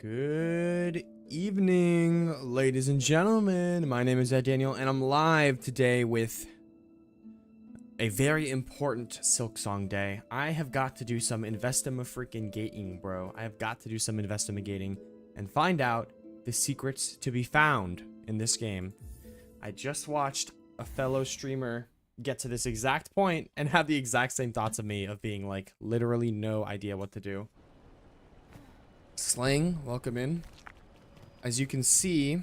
Good evening, ladies and gentlemen. My name is Daniel, and I'm live today with a very important Silksong day. I have got to do some investigating, bro. I have got to do some investigating and find out the secrets to be found in this game. I just watched a fellow streamer get to this exact point and have the exact same thoughts of me, of being like literally no idea what to do. Slang, welcome in. As you can see,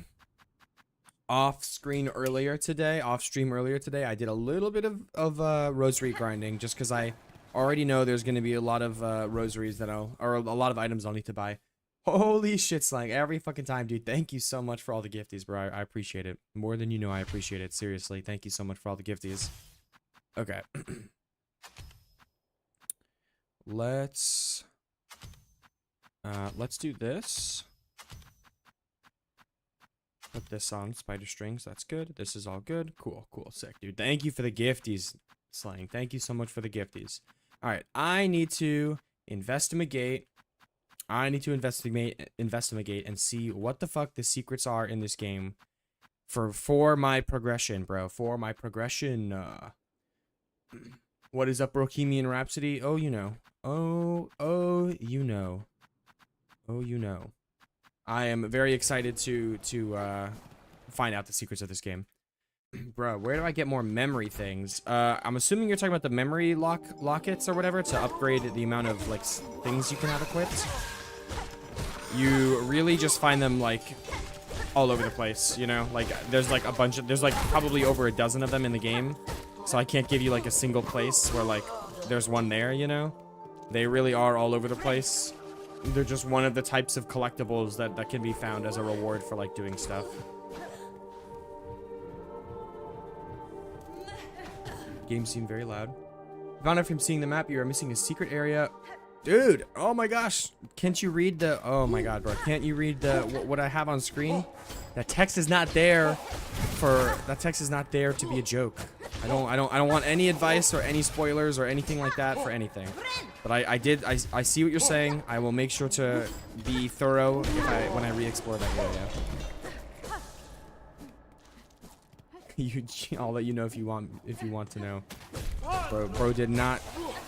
off-stream earlier today, I did a little bit of rosary grinding, just because I already know there's going to be a lot of rosaries that or a lot of items I'll need to buy. Holy shit, Slang, every fucking time, dude. Thank you so much for all the gifties, bro. I appreciate it. More than you know, I appreciate it. Seriously, thank you so much for all the gifties. Okay. Let's do this. Put this on spider strings. That's good. This is all good. Cool, cool, sick, dude. Thank you for the gifties, Slang. Thank you so much for the gifties. All right, I need to investigate. Investigate and see what the fuck the secrets are in this game for my progression, bro. For my progression. What is up, Bohemian Rhapsody? Oh, you know. Oh, you know. Oh, you know. I am very excited to find out the secrets of this game. Bro, where do I get more memory things? I'm assuming you're talking about the memory lockets or whatever to upgrade the amount of like things you can have equipped. You really just find them like all over the place, you know? Like there's like a bunch of, there's like probably over a dozen of them in the game. So I can't give you like a single place where like there's one there, you know? They really are all over the place. They're just one of the types of collectibles that can be found as a reward for like doing stuff. Game seemed very loud. Found out from seeing the map you are missing a secret area. Dude, oh my gosh. Can't you read the, oh my god, bro. Can't you read the what I have on screen? That text is not there to be a joke. I don't want any advice or any spoilers or anything like that for anything. But I see what you're saying. I will make sure to be thorough when I re-explore that area. I'll let you know if you want to know. Bro did not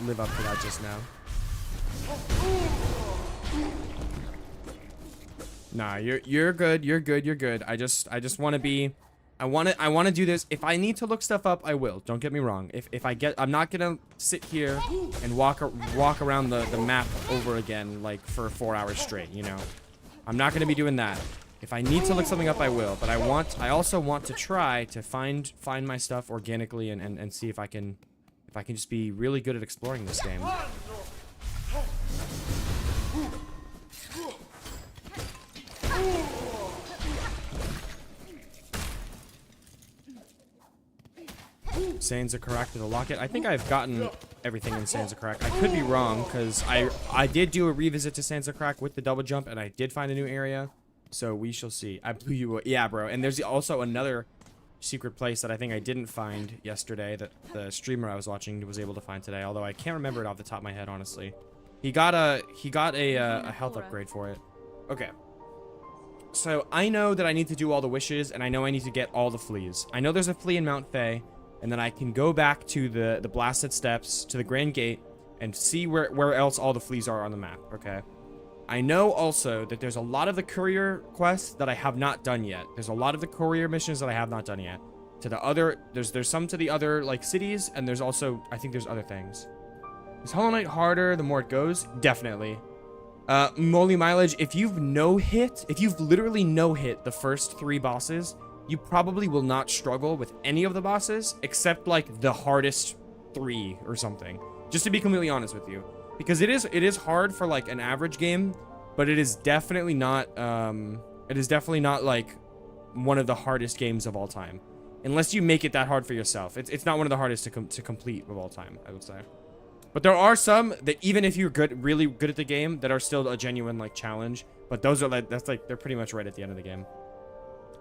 live up to that just now. Nah, you're good. I just want to be. I want to do this. If I need to look stuff up, I will. Don't get me wrong. I'm not gonna sit here and walk around the map over again like for 4 hours straight. You know, I'm not gonna be doing that. If I need to look something up, I will. But I also want to try to find my stuff organically and see if I can just be really good at exploring this game. Sansa to the locket. I think I've gotten everything in Sansa. I could be wrong because I did do a revisit to Sansa with the double jump and I did find a new area. So we shall see. I blew you. Yeah, bro. And there's also another secret place that I think I didn't find yesterday that the streamer I was watching was able to find today. Although I can't remember it off the top of my head, honestly. He got a health upgrade for it. Okay. So I know that I need to do all the wishes and I know I need to get all the fleas. I know there's a flea in Mount Fae. And then I can go back to the blasted steps, to the Grand Gate, and see where else all the fleas are on the map, okay? I know also that there's a lot of the courier quests that I have not done yet. There's a lot of the courier missions that I have not done yet. To the other, there's some to the other, like, cities, and there's also, I think there's other things. Is Hollow Knight harder the more it goes? Definitely. Molly Mileage, if you've literally no-hit the first 3 bosses, you probably will not struggle with any of the bosses except like the hardest 3 or something. Just to be completely honest with you, because it is hard for like an average game, but it is definitely not like one of the hardest games of all time, unless you make it that hard for yourself. It's not one of the hardest to complete of all time, I would say. But there are some that even if you're really good at the game, that are still a genuine like challenge. But those are like they're pretty much right at the end of the game.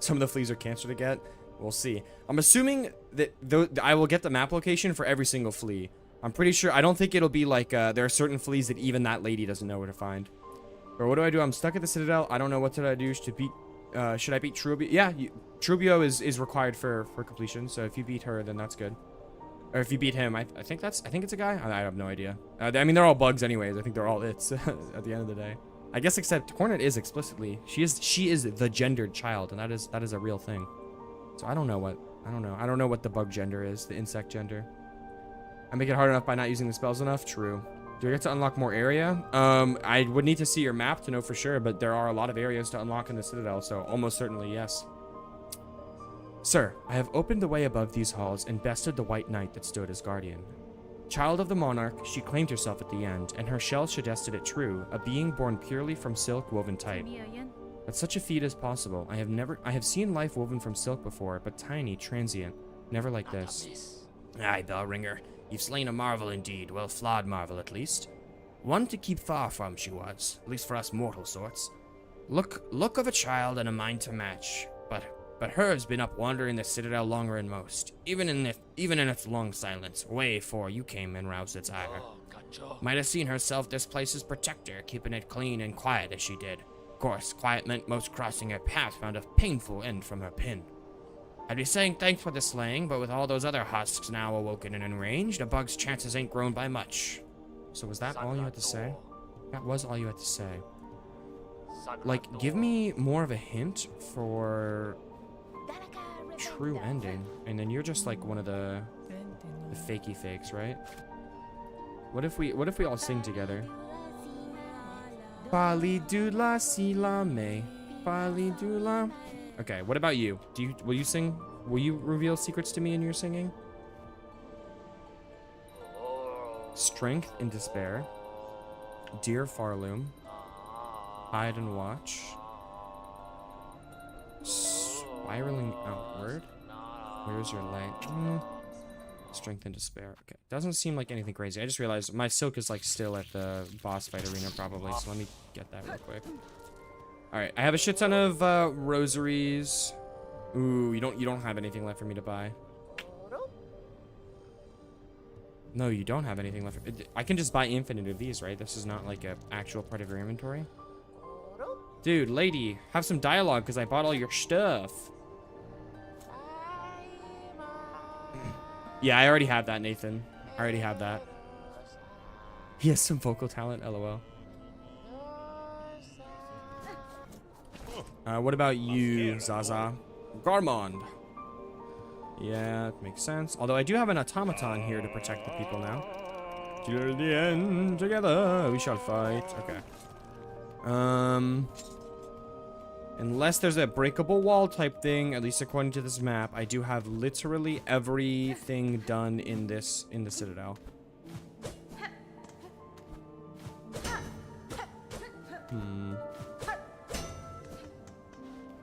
Some of the fleas are cancer to get. We'll see. I'm assuming that I will get the map location for every single flea. I'm pretty sure. I don't think it'll be like there are certain fleas that even that lady doesn't know where to find. Or what do I do? I'm stuck at the Citadel. I don't know what I do to beat. Should I beat Trubio? Yeah, Trubio is required for completion. So if you beat her, then that's good. Or if you beat him, I think it's a guy. I have no idea. I mean, they're all bugs anyways. I think they're all its at the end of the day. I guess except Hornet is explicitly she is the gendered child, and that is a real thing. So I don't know what the bug gender is, the insect gender. I make it hard enough by not using the spells enough. True. Do I get to unlock more area? I would need to see your map to know for sure, but there are a lot of areas to unlock in the Citadel, so almost certainly yes. Sir, I have opened the way above these halls and bested the White Knight that stood as guardian. Child of the monarch, she claimed herself at the end, and her shell suggested it true, a being born purely from silk woven tight. But such a feat is possible. I have seen life woven from silk before, but tiny, transient, never like this. Aye, Bellringer, you've slain a marvel indeed, well flawed marvel at least. One to keep far from she was, at least for us mortal sorts. Look of a child and a mind to match, but her's been up wandering the Citadel longer than most, even in its long silence, way afore you came and roused its ire. Might have seen herself this place's protector, keeping it clean and quiet as she did. Of course, quiet meant most crossing her path found a painful end from her pin. I'd be saying thanks for the slaying, but with all those other husks now awoken and enraged, a bug's chances ain't grown by much. So was that all you had to say? That was all you had to say. Like, give me more of a hint for true ending, and then you're just like one of the fakey fakes, right? What if we all sing together? Palidula sila me, palidula. Okay, what about you? Will you sing? Will you reveal secrets to me in your singing? Strength in despair. Dear Farloom. Hide and watch. Spiraling outward. Where's your light? Strength and despair. Okay, doesn't seem like anything crazy. I just realized my silk is like still at the boss fight arena probably, so let me get that real quick. All right, I have a shit ton of rosaries. Ooh, you don't have anything left for me to buy. No, you don't have anything left. I can just buy infinite of these, right? This is not like an actual part of your inventory. Dude, lady, have some dialogue because I bought all your stuff. Yeah, I already have that, Nathan. I already have that. He has some vocal talent, lol. What about you, Zaza? Garmond. Yeah, it makes sense. Although I do have an automaton here to protect the people now. Till the end, together we shall fight. Okay. Unless there's a breakable wall type thing, at least according to this map, I do have literally everything done in the Citadel.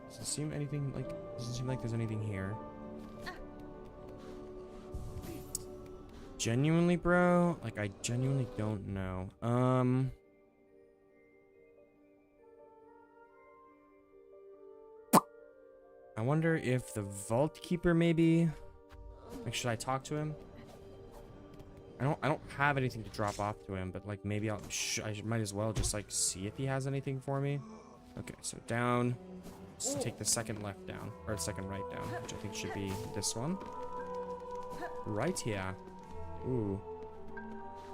Doesn't seem like there's anything here. Genuinely, bro? Like, I genuinely don't know. I wonder if the Vault Keeper maybe. Like, should I talk to him? I don't have anything to drop off to him, but like maybe I might as well just like see if he has anything for me. Okay, so down. Let's take the second left down, or the second right down, which I think should be this one. Right here. Ooh.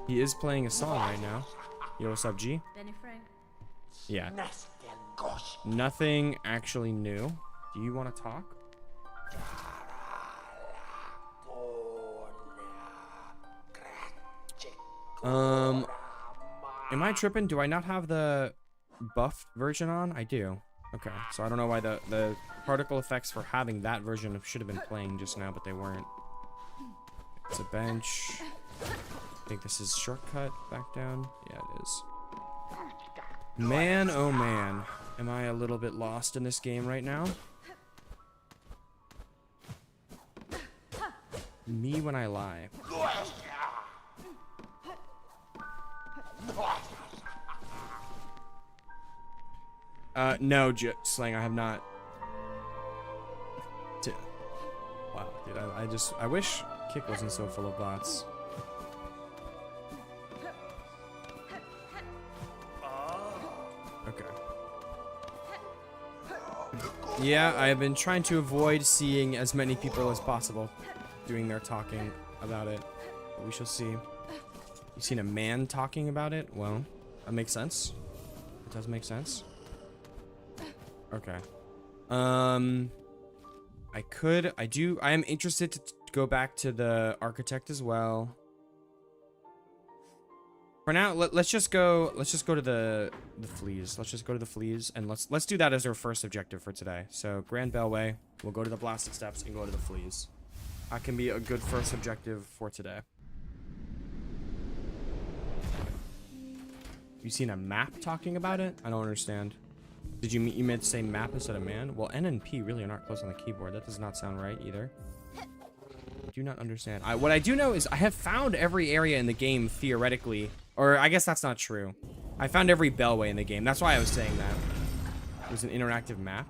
He is playing a song right now. Yo, what's up, G? Yeah. Nothing actually new. Do you want to talk? Am I tripping? Do I not have the buffed version on? I do. Okay, so I don't know why the particle effects for having that version should have been playing just now, but they weren't. It's a bench. I think this is shortcut back down. Yeah, it is. Man, oh man. Am I a little bit lost in this game right now? Me when I lie. No, Slang, I have not. Wow, dude, I wish Kick wasn't so full of bots. Okay. Yeah, I have been trying to avoid seeing as many people as possible doing their talking about it. But we shall see. You've seen a man talking about it? Well, that makes sense. It does make sense. Okay. I am interested to go back to the architect as well. For now, let's just go to the fleas. Let's just go to the fleas, and let's do that as our first objective for today. So Grand Bellway, we'll go to the blasted steps and go to the fleas. That can be a good first objective for today. You seen a map talking about it? I don't understand. Did you meant to say map instead of man? Well, N and P really are not close on the keyboard. That does not sound right either. I do not understand. What I do know is I have found every area in the game theoretically. Or I guess that's not true. I found every bellway in the game. That's why I was saying that. It was an interactive map.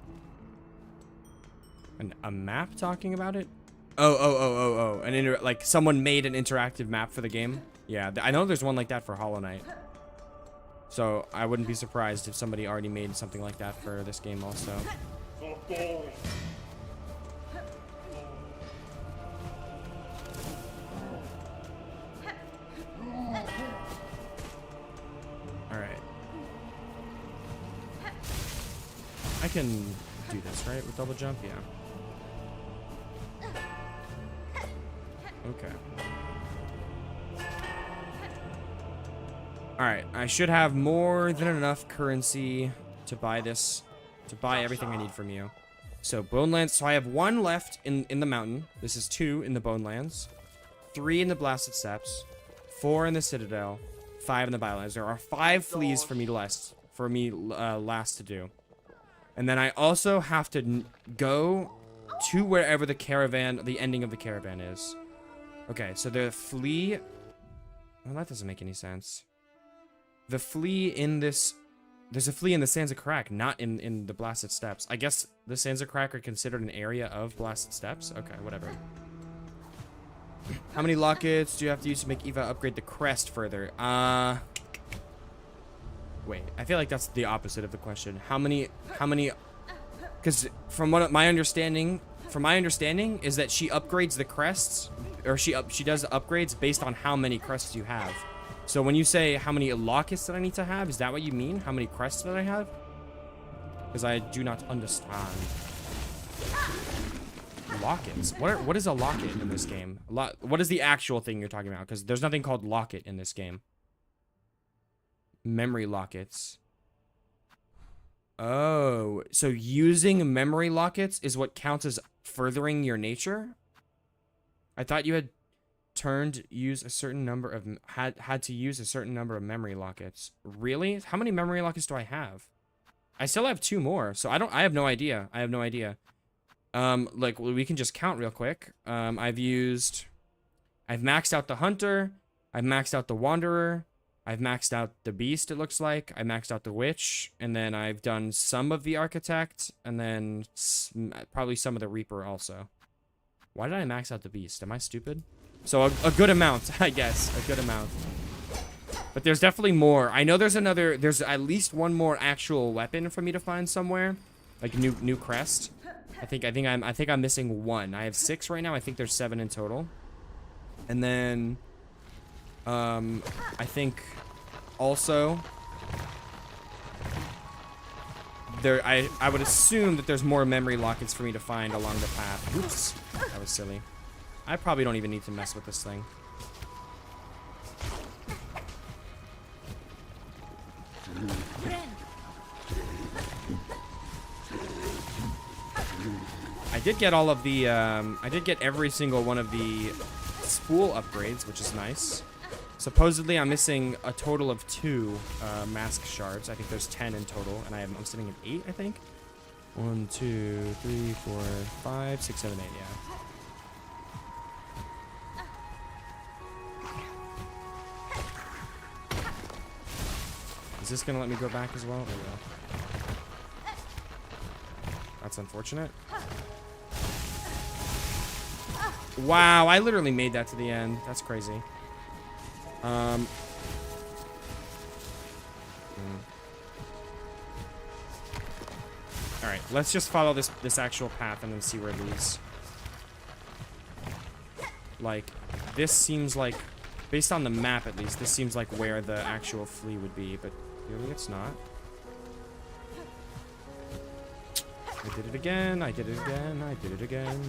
A map talking about it? Oh. Like someone made an interactive map for the game. Yeah, I know there's one like that for Hollow Knight. So I wouldn't be surprised if somebody already made something like that for this game also. Alright. I can do this, right? With double jump? Yeah. Okay. Alright, I should have more than enough currency to buy this, to buy everything I need from you. So, Bonelands, so I have 1 left in the mountain. This is 2 in the Bonelands, 3 in the Blasted Steppes, 4 in the Citadel, 5 in the Biolands. There are 5 fleas for me last to do. And then I also have to go to wherever the caravan, the ending of the caravan is. Okay, so the flea... Well, that doesn't make any sense. The flea in this... There's a flea in the Sands of Crack, not in the Blasted Steppes. I guess the Sands of Crack are considered an area of Blasted Steppes? Okay, whatever. How many lockets do you have to use to make Eva upgrade the crest further? Wait, I feel like that's the opposite of the question. How many... Because from what my understanding is that she upgrades the crests, or she does the upgrades based on how many crests you have. So when you say how many lockets that I need to have, is that what you mean? How many crests that I have? Because I do not understand. Lockets. What is a locket in this game? What is the actual thing you're talking about? Because there's nothing called locket in this game. Memory lockets. Oh, so using memory lockets is what counts as furthering your nature? I thought you had had to use a certain number of memory lockets. Really? How many memory lockets do I have? I still have 2 more, so I have no idea. Like, we can just count real quick. I've maxed out the hunter, I've maxed out the wanderer, I've maxed out the beast, it looks like. I maxed out the witch, and then I've done some of the architect, and then probably some of the reaper also. Why did I max out the beast? Am I stupid? So a good amount, I guess. A good amount. But there's definitely more. I know there's at least 1 more actual weapon for me to find somewhere. Like new crest. I think I'm missing 1. I have 6 right now. I think there's 7 in total. And then I think also I would assume that there's more memory lockets for me to find along the path. Oops. That was silly. I probably don't even need to mess with this thing. I did get all of the, I did get every single one of the spool upgrades, which is nice. Supposedly, I'm missing a total of 2 mask shards. I think there's 10 in total, and I'm sitting at 8, I think. 1, 2, 3, 4, 5, 6, 7, 8, yeah. Is this gonna let me go back as well? There we go. That's unfortunate. Wow, I literally made that to the end. That's crazy. All right, let's just follow this actual path and then see where it leads. Like, this seems like, based on the map at least, this seems like where the actual flea would be, but clearly it's not. I did it again, I did it again, I did it again.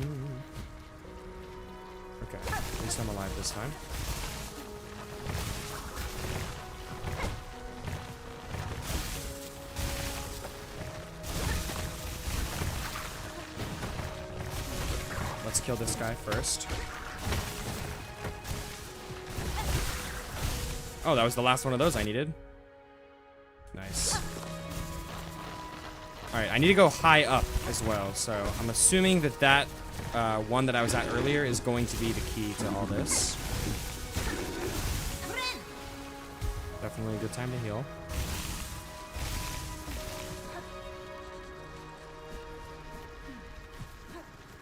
Okay, at least I'm alive this time. Let's kill this guy first. Oh, that was the last one of those I needed. Nice. Alright, I need to go high up as well, so I'm assuming that that one that I was at earlier is going to be the key to all this. Definitely a good time to heal.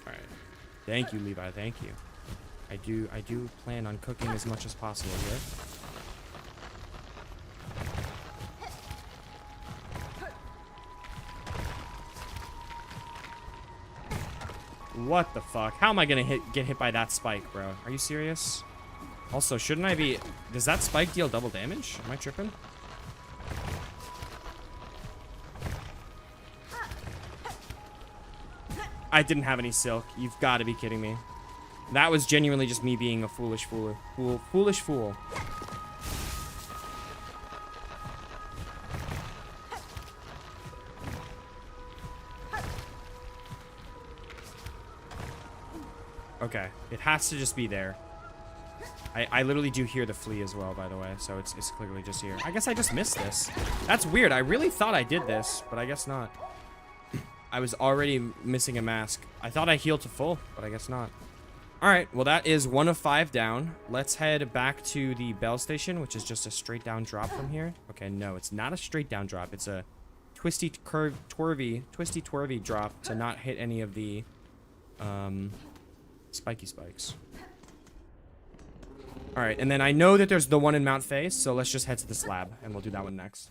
Alright. Thank you, Levi, thank you. I do plan on cooking as much as possible here. What the fuck? How am I gonna get hit by that spike, bro? Are you serious? Also, shouldn't I be... Does that spike deal double damage? Am I tripping? I didn't have any silk. You've got to be kidding me. That was genuinely just me being a foolish fool. Foolish fool. Okay, it has to just be there. I literally do hear the flea as well, by the way, so it's clearly just here. I guess I just missed this. That's weird. I really thought I did this, but I guess not. I was already missing a mask. I thought I healed to full, but I guess not. Alright, well that is 1 of 5 down. Let's head back to the bell station, which is just a straight down drop from here. Okay, no, it's not a straight down drop. It's a twisty twirvy drop to not hit any of the spiky spikes. Alright, and then I know that there's the one in Mount Face, so let's just head to the slab, and we'll do that one next.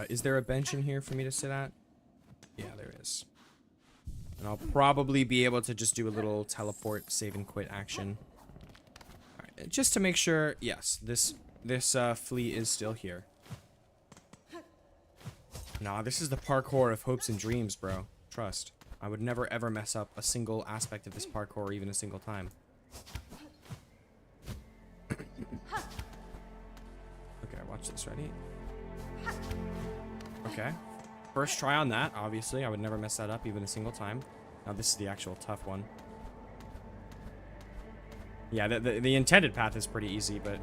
Is there a bench in here for me to sit at? Yeah, there is. And I'll probably be able to just do a little teleport save and quit action. Alright, just to make sure, yes, this flea is still here. Nah, this is the parkour of hopes and dreams, bro. Trust. I would never ever mess up a single aspect of this parkour even a single time. Okay, watch this, ready? Okay. First try on that, obviously. I would never mess that up even a single time. Now this is the actual tough one. Yeah, the intended path is pretty easy, but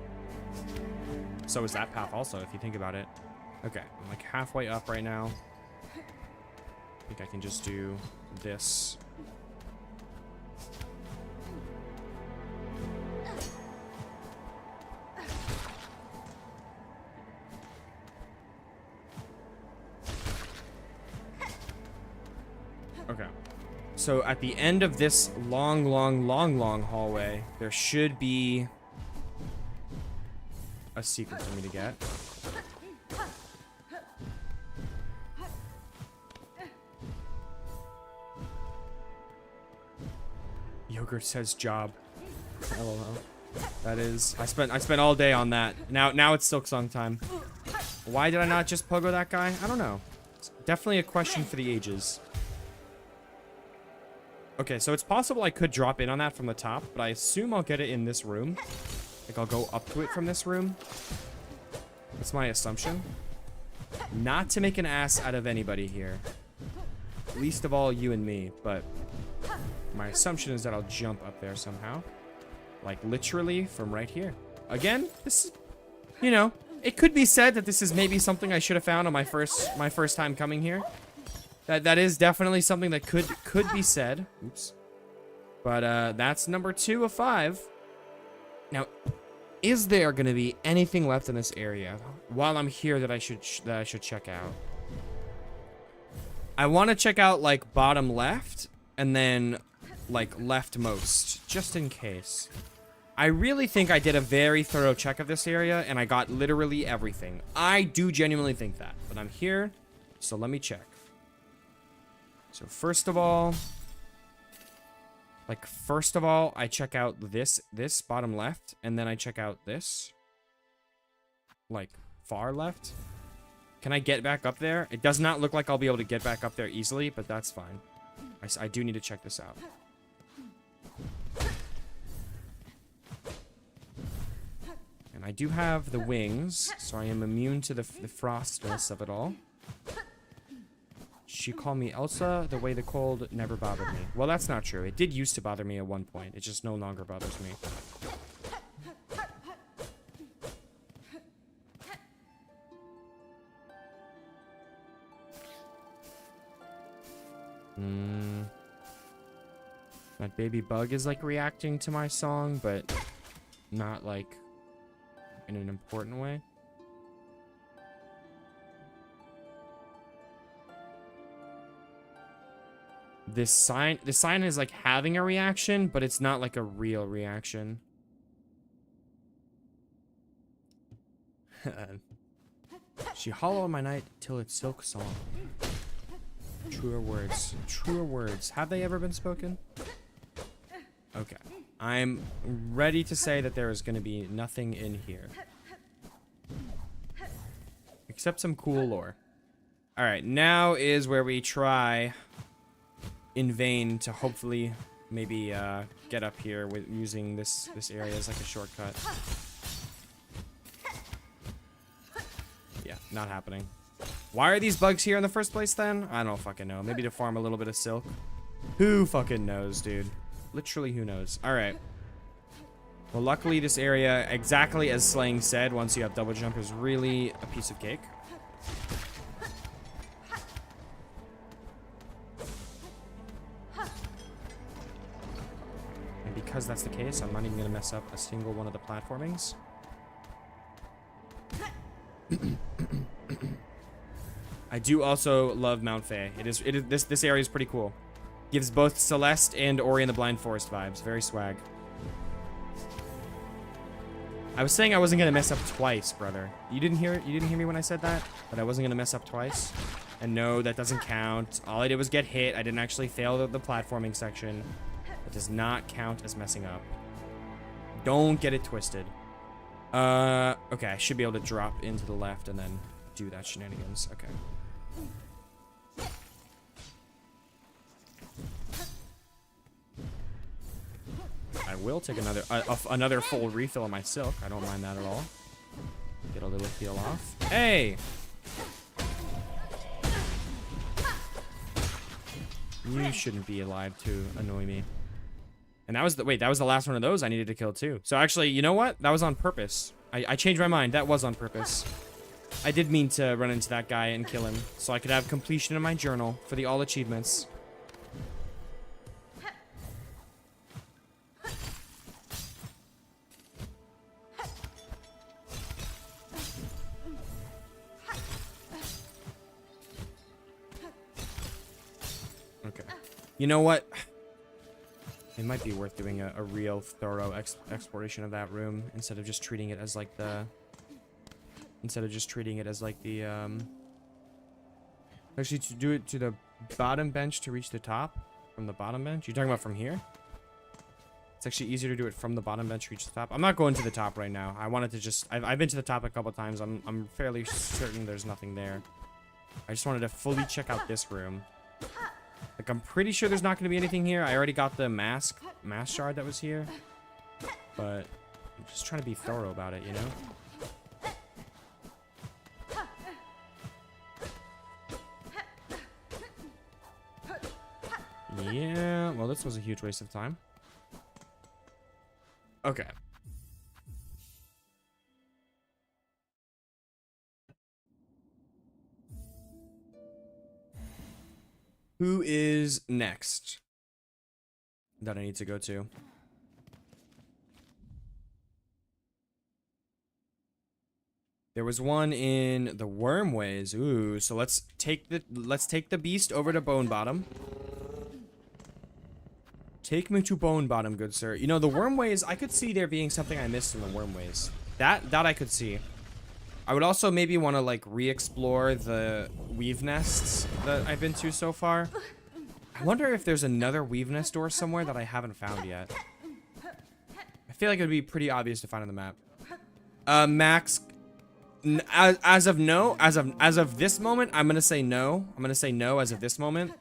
so is that path also, if you think about it. Okay, I'm like halfway up right now. I think I can just do this. Okay. So at the end of this long hallway, there should be a secret for me to get. Yogurt says job. LOL. That is. I spent all day on that. Now it's Silksong time. Why did I not just pogo that guy? I don't know. It's definitely a question for the ages. Okay, so it's possible I could drop in on that from the top, but I assume I'll get it in this room. Like, I'll go up to it from this room. That's my assumption. Not to make an ass out of anybody here. Least of all you and me, but my assumption is that I'll jump up there somehow. Like, literally from right here. Again, this is, you know, it could be said that this is maybe something I should have found on my first time coming here. That is definitely something that could be said. Oops. But that's number 2 of 5. Now, is there going to be anything left in this area while I'm here that I should check out? I want to check out like bottom left and then like leftmost, just in case. I really think I did a very thorough check of this area, and I got literally everything. I do genuinely think that. But I'm here, so let me check. So first of all, I check out this bottom left, and then I check out this. Like, far left. Can I get back up there? It does not look like I'll be able to get back up there easily, but that's fine. I do need to check this out. And I do have the wings, so I am immune to the frostness of it all. She called me Elsa, the way the cold never bothered me. Well, that's not true. It did used to bother me at one point. It just no longer bothers me. That baby bug is like reacting to my song, but not like in an important way. This sign is like having a reaction, but it's not like a real reaction. She hollow my night till it's Silksong. Truer words. Truer words. Have they ever been spoken? Okay. I'm ready to say that there is going to be nothing in here. Except some cool lore. Alright, now is where we try in vain to hopefully maybe get up here with using this area as like a shortcut. Yeah, not happening. Why are these bugs here in the first place then? I don't fucking know. Maybe to farm a little bit of silk. Who fucking knows, dude? Literally, who knows? Alright. Well, luckily this area, exactly as Slaying said, once you have double jump, is really a piece of cake. And because that's the case, I'm not even going to mess up a single one of the platformings. I do also love Mount Fae. This area is pretty cool. Gives both Celeste and Ori and the Blind Forest vibes. Very swag. I was saying I wasn't gonna mess up twice, brother. You didn't hear me when I said that? That I wasn't gonna mess up twice? And no, that doesn't count. All I did was get hit. I didn't actually fail the platforming section. It does not count as messing up. Don't get it twisted. Okay, I should be able to drop into the left and then do that shenanigans. Okay. I will take another full refill of my silk. I don't mind that at all. Get a little heal off. Hey! You shouldn't be alive to annoy me. And that was the last one of those I needed to kill too. So actually, you know what? That was on purpose. I changed my mind. That was on purpose. I did mean to run into that guy and kill him, so I could have completion in my journal for the all achievements. Okay. You know what? It might be worth doing a real thorough exploration of that room instead of just treating it as like the... Actually, to do it to the bottom bench to reach the top from the bottom bench. You're talking about from here? It's actually easier to do it from the bottom bench to reach the top. I'm not going to the top right now. I wanted to just... I've been to the top a couple times. I'm fairly certain there's nothing there. I just wanted to fully check out this room. Like, I'm pretty sure there's not going to be anything here. I already got the mask shard that was here. But I'm just trying to be thorough about it, you know? Yeah, well, this was a huge waste of time. Okay. Who is next that I need to go to? There was one in the Wormways. Ooh, so let's take the beast over to Bone Bottom. Take me to Bone Bottom, good sir. You know, the wormways, I could see there being something I missed in the wormways. That I could see. I would also maybe want to, like, re-explore the weave nests that I've been to so far. I wonder if there's another weave nest door somewhere that I haven't found yet. I feel like it would be pretty obvious to find on the map. Max, as of this moment, I'm gonna say no. I'm gonna say no as of this moment.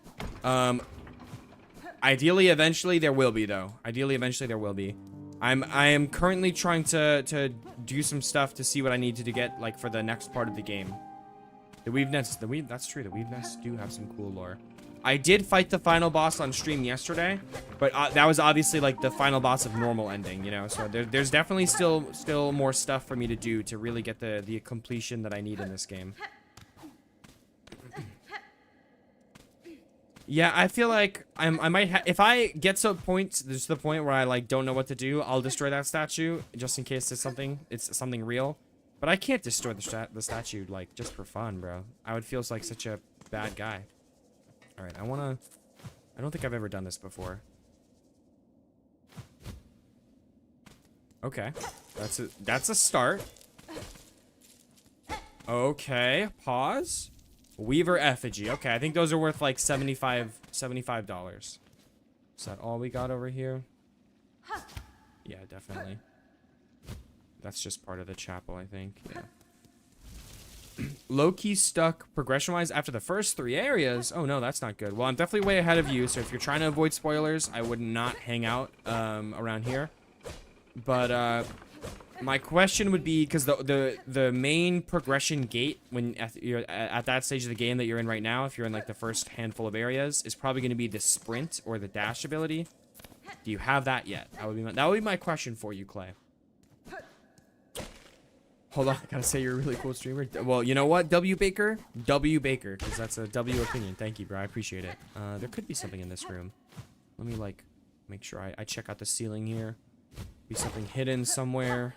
Ideally, eventually, there will be, though. Ideally, eventually, there will be. I am currently trying to do some stuff to see what I need to get, like, for the next part of the game. The weave nests, that's true. The weave nests do have some cool lore. I did fight the final boss on stream yesterday, but that was obviously, like, the final boss of normal ending, you know? So there's definitely still more stuff for me to do to really get the completion that I need in this game. Yeah, I feel like I might if I get to the point where I, like, don't know what to do, I'll destroy that statue just in case it's something real. But I can't destroy the statue, like, just for fun, bro. I would feel like such a bad guy. All right, I don't think I've ever done this before. Okay, that's a start. Okay, pause. Weaver effigy. Okay, I think those are worth like $75. Is that all we got over here? Yeah, definitely. That's just part of the chapel, I think. Yeah. Low-key stuck progression-wise after the first 3 areas. Oh no, that's not good. Well, I'm definitely way ahead of you, so if you're trying to avoid spoilers, I would not hang out around here. But my question would be, because the main progression gate when you're at that stage of the game that you're in right now, if you're in like the first handful of areas, is probably going to be the sprint or the dash ability. Do you have that yet? That would be my question for you, Clay. Hold on, I gotta say you're a really cool streamer. Well, you know what, W Baker, because that's a W opinion. Thank you, bro. I appreciate it. There could be something in this room. Let me like make sure I check out the ceiling here. Be something hidden somewhere.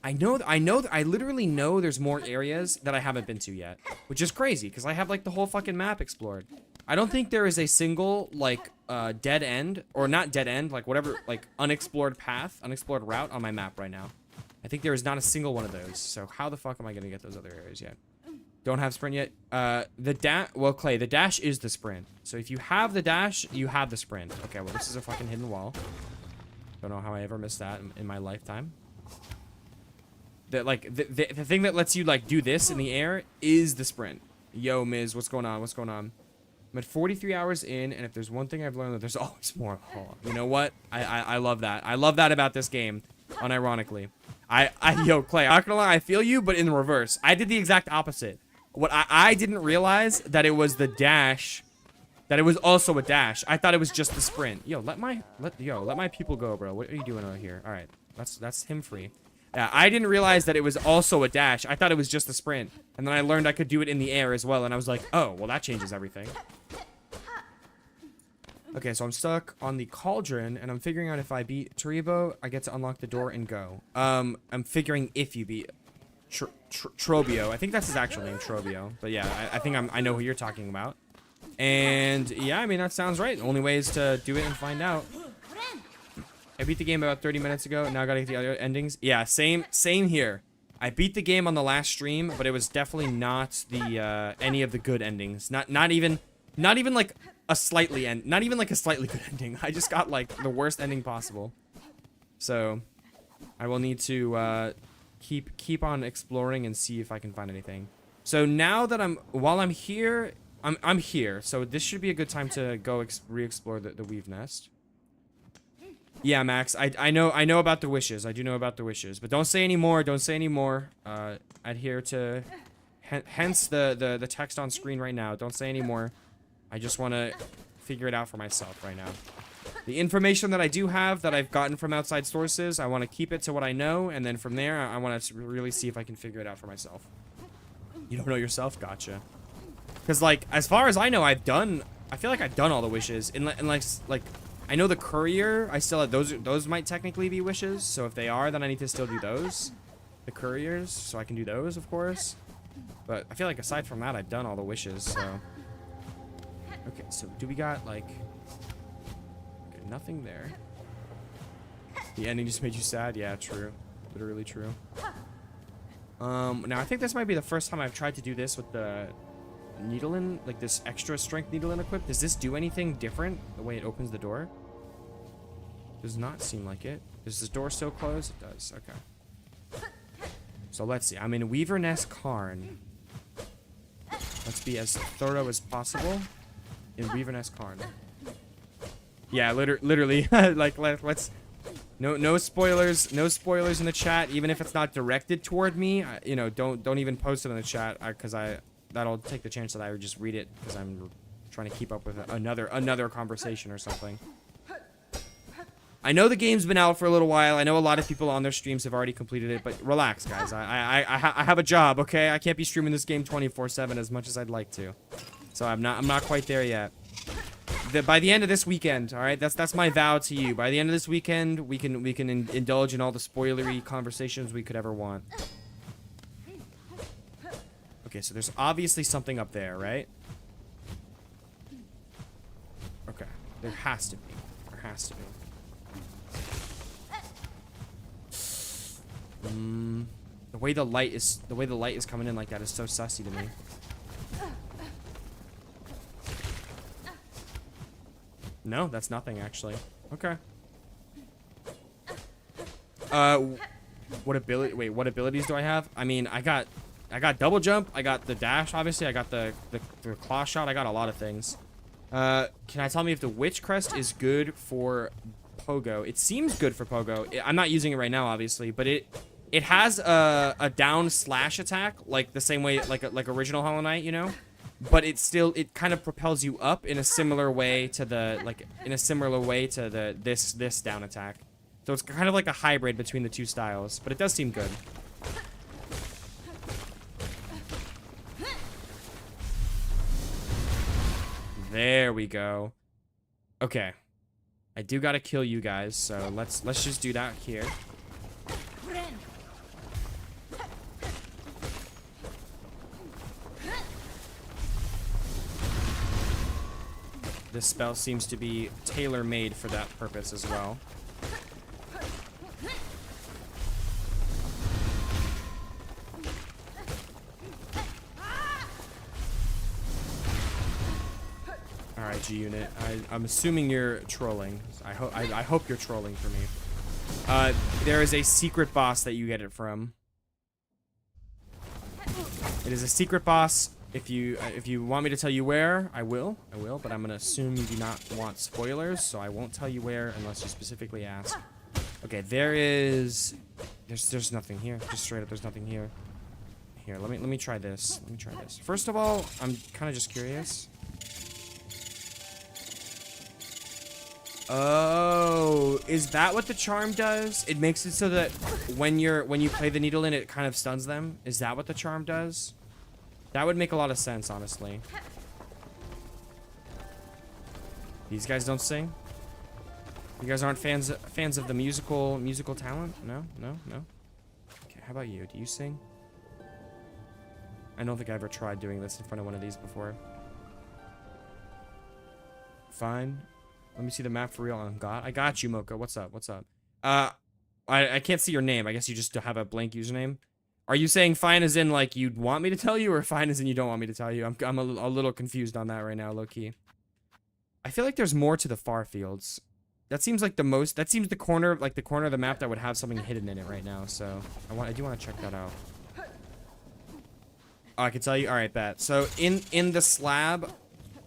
I literally know there's more areas that I haven't been to yet, which is crazy because I have like the whole fucking map explored. I don't think there is a single like dead end, or not dead end, like whatever, like unexplored route on my map right now. I think there is not a single one of those. So how the fuck am I gonna get those other areas yet? Don't have sprint yet. Well, Clay, the dash is the sprint. So if you have the dash, you have the sprint. Okay, well this is a fucking hidden wall. Don't know how I ever missed that in my lifetime. The thing that lets you like do this in the air is the sprint. Yo, Miz, what's going on? What's going on? I'm at 43 hours in, and if there's one thing I've learned, that there's always more. Oh, you know what? I love that. I love that about this game. Unironically, yo, Clay, I'm not gonna lie, I feel you, but in the reverse. I did the exact opposite. What I didn't realize that it was the dash, that it was also a dash. I thought it was just the sprint. Yo, let my people go, bro. What are you doing over here? All right, that's him free. Yeah, I didn't realize that it was also a dash. I thought it was just a sprint, and then I learned I could do it in the air as well, and I was like, oh, well, that changes everything. Okay, so I'm stuck on the cauldron, and I'm figuring out if I beat Taribo, I get to unlock the door and go. I'm figuring if you beat Trobio. I think that's his actual name, Trobio. But yeah, I think I know who you're talking about. And yeah, I mean, that sounds right. The only way is to do it and find out. I beat the game about 30 minutes ago, and now I gotta get the other endings. Yeah, same here. I beat the game on the last stream, but it was definitely not the any of the good endings. Not even like a slightly good ending. I just got like the worst ending possible. So I will need to keep on exploring and see if I can find anything. So now that while I'm here, I'm here. So this should be a good time to go re-explore the weave nest. Yeah, Max, I know about the wishes. I do know about the wishes, but don't say any more. Don't say any more. Adhere to hence the text on screen right now. Don't say any more. I just want to figure it out for myself right now. The information that I do have that I've gotten from outside sources, I want to keep it to what I know, and then from there, I want to really see if I can figure it out for myself. You don't know yourself? Gotcha. Because, like, as far as I know, I feel like I've done all the wishes. Unless, like, I know the courier, I still have, those might technically be wishes, so if they are, then I need to still do those. The couriers, so I can do those, of course. But I feel like aside from that, I've done all the wishes, so... Okay, so do we got, like... Okay, nothing there. The ending just made you sad? Yeah, true. Literally true. Now I think this might be the first time I've tried to do this with the needle in, like this extra strength needle in equipped. Does this do anything different the way it opens the door? Does not seem like it. Is this door still closed? It does. Okay. So let's see. I'm in Weaver Nest Cairn. Let's be as thorough as possible in Weaver Nest Cairn. Yeah, literally. Like, let's. No spoilers. No spoilers in the chat. Even if it's not directed toward me, you know, don't even post it in the chat, because that'll take the chance that I would just read it because I'm trying to keep up with another conversation or something. I know the game's been out for a little while. I know a lot of people on their streams have already completed it, but relax, guys. I have a job, okay? I can't be streaming this game 24/7 as much as I'd like to. So I'm not quite there yet. By the end of this weekend, all right? That's my vow to you. By the end of this weekend, we can indulge in all the spoilery conversations we could ever want. Okay, so there's obviously something up there, right? Okay, there has to be. There has to be. The way the light is coming in like that is so sussy to me. No, that's nothing actually. Okay. What abilities do I have? I mean, I got double jump, I got the dash, obviously, I got the claw shot, I got a lot of things. Can I tell me if the witch crest is good for Pogo? It seems good for Pogo. I'm not using it right now, obviously, but it has a down slash attack, like the same way like original Hollow Knight, you know? But it kind of propels you up in a similar way to this down attack. So it's kind of like a hybrid between the two styles, but it does seem good. There we go. Okay. I do gotta kill you guys, so let's just do that here. This spell seems to be tailor-made for that purpose as well. Alright, G-Unit. I'm assuming you're trolling. I hope you're trolling for me. There is a secret boss that you get it from. It is a secret boss. If you want me to tell you where, I will, but I'm gonna assume you do not want spoilers, so I won't tell you where unless you specifically ask. Okay, there's nothing here. Just straight up, there's nothing here. Here, let me try this. Let me try this. First of all, I'm kind of just curious. Oh, is that what the charm does? It makes it so that when you play the needle in, it kind of stuns them. Is that what the charm does? That would make a lot of sense, honestly. These guys don't sing? You guys aren't fans of the musical talent? No? Okay, how about you? Do you sing? I don't think I ever tried doing this in front of one of these before. Fine. Let me see the map for real. I got you, Mocha. What's up? I can't see your name. I guess you just have a blank username. Are you saying fine as in, like, you'd want me to tell you, or fine as in you don't want me to tell you? I'm a little confused on that right now, low-key. I feel like there's more to the far fields. That seems like the most... That seems the corner of the map that would have something hidden in it right now, so... I do want to check that out. Oh, I can tell you? Alright, bet. So, in the slab,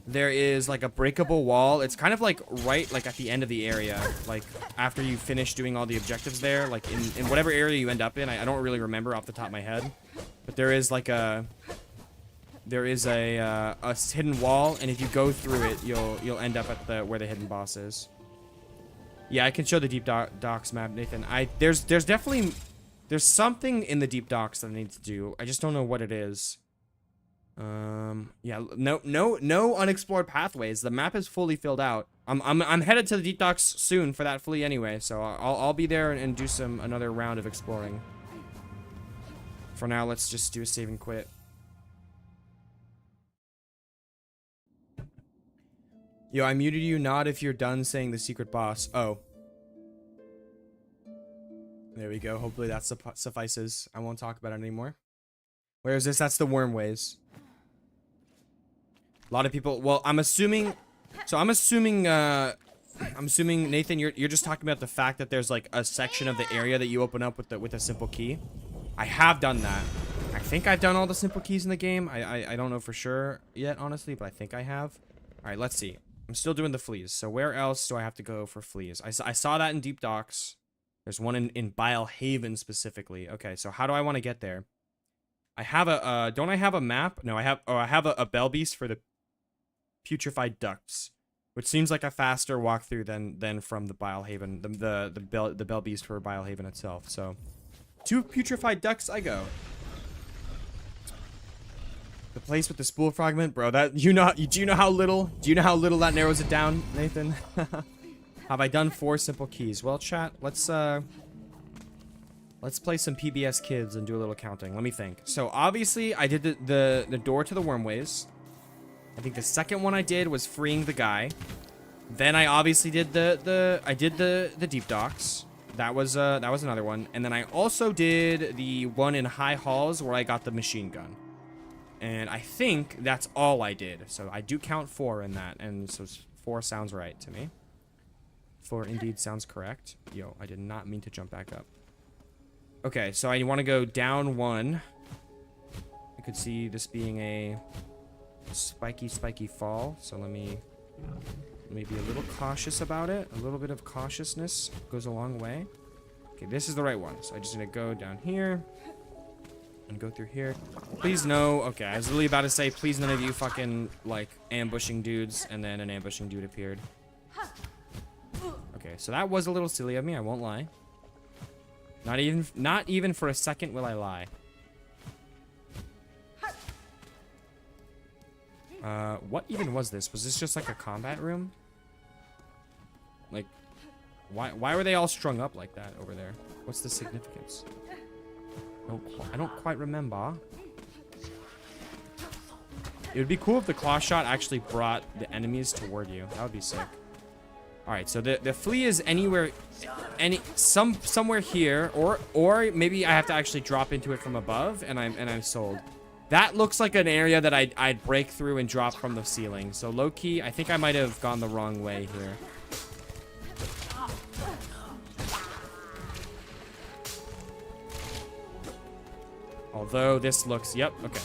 there is, like, a breakable wall. It's kind of, like, right, like, at the end of the area. Like, after you finish doing all the objectives there. Like, in whatever area you end up in. I don't really remember off the top of my head. But there is, like, a hidden wall. And if you go through it, you'll end up at where the hidden boss is. Yeah, I can show the Deep Docks map, Nathan. There's definitely... There's something in the Deep Docks that I need to do. I just don't know what it is. Yeah, no unexplored pathways. The map is fully filled out. I'm headed to the Deep Docks soon for that flea anyway, so I'll be there and do another round of exploring. For now, let's just do a save and quit. Yo, I muted you, not if you're done saying the secret boss. Oh. There we go. Hopefully that suffices. I won't talk about it anymore. Where is this? That's the Wormways. A lot of people... Well, I'm assuming... So I'm assuming, Nathan, you're just talking about the fact that there's, like, a section of the area that you open up with a simple key. I have done that. I think I've done all the simple keys in the game. I don't know for sure yet, honestly, but I think I have. Alright, let's see. I'm still doing the fleas. So where else do I have to go for fleas? I saw that in Deep Docks. There's one in Bile Haven specifically. Okay, so how do I want to get there? I have a, don't I have a map? No, I have a Bell Beast for the Putrefied Ducts, which seems like a faster walkthrough than from the Bile Haven, the Bell Beast for Bile Haven itself. So, to Putrefied Ducts I go. The place with the spool fragment, bro. That do you know how little that narrows it down, Nathan? Have I done 4 simple keys? Well, chat, let's play some PBS Kids and do a little counting. Let me think. So obviously I did the door to the Wormways. I think the second one I did was freeing the guy. Then I obviously did the Deep Docks. That was another one. And then I also did the one in High Halls where I got the machine gun. And I think that's all I did. So I do count 4 in that, and so 4 sounds right to me. 4 indeed sounds correct. Yo, I did not mean to jump back up. Okay, so I want to go down 1. I could see this being a spiky fall. So let me be a little cautious about it. A little bit of cautiousness goes a long way. Okay, this is the right one. So I just need to go down here and go through here. Please no. Okay, I was really about to say, please none of you fucking like ambushing dudes, and then an ambushing dude appeared. Okay, so that was a little silly of me, I won't lie. Not even for a second will I lie. What even was this? Was this just like a combat room? Like, why were they all strung up like that over there? What's the significance? No, I don't quite remember. It would be cool if the claw shot actually brought the enemies toward you. That would be sick. All right, so the flea is anywhere, somewhere here, or maybe I have to actually drop into it from above, and I'm sold. That looks like an area that I'd break through and drop from the ceiling. So low key, I think I might have gone the wrong way here. Although this looks, yep, okay.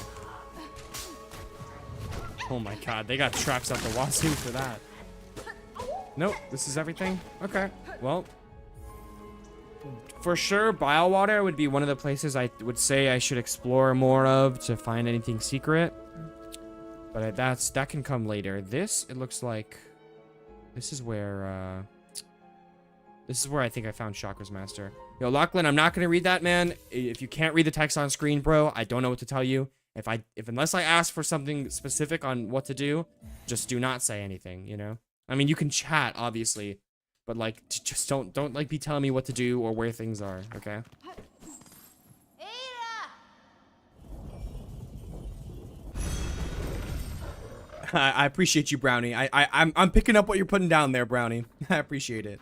Oh my god, they got traps out the wazoo for that. Nope, this is everything? Okay, well. For sure, Bilewater would be one of the places I would say I should explore more of to find anything secret. But that can come later. This, it looks like, this is where I think I found Chakra's Master. Yo, Lachlan, I'm not gonna read that, man. If you can't read the text on screen, bro, I don't know what to tell you. Unless I ask for something specific on what to do, just do not say anything, you know? I mean, you can chat, obviously, but like, just don't like be telling me what to do or where things are, okay? I appreciate you, Brownie. I'm picking up what you're putting down there, Brownie. I appreciate it.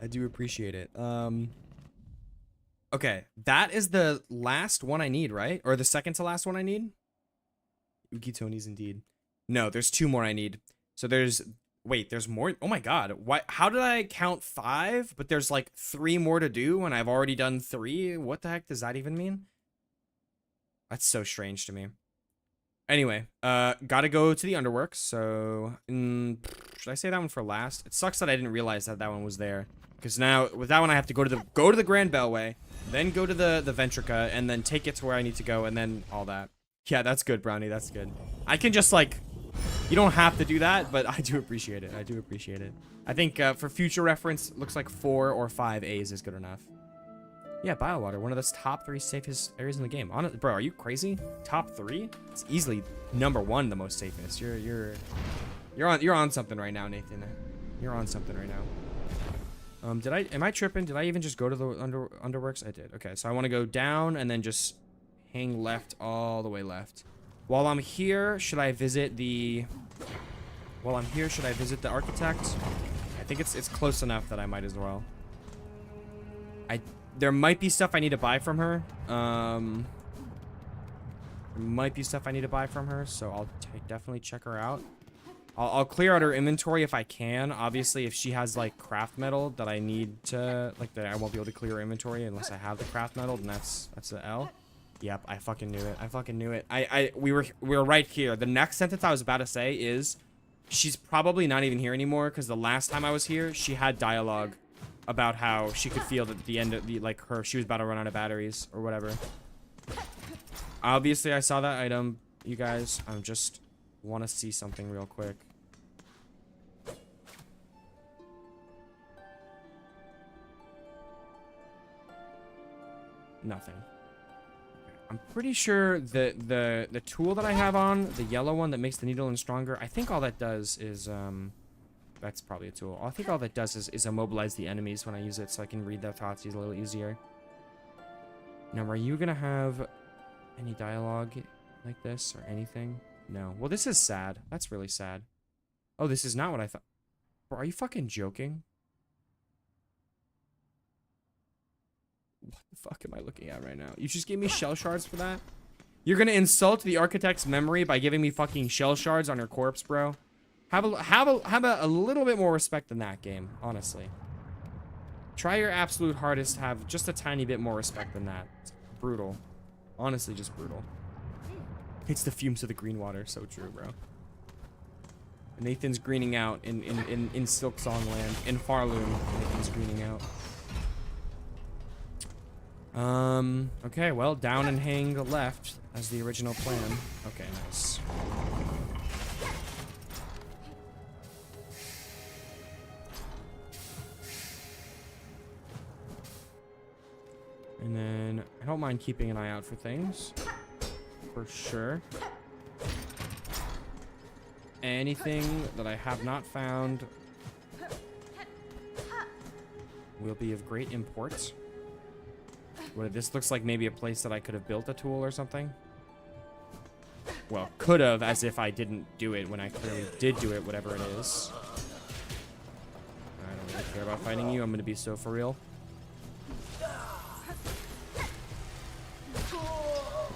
I do appreciate it. Okay, that is the last one I need, right? Or the second to last one I need? Uki Tony's indeed. No, there's 2 more I need. So there's... Wait, there's more? Oh my god. Why? How did I count 5? But there's like 3 more to do when I've already done 3? What the heck does that even mean? That's so strange to me. Anyway, gotta go to the Underworks. So, should I say that one for last? It sucks that I didn't realize that one was there. Because now, with that one, I have to go to the Grand Bellway, then go to the Ventrica, and then take it to where I need to go, and then all that. Yeah, that's good, Brownie. That's good. I can just, like... You don't have to do that, but I do appreciate it. I do appreciate it. I think for future reference, looks like 4 or 5 A's is good enough. Yeah, Bilewater, one of the top 3 safest areas in the game. Bro, are you crazy? Top 3? It's easily #1, the most safest. You're on something right now, Nathan. You're on something right now. Am I tripping? Did I even just go to the Underworks? I did. Okay, so I want to go down and then just hang left all the way left. While I'm here, should I visit the While I'm here, should I visit the architect? I think it's close enough that I might as well. There might be stuff I need to buy from her. There might be stuff I need to buy from her, so I'll definitely check her out. I'll clear out her inventory if I can. Obviously, if she has like craft metal that I need to that I won't be able to clear her inventory unless I have the craft metal, then that's the L. Yep, I fucking knew it. I fucking knew it. We were right here. The next sentence I was about to say is, she's probably not even here anymore because the last time I was here, she had dialogue about how she could feel that at the end of she was about to run out of batteries or whatever. Obviously, I saw that item, you guys. I'm just want to see something real quick. Nothing. I'm pretty sure that the tool that I have on, the yellow one that makes the needle and stronger, I think all that does is that's probably a tool. I think all that does is immobilize the enemies when I use it, so I can read their thoughts a little easier. Now, are you gonna have any dialogue like this or anything? No. Well, this is sad. That's really sad. Oh, this is not what I thought. Bro, are you fucking joking? What the fuck am I looking at right now? You just gave me shell shards for that? You're gonna insult the architect's memory by giving me fucking shell shards on your corpse, bro? Have a little bit more respect than that, game, honestly. Try your absolute hardest to have just a tiny bit more respect than that. It's brutal. Honestly, just brutal. It's the fumes of the green water. So true, bro. Nathan's greening out in Silksong land. In Farloon, Nathan's greening out. Okay, well, down and hang left as the original plan. Okay, nice. And then I don't mind keeping an eye out for things. For sure. Anything that I have not found will be of great import. Well, this looks like maybe a place that I could have built a tool or something. Well, could have, as if I didn't do it when I clearly did do it, whatever it is. I don't really care about fighting you. I'm going to be so for real.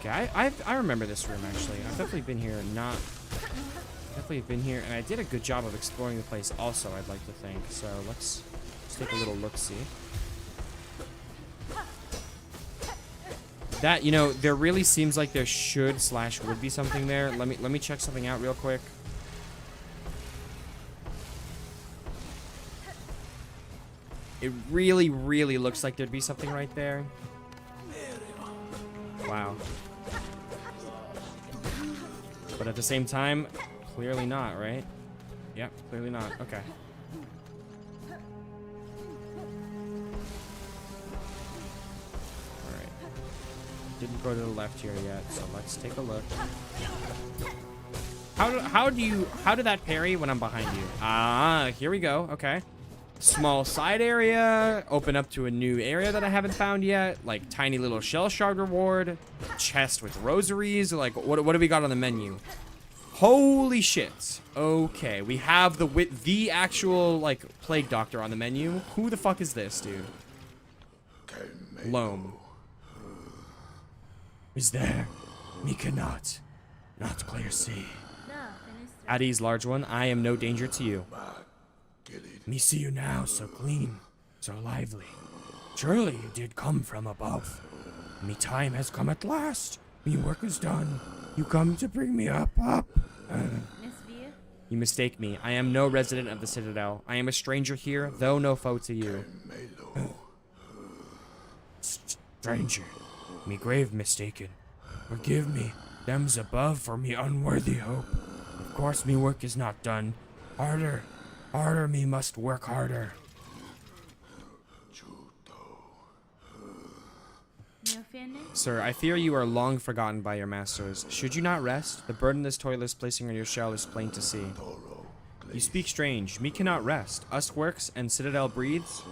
Okay, I remember this room, actually. I've definitely been here, and I did a good job of exploring the place also, I'd like to think. So let's take a little look-see. That, you know, there really seems like there should/would be something there. Let me check something out real quick. It really, really looks like there'd be something right there. Wow. But at the same time, clearly not, right? Yep, clearly not. Okay. Alright. Didn't go to the left here yet, so let's take a look. How did that parry when I'm behind you? Ah, here we go. Okay. Small side area, open up to a new area that I haven't found yet, like tiny little shell shard reward, chest with rosaries, like what do we got on the menu? Holy shit. Okay, we have the actual like plague doctor on the menu. Who the fuck is this, dude? Loam. Is there? Me cannot. Not clear see. At ease, large one, I am no danger to you. Me see you now, so clean, so lively. Surely you did come from above. Me time has come at last. Me work is done. You come to bring me up. You mistake me. I am no resident of the Citadel. I am a stranger here, though no foe to you. Stranger, me grave mistaken. Forgive me, them's above for me unworthy hope. Of course me work is not done. Harder. Harder, me must work harder. Sir, I fear you are long forgotten by your masters. Should you not rest? The burden this toil is placing on your shell is plain to see. You speak strange. Me cannot rest. Us works, and Citadel breathes,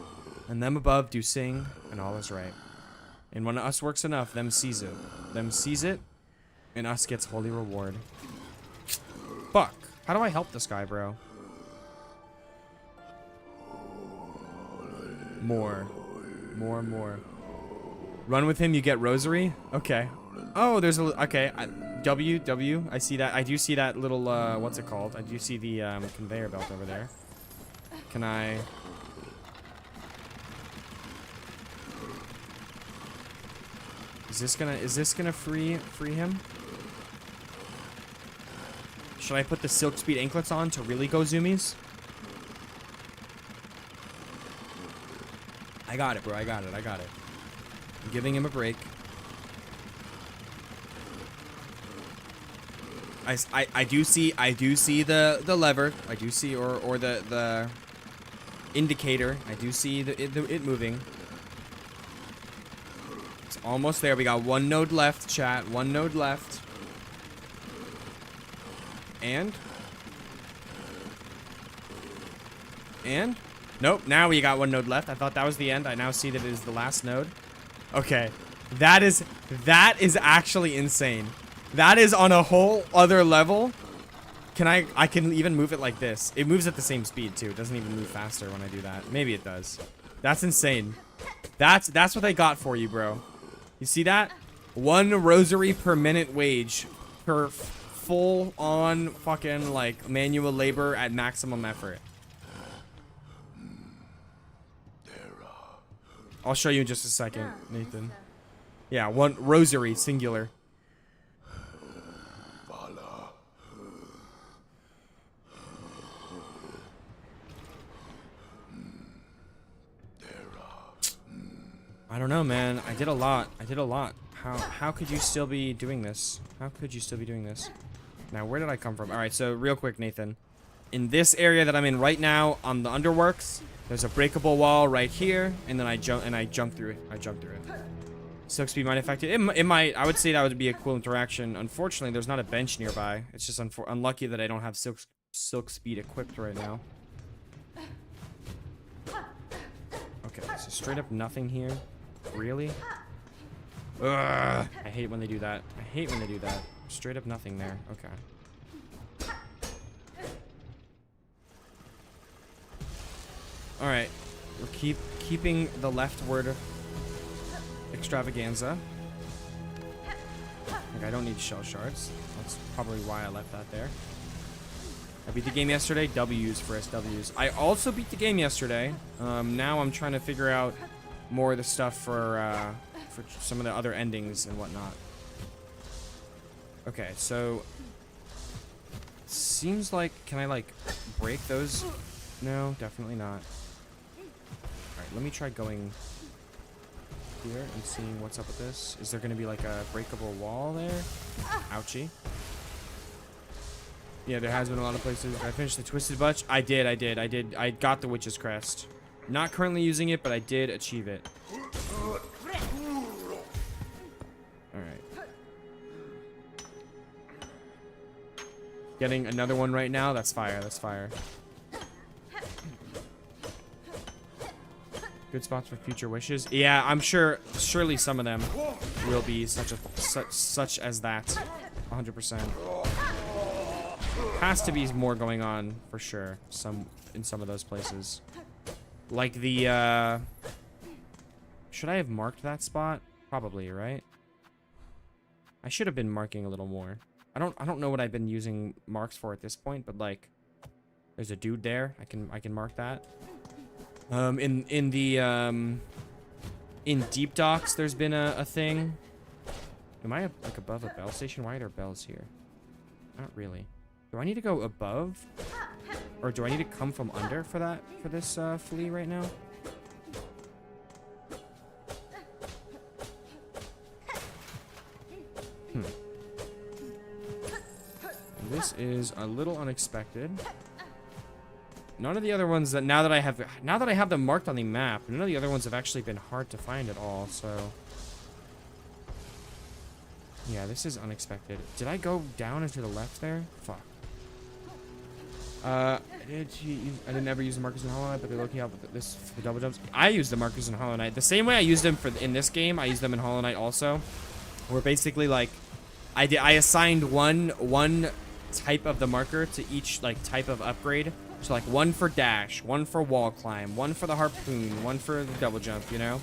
and them above do sing, and all is right. And when us works enough, them sees it. Them sees it, and us gets holy reward. Fuck. How do I help this guy, bro? More. Run with him, you get rosary? Okay. Oh, there's a... Okay. W. I see that. I do see that little, what's it called? I do see the, conveyor belt over there. Can I... Is this gonna free him? Should I put the silk speed anklets on to really go zoomies? I got it, bro. I got it. I'm giving him a break. I do see the lever. I do see or the indicator. I do see it moving. It's almost there. We got one node left, chat. One node left. And nope, now we got one node left. I thought that was the end. I now see that it is the last node. Okay. That is actually insane. That is on a whole other level. I can even move it like this. It moves at the same speed too. It doesn't even move faster when I do that. Maybe it does. That's insane. That's what I got for you, bro. You see that? 1 rosary per minute wage per full on fucking like manual labor at maximum effort. I'll show you in just a second, Nathan. Yeah, 1 rosary singular. I don't know, man. I did a lot. How could you still be doing this? Now, where did I come from? All right, so real quick, Nathan. In this area that I'm in right now on the underworks, there's a breakable wall right here, and then I jump through it. Silk speed might affect it. It might. I would say that would be a cool interaction. Unfortunately, there's not a bench nearby. It's just unlucky that I don't have silk speed equipped right now. Okay, so straight up nothing here. Really? Ugh, I hate when they do that. Straight up nothing there. Okay. Alright. We're keeping the leftward extravaganza. Like, I don't need shell shards. That's probably why I left that there. I beat the game yesterday. W's for SWs. I also beat the game yesterday. Now I'm trying to figure out more of the stuff for some of the other endings and whatnot. Okay, so seems like, can I like break those? No, definitely not. All right, let me try going here and seeing what's up with this. Is there going to be like a breakable wall there? Ouchie. Yeah, there has been a lot of places. I finished the Twisted Butch. I did. I got the Witch's Crest. Not currently using it, but I did achieve it. Alright. Getting another one right now. That's fire. Good spots for future wishes. Yeah, I'm sure. Surely some of them will be such as that. 100%. Has to be more going on for sure. In some of those places. Like the should I have marked that spot? Probably, right? I should have been marking a little more. I don't know what I've been using marks for at this point, but like there's a dude there. I can mark that. In Deep Docks there's been a thing. Am I like above a bell station? Why are there bells here? Not really. Do I need to go above? Or do I need to come from under for this flea right now? This is a little unexpected. None of the other ones that now that I have them marked on the map, none of the other ones have actually been hard to find at all, so yeah, this is unexpected. Did I go down and to the left there? Fuck. I didn't ever use the markers in Hollow Knight, but they're looking out with this for double jumps. I use the markers in Hollow Knight the same way I used them in this game. I use them in Hollow Knight also, where basically like I assigned one type of the marker to each like type of upgrade. So like one for dash, one for wall climb, one for the harpoon, one for the double jump, you know?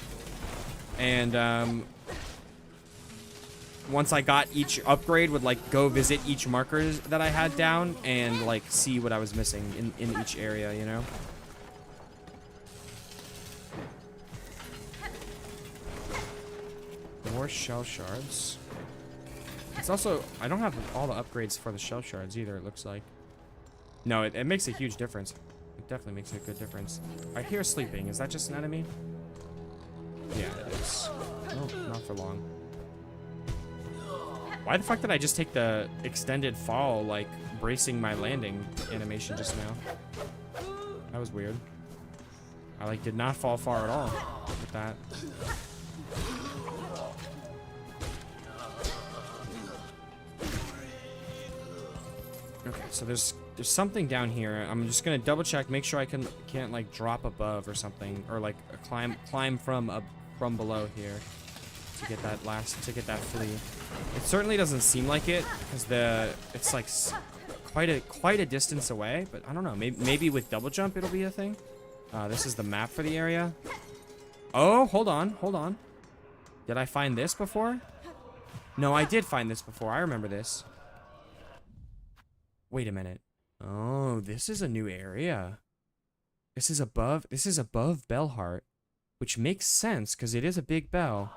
And once I got each upgrade, would like go visit each markers that I had down and like see what I was missing in each area, you know? More shell shards. It's also, I don't have all the upgrades for the shell shards either, it looks like. No, it makes a huge difference. It definitely makes a good difference. I hear sleeping. Is that just an enemy? Yeah, it is. Oh, not for long. Why the fuck did I just take the extended fall, like, bracing my landing animation just now? That was weird. I, like, did not fall far at all with that. Okay, so there's something down here. I'm just gonna double check, make sure I can't like drop above or something, or like climb from below here to get that flea. It certainly doesn't seem like it, because it's like quite a distance away. But I don't know. Maybe with double jump it'll be a thing. This is the map for the area. Oh, hold on. Did I find this before? No, I did find this before. I remember this. Wait a minute. Oh, this is a new area. This is above Bellheart, which makes sense because it is a big bell.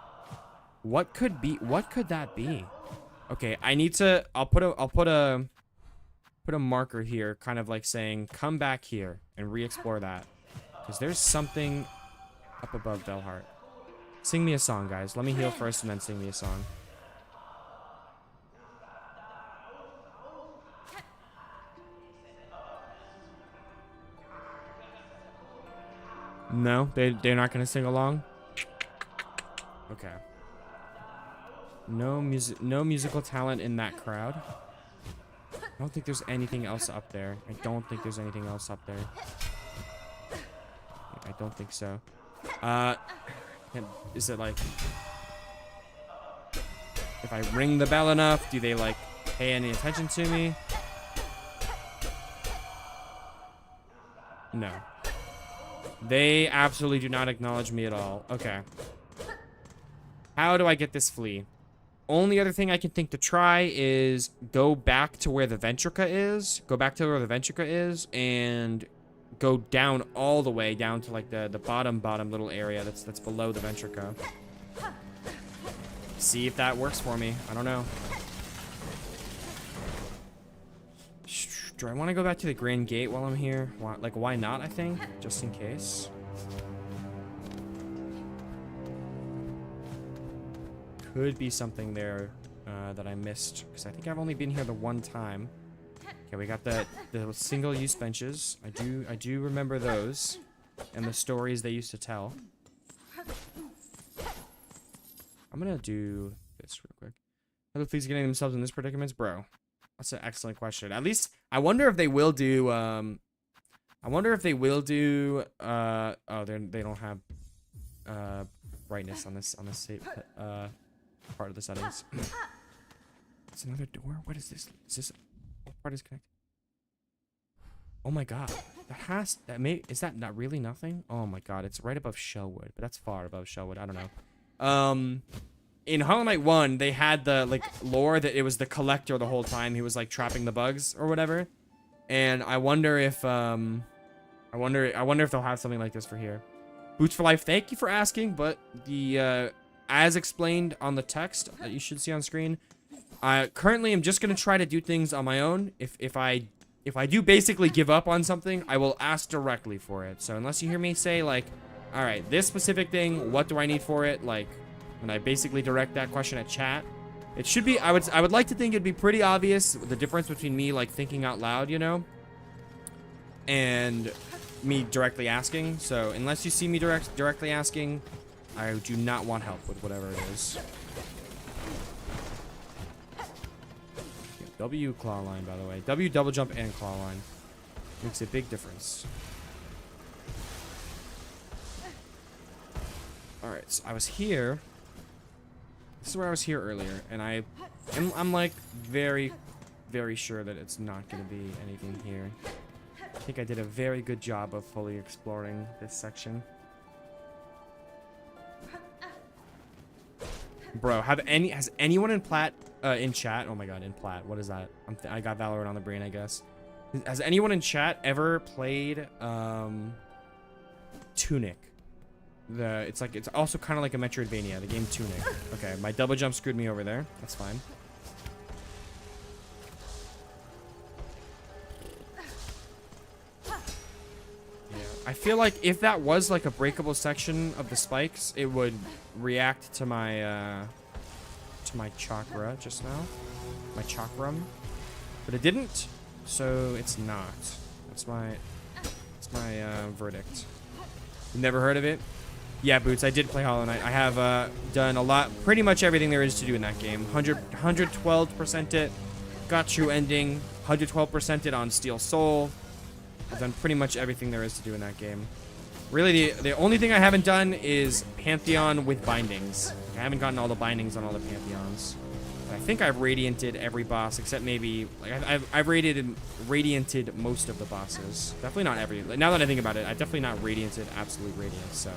What could that be? Okay, I'll put a marker here, kind of like saying come back here and re-explore that, because there's something up above Bellheart. Sing me a song, guys. Let me heal first and then sing me a song. No, they're not gonna sing along. Okay. No musical talent in that crowd. I don't think there's anything else up there. I don't think so. Is it like, if I ring the bell enough, do they like pay any attention to me? No. They absolutely do not acknowledge me at all. Okay. How do I get this flea? Only other thing I can think to try is go back to where the Ventrica is. And go down all the way down to like the bottom little area that's below the Ventrica. See if that works for me. I don't know. Do I want to go back to the Grand Gate while I'm here? Why not, I think? Just in case. Could be something there that I missed, because I think I've only been here the one time. Okay, we got the single-use benches. I do remember those and the stories they used to tell. I'm gonna do this real quick. How the fleas getting themselves in this predicament, bro? That's an excellent question. At least I wonder if they will do. Oh, they don't have brightness on this part of the settings. It's another door. What is this? What part is connected? Oh my god, is that not really nothing? Oh my god, it's right above Shellwood, but that's far above Shellwood. I don't know. In Hollow Knight 1, they had the like lore that it was the collector the whole time. He was like trapping the bugs or whatever. And I wonder if I wonder if they'll have something like this for here. Boots for Life, thank you for asking, but the as explained on the text that you should see on screen, I currently am just gonna try to do things on my own. If I do basically give up on something, I will ask directly for it. So unless you hear me say like, all right, this specific thing, what do I need for it? Like, when I basically direct that question at chat, it should be, I would like to think it'd be pretty obvious the difference between me like thinking out loud, you know, and me directly asking. So unless you see me directly asking, I do not want help with whatever it is. W claw line, by the way. W double jump and claw line makes a big difference. All right, so I was here. This is where I was here earlier, and I'm like very very sure that it's not going to be anything here. I think I did a very good job of fully exploring this section. Bro, has anyone in in chat? Oh my god, in plat. What is that? I got Valorant on the brain, I guess. Has anyone in chat ever played Tunic? It's also kind of like a Metroidvania, the game Tunic. Okay, my double jump screwed me over there. That's fine. I feel like if that was like a breakable section of the spikes, it would react to my chakra just now. My chakram. But it didn't, so it's not. That's my verdict. Never heard of it? Yeah, Boots, I did play Hollow Knight. I have done pretty much everything there is to do in that game. 112% it. Got true ending. 112% it on Steel Soul. I've done pretty much everything there is to do in that game. Really, the only thing I haven't done is Pantheon with bindings. I haven't gotten all the bindings on all the Pantheons. But I think I've radianted every boss except maybe like I've radianted most of the bosses. Definitely not every. Like, now that I think about it, I've definitely not radianted absolute radiance. So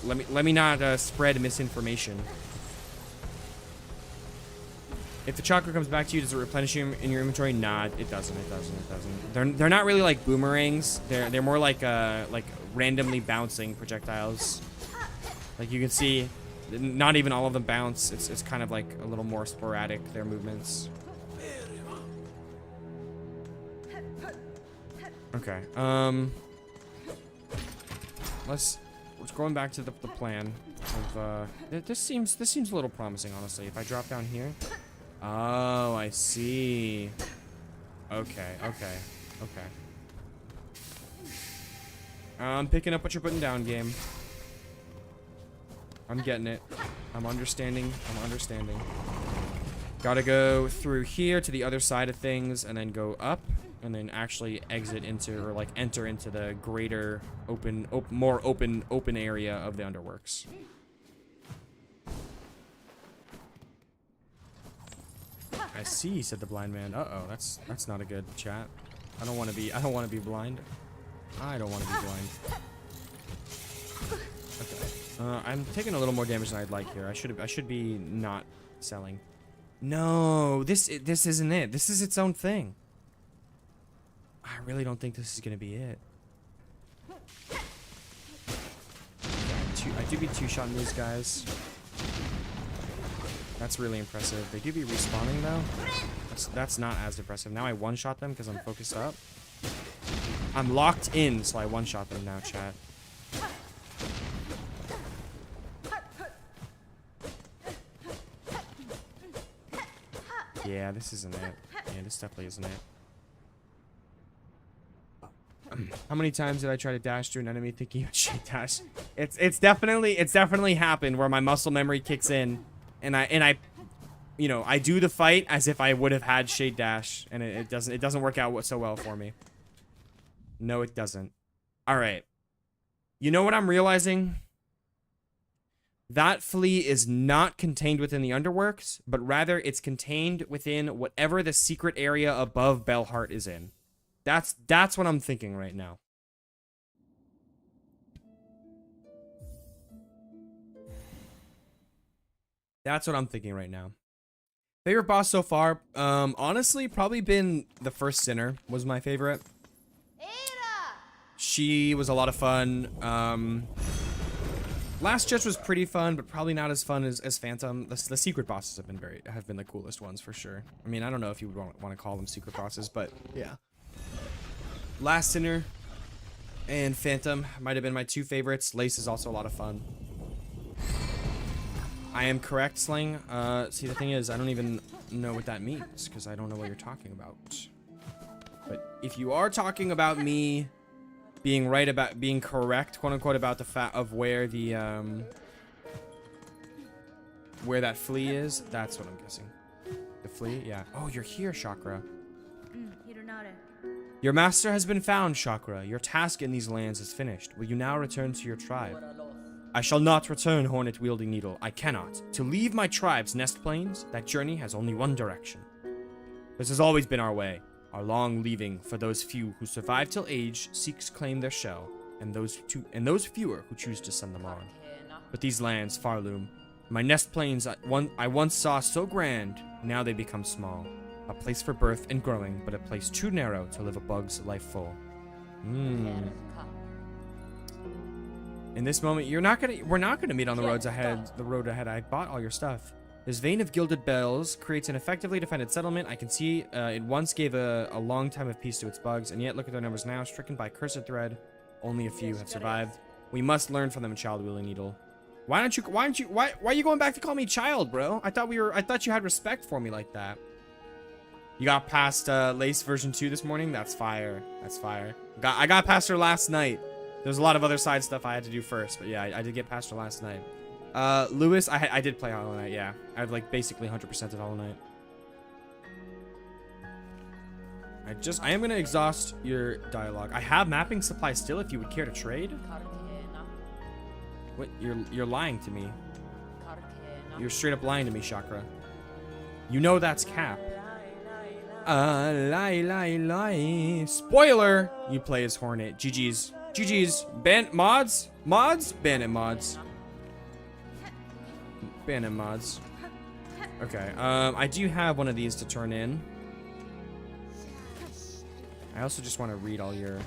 let me not spread misinformation. If the chakra comes back to you, does it replenish you in your inventory? Nah, it doesn't. It doesn't. They're not really like boomerangs. They're more like randomly bouncing projectiles. Like you can see, not even all of them bounce. It's kind of like a little more sporadic, their movements. Okay. Let's going back to the plan of this seems a little promising, honestly. If I drop down here. Oh, I see. Okay. I'm picking up what you're putting down, game. I'm getting it. I'm understanding. Gotta go through here to the other side of things and then go up and then actually exit into or like enter into the greater more open area of the Underworks. I see, said the blind man. Uh-oh, that's not a good chat. I don't want to be blind. I don't want to be blind. Okay. I'm taking a little more damage than I'd like here. I should be not selling. No, this isn't it. This is its own thing. I really don't think this is gonna be it. I do be two-shotting these guys. That's really impressive. They do be respawning though. That's not as impressive. Now I one-shot them because I'm focused up. I'm locked in, so I one-shot them now, chat. Yeah, this isn't it. Yeah, this definitely isn't it. How many times did I try to dash to an enemy thinking of shit dash? It's definitely happened where my muscle memory kicks in. And I, you know, I do the fight as if I would have had Shade Dash, and it doesn't work out so well for me. No, it doesn't. All right. You know what I'm realizing? That flea is not contained within the Underworks, but rather it's contained within whatever the secret area above Bellheart is in. That's what I'm thinking right now. That's what I'm thinking right now. Favorite boss so far? Honestly, probably been the first Sinner was my favorite. She was a lot of fun. Last Judge was pretty fun, but probably not as fun as Phantom. The secret bosses have been the coolest ones for sure. I mean, I don't know if you would want to call them secret bosses, but yeah. Last Sinner and Phantom might have been my two favorites. Lace is also a lot of fun. I am correct, Sling. See, the thing is, I don't even know what that means, because I don't know what you're talking about. But if you are talking about me being right about, being correct, quote-unquote, about the fact of where the, where that flea is, that's what I'm guessing. The flea? Yeah. Oh, you're here, Chakra. Your master has been found, Chakra. Your task in these lands is finished. Will you now return to your tribe? I shall not return, Hornet-wielding Needle. I cannot. To leave my tribe's nest plains, that journey has only one direction. This has always been our way. Our long leaving for those few who survive till age seeks claim their shell, and those fewer who choose to send them on. But these lands far loom. My nest plains I once saw so grand, now they become small. A place for birth and growing, but a place too narrow to live a bug's life full. In this moment, we're not gonna meet on the road ahead. I bought all your stuff. This vein of gilded bells creates an effectively defended settlement. I can see it once gave a long time of peace to its bugs, and yet look at their numbers now. Stricken by cursed thread, only a few have survived. We must learn from them, child wielding needle. Why are you going back to call me child, bro? I thought you had respect for me like that. You got past Lace version 2 this morning? That's fire. That's fire. I got past her last night. There's a lot of other side stuff I had to do first, but yeah, I did get past her last night. Lewis, I did play Hollow Knight, yeah. I've like basically 100%ed Hollow Knight. I am gonna exhaust your dialogue. I have mapping supply still if you would care to trade. What? You're lying to me. You're straight up lying to me, Chakra. You know that's cap. Lie. Spoiler! You play as Hornet. GG's. GG's. Mods? Ban it, mods. Ban it, mods. Okay, I do have one of these to turn in. I also just want to read all your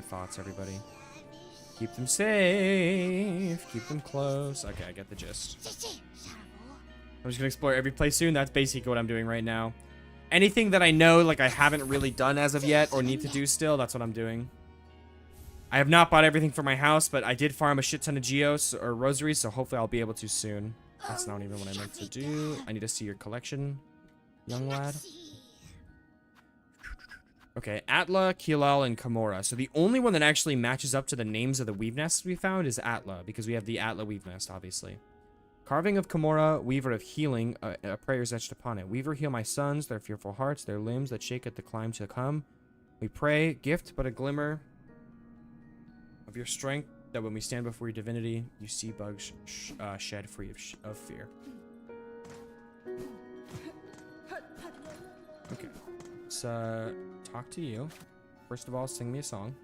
thoughts, everybody. Keep them safe. Keep them close. Okay, I get the gist. I'm just gonna explore every place soon. That's basically what I'm doing right now. Anything that I know, like, I haven't really done as of yet or need to do still, that's what I'm doing. I have not bought everything for my house, but I did farm a shit ton of geos or rosaries, so hopefully I'll be able to soon. That's not even what I meant to do. I need to see your collection, young lad. Okay, Atla, Kilal, and Kamora. So the only one that actually matches up to the names of the weave nests we found is Atla, because we have the Atla weave nest, obviously. Carving of Kamora, Weaver of Healing, a prayer is etched upon it. Weaver, heal my sons, their fearful hearts, their limbs that shake at the climb to come. We pray, gift but a glimmer of your strength, that when we stand before your divinity, you see bugs shed free of fear. Okay, let's talk to you. First of all, sing me a song.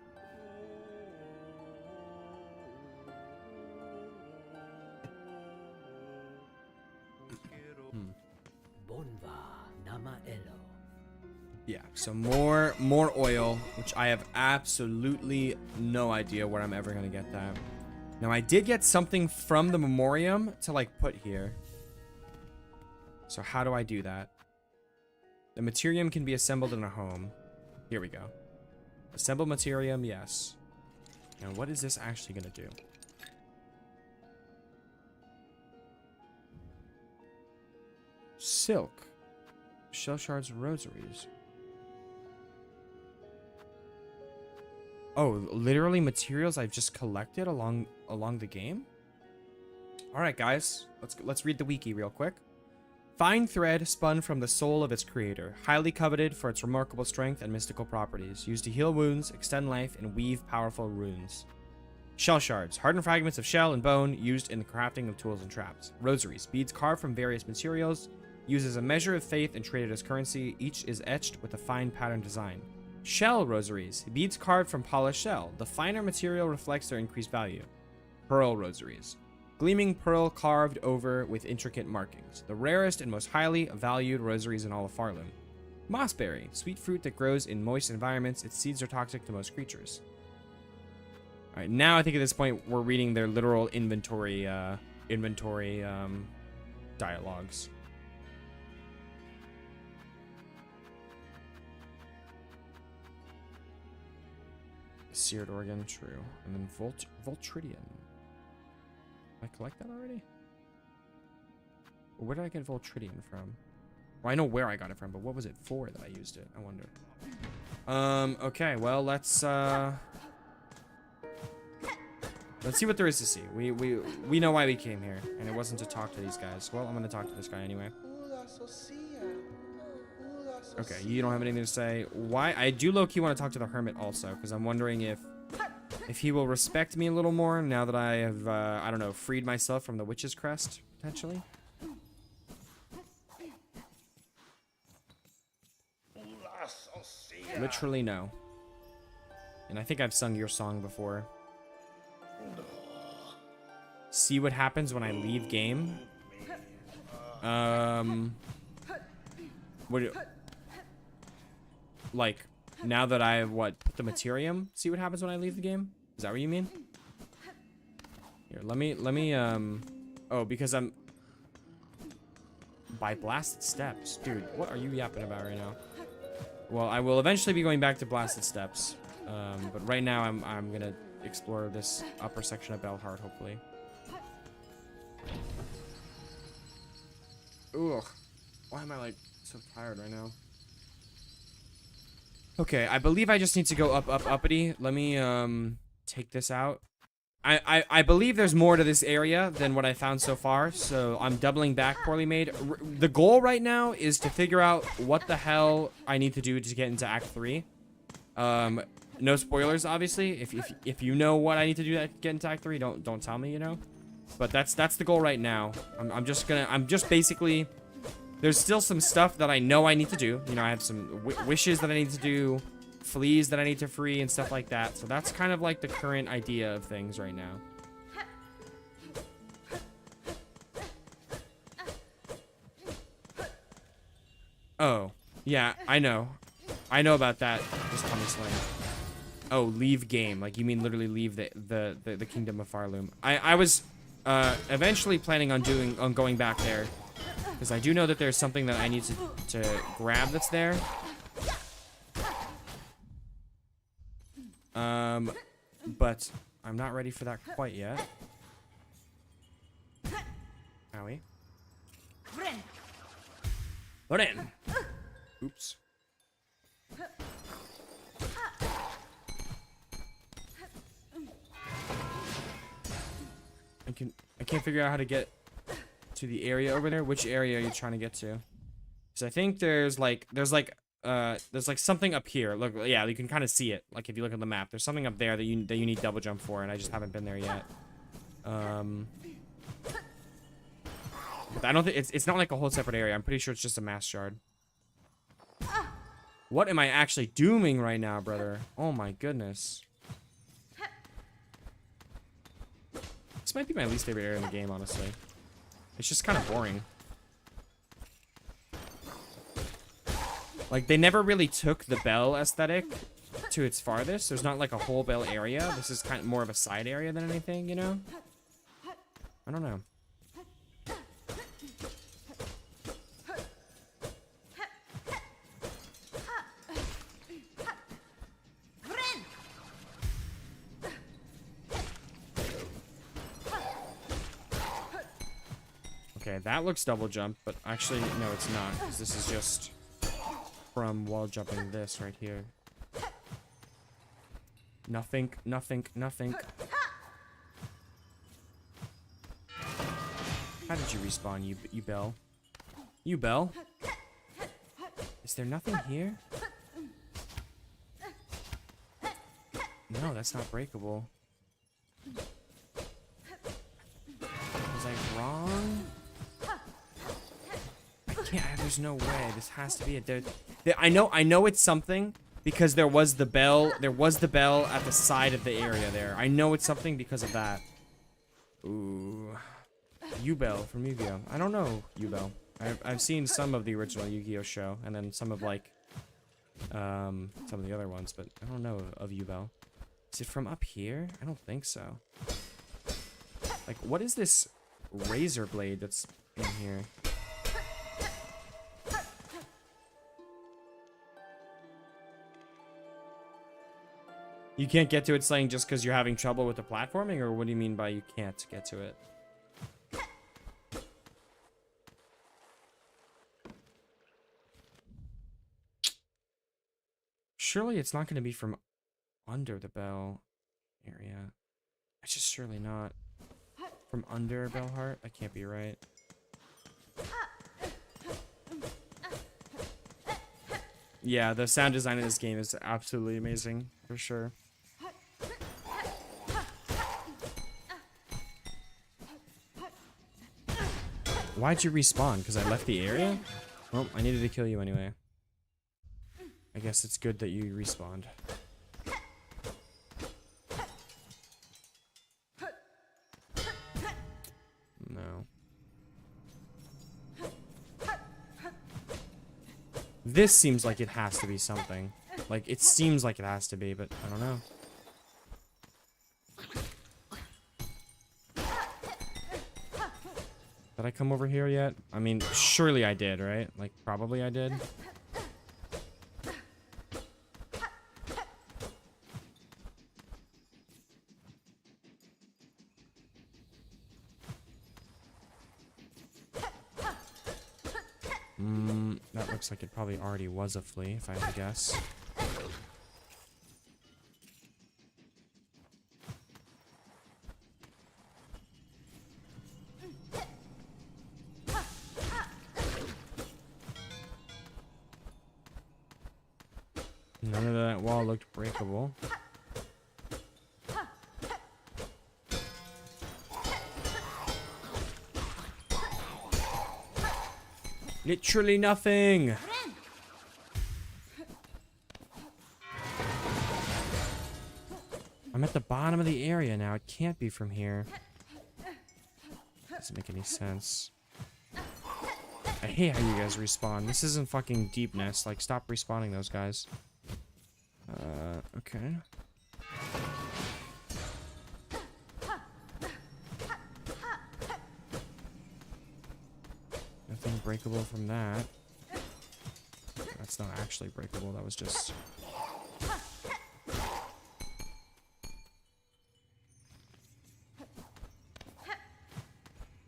Yeah, so more oil, which I have absolutely no idea where I'm ever gonna get that. Now I did get something from the memoriam to like put here. So how do I do that? The materium can be assembled in a home. Here we go. Assemble materium, yes. Now what is this actually gonna do? Silk. Shell shards, rosaries. Oh, literally materials I've just collected along the game? Alright guys, let's read the wiki real quick. Fine thread spun from the soul of its creator, highly coveted for its remarkable strength and mystical properties, used to heal wounds, extend life, and weave powerful runes. Shell shards, hardened fragments of shell and bone used in the crafting of tools and traps. Rosaries, beads carved from various materials, used as a measure of faith and traded as currency. Each is etched with a fine pattern design. Shell rosaries, beads carved from polished shell. The finer material reflects their increased value. Pearl rosaries, gleaming pearl carved over with intricate markings. The rarest and most highly valued rosaries in all of Farloom. Mossberry, sweet fruit that grows in moist environments. Its seeds are toxic to most creatures. All right, now I think at this point we're reading their literal inventory dialogues. Seared organ, true. And then Voltridian. Did I collect that already? Where did I get Voltridian from? Well, I know where I got it from, but what was it for that I used it? I wonder. Okay, well, let's see what there is to see. We know why we came here, and it wasn't to talk to these guys. Well, I'm gonna talk to this guy anyway. Okay, you don't have anything to say. Why? I do low-key want to talk to the hermit also, because I'm wondering if he will respect me a little more now that I have, I don't know, freed myself from the witch's crest, potentially. Literally no. And I think I've sung your song before. See what happens when I leave game? What do you, like, now that I have, what, put the Materium? See what happens when I leave the game? Is that what you mean? Here, let me, oh, because I'm... By Blasted Steps. Dude, what are you yapping about right now? Well, I will eventually be going back to Blasted Steps. But right now I'm gonna explore this upper section of Belheart, hopefully. Ugh. Why am I, like, so tired right now? Okay, I believe I just need to go uppity. Let me, take this out. I believe there's more to this area than what I found so far, so I'm doubling back, Poorly Made. The goal right now is to figure out what the hell I need to do to get into Act 3. No spoilers, obviously. If you know what I need to do to get into Act 3, don't tell me, you know? But that's the goal right now. I'm just basically... There's still some stuff that I know I need to do. You know, I have some wishes that I need to do, fleas that I need to free, and stuff like that. So that's kind of like the current idea of things right now. Oh, yeah, I know. I know about that. Just Tommy Slang. Oh, leave game. Like, you mean literally leave the Kingdom of Farloom. I was eventually planning on going back there. Because I do know that there's something that I need to grab that's there. But I'm not ready for that quite yet. Owie. Ren. Oops. I can't figure out how to get to the area over there. Which area are you trying to get to? Because I think there's like something up here. Look, yeah, you can kind of see it. Like if you look at the map, there's something up there that you need double jump for, and I just haven't been there yet. But I don't think it's not like a whole separate area. I'm pretty sure it's just a mass shard. What am I actually doing right now, brother? Oh my goodness. This might be my least favorite area in the game, honestly. It's just kind of boring. Like, they never really took the bell aesthetic to its farthest. There's not like a whole bell area. This is kind of more of a side area than anything, you know? I don't know. Okay, that looks double jump, but actually, no, it's not, because this is just from wall jumping this right here. Nothing, nothing, nothing. How did you respawn, you Bell? You Bell? Is there nothing here? No, that's not breakable. Was I wrong? There's no way. This has to be it. I know it's something because there was the bell. There was the bell at the side of the area there. I know it's something because of that. Ooh, U-Bell from Yu-Gi-Oh. I don't know U-Bell. I've seen some of the original Yu-Gi-Oh show and then some of like some of the other ones, but I don't know of U-Bell. Is it from up here? I don't think so. Like, what is this razor blade that's in here? You can't get to it, Slaying, just because you're having trouble with the platforming? Or what do you mean by you can't get to it? Surely it's not going to be from under the bell area. It's just surely not. From under Belheart? That can't be right. Yeah, the sound design of this game is absolutely amazing, for sure. Why'd you respawn? Because I left the area? Well, I needed to kill you anyway. I guess it's good that you respawned. No. This seems like it has to be something. Like, it seems like it has to be, but I don't know. Did I come over here yet? I mean, surely I did, right? Like, probably I did. That looks like it probably already was a flea, if I had to guess. None of that wall looked breakable. Literally nothing. I'm at the bottom of the area now. It can't be from here. Doesn't make any sense. I hate how you guys respawn. This isn't fucking deepness. Like, stop respawning those guys. Okay. Nothing breakable from that. That's not actually breakable. That was just...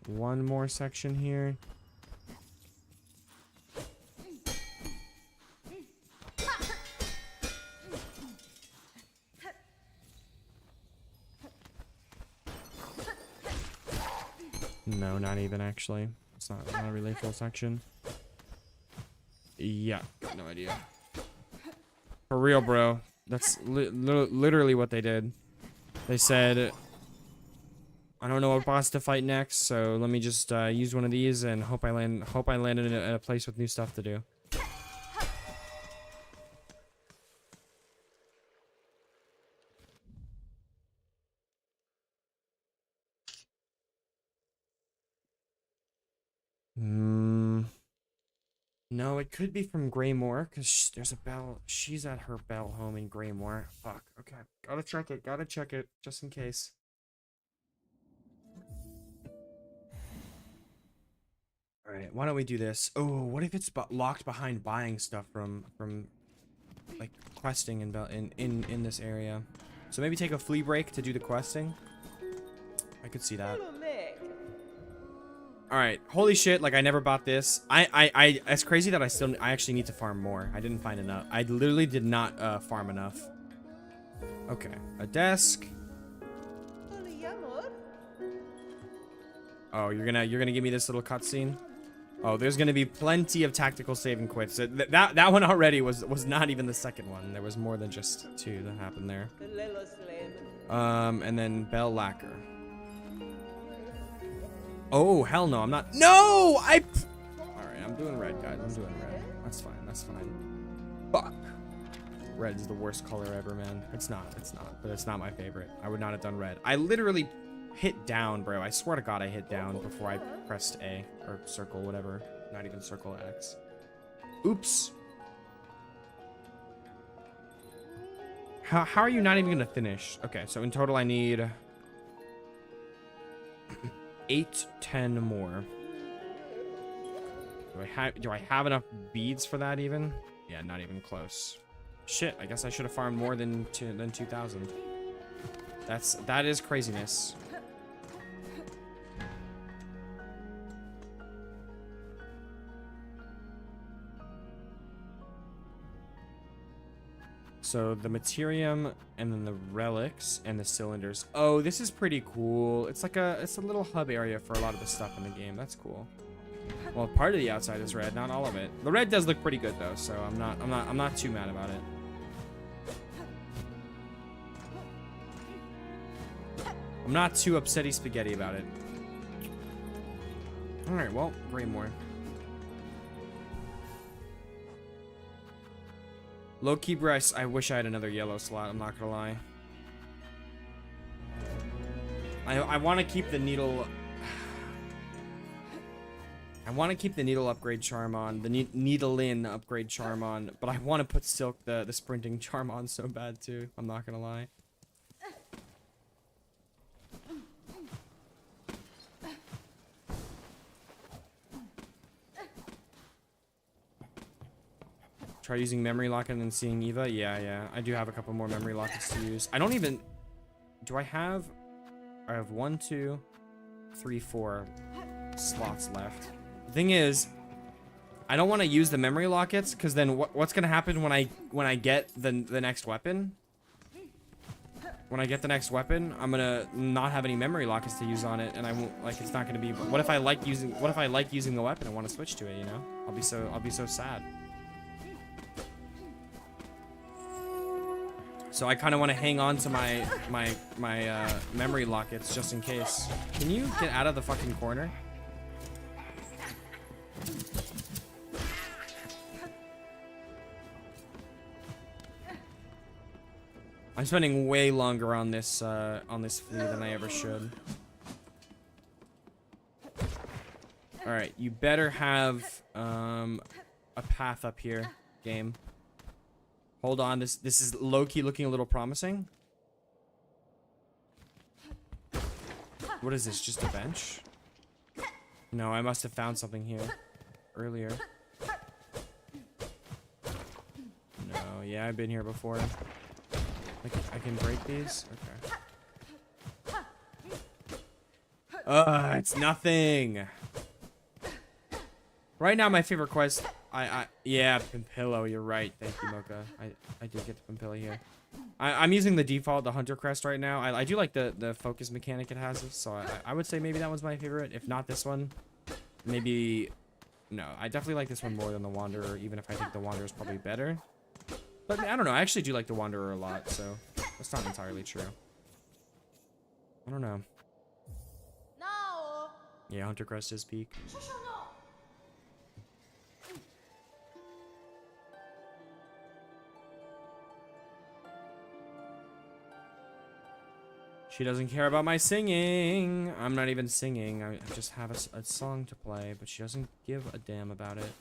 One more section here. No, not even actually. It's not a really full section. Yeah, got no idea. For real, bro. That's literally what they did. They said, I don't know what boss to fight next, so let me just use one of these and hope I land in a place with new stuff to do. No, it could be from Greymoor, because there's a bell. She's at her bell home in Greymoor. Fuck. Okay. Gotta check it, just in case. Alright, why don't we do this? Oh, what if it's locked behind buying stuff from like, questing in this area? So maybe take a flea break to do the questing? I could see that. Alright, holy shit, like I never bought this. It's crazy that I actually need to farm more. I didn't find enough. I literally did not farm enough. Okay, a desk. Oh, you're gonna give me this little cutscene? Oh, there's gonna be plenty of tactical save and quits. That one already was not even the second one. There was more than just two that happened there. And then bell lacquer. Oh, hell no, I'm not. No! Alright, I'm doing red, guys. I'm doing red. That's fine, that's fine. Fuck. Red is the worst color ever, man. It's not, but it's not my favorite. I would not have done red. I literally hit down, bro. I swear to God I hit down before I pressed A. Or circle, whatever. Not even circle X. Oops. How are you not even gonna finish? Okay, so in total I need... 8, 10 more. Do I have enough beads for that even? Yeah, not even close. Shit, I guess I should have farmed more than 2,000. That is craziness. So the Materium and then the relics and the cylinders. Oh, this is pretty cool. It's a little hub area for a lot of the stuff in the game. That's cool. Well, part of the outside is red, not all of it. The red does look pretty good though, so I'm not too mad about it. I'm not too upsetty spaghetti about it. All right, well, Greymoor. Low-key, bro, I wish I had another yellow slot. I'm not gonna lie. I want to keep the needle. I want to keep the needle upgrade charm on, the needle in upgrade charm on, but I want to put silk the sprinting charm on so bad too. I'm not gonna lie. Try using memory locket and then seeing Eva. Yeah. I do have a couple more memory lockets to use. I don't even. Do I have? I have 1, 2, 3, 4 slots left. The thing is, I don't want to use the memory lockets because then what's gonna happen when I get the next weapon? When I get the next weapon, I'm gonna not have any memory lockets to use on it, and I won't like. It's not gonna be. What if I like using the weapon and want to switch to it? You know, I'll be so sad. So I kind of want to hang on to my memory lockets just in case. Can you get out of the fucking corner? I'm spending way longer on this flea than I ever should. All right, you better have a path up here, game. Hold on, this is low-key looking a little promising. What is this, just a bench? No, I must have found something here earlier. No, yeah, I've been here before. I can break these? Okay. It's nothing. Right now, my favorite quest... yeah, Pimpillo, you're right. Thank you, Mocha. I did get the Pimpillo here. I'm using the default, the Hunter Crest right now. I do like the focus mechanic it has, so I would say maybe that one's my favorite. If not this one, maybe... No, I definitely like this one more than the Wanderer, even if I think the Wanderer is probably better. But I don't know, I actually do like the Wanderer a lot, so that's not entirely true. I don't know. No. Yeah, Hunter Crest is peak. She doesn't care about my singing. I'm not even singing. I just have a song to play, but she doesn't give a damn about it.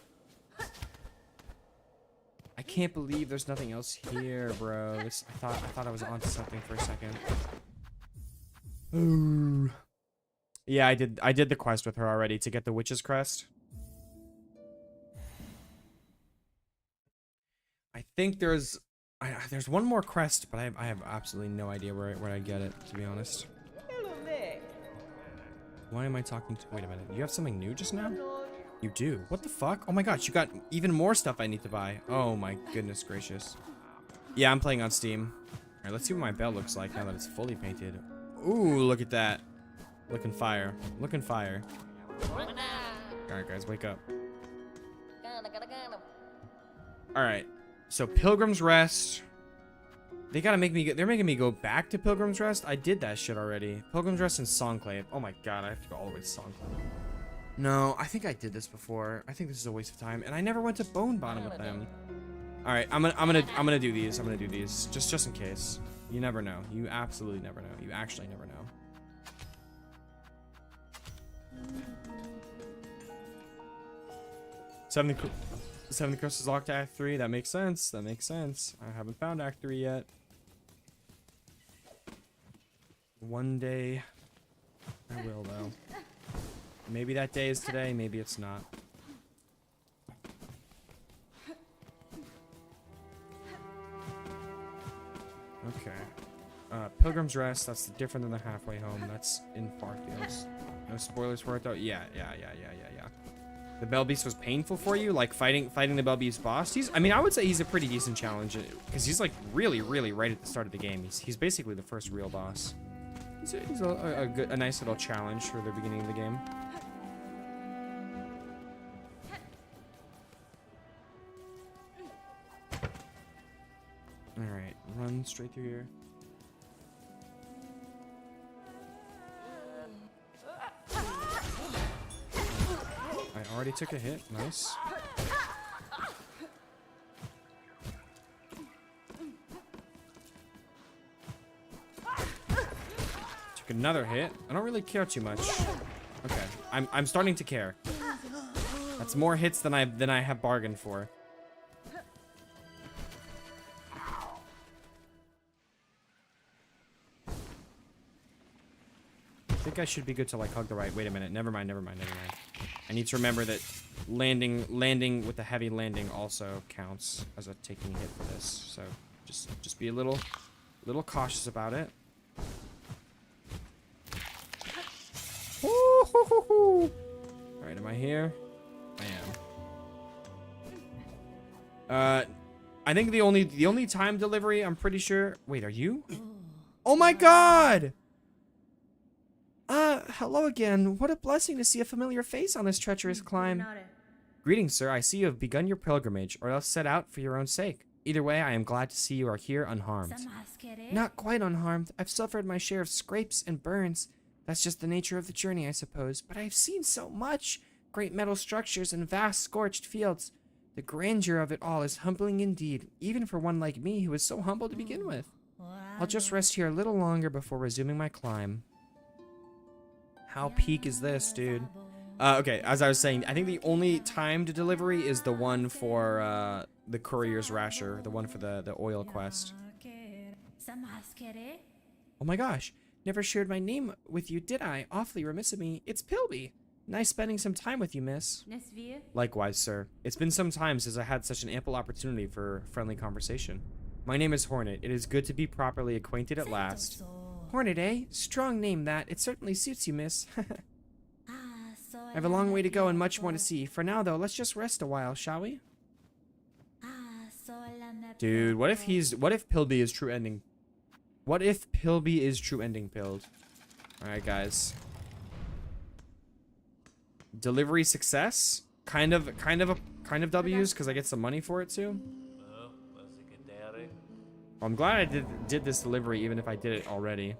I can't believe there's nothing else here, bro. I thought I was onto something for a second. Ooh. Yeah, I did the quest with her already to get the Witch's Crest. I think there's one more crest, but I have absolutely no idea where I'd get it, to be honest. Why am I talking to... Wait a minute. You have something new just now? You do? What the fuck? Oh my gosh, you got even more stuff I need to buy. Oh my goodness gracious. Yeah, I'm playing on Steam. Alright, let's see what my belt looks like now that it's fully painted. Ooh, look at that. Looking fire. Looking fire. Alright guys, wake up. Alright. So Pilgrim's Rest. They gotta make me. They're making me go back to Pilgrim's Rest. I did that shit already. Pilgrim's Rest and Songclave. Oh my god, I have to go all the way to Songclave. No, I think I did this before. I think this is a waste of time, and I never went to Bone Bottom with them. All right, I'm gonna do these. I'm gonna do these just in case. You never know. You absolutely never know. You actually never know. Seven Crest is locked to Act 3. That makes sense. That makes sense. I haven't found Act 3 yet. One day, I will though. Maybe that day is today. Maybe it's not. Okay. Pilgrim's Rest. That's different than the Halfway Home. That's in Farfields. No spoilers for it though. Yeah. The Bell Beast was painful for you, like fighting the Bell Beast boss. I mean, I would say he's a pretty decent challenge because he's like really right at the start of the game. He's basically the first real boss. He's a nice little challenge for the beginning of the game. All right, run straight through here. I already took a hit. Nice. Another hit. I don't really care too much. Okay, I'm starting to care. That's more hits than I have bargained for. I think I should be good to like hug the right. Wait a minute. Never mind. I need to remember that landing with a heavy landing also counts as a taking hit for this. So just be a little cautious about it. All right, am I here? I am. I think the only time delivery, I'm pretty sure. Wait, are you? Oh my God! Hello again. What a blessing to see a familiar face on this treacherous climb. Greetings, sir. I see you have begun your pilgrimage, or else set out for your own sake. Either way, I am glad to see you are here unharmed. Not quite unharmed. I've suffered my share of scrapes and burns. That's just the nature of the journey, I suppose. But I've seen so much. Great metal structures and vast scorched fields. The grandeur of it all is humbling indeed, even for one like me who is so humble to begin with. I'll just rest here a little longer before resuming my climb. How peak is this, dude? Okay, as I was saying, I think the only timed delivery is the one for the courier's rasher, the one for the oil quest. Oh my gosh, never shared my name with you, did I? Awfully remiss of me. It's Pilby. Nice spending some time with you, miss. Likewise, sir. It's been some time since I had such an ample opportunity for friendly conversation. My name is Hornet. It is good to be properly acquainted at last. Hornet, eh? Strong name that. It certainly suits you, miss. I have a long way to go and much more to see. For now, though, let's just rest a while, shall we? Dude, what if Pilby is true ending? What if Pilby is true ending pilled? Alright, guys. Delivery success? Kind of W's, because I get some money for it, too. I'm glad I did this delivery, even if I did it already.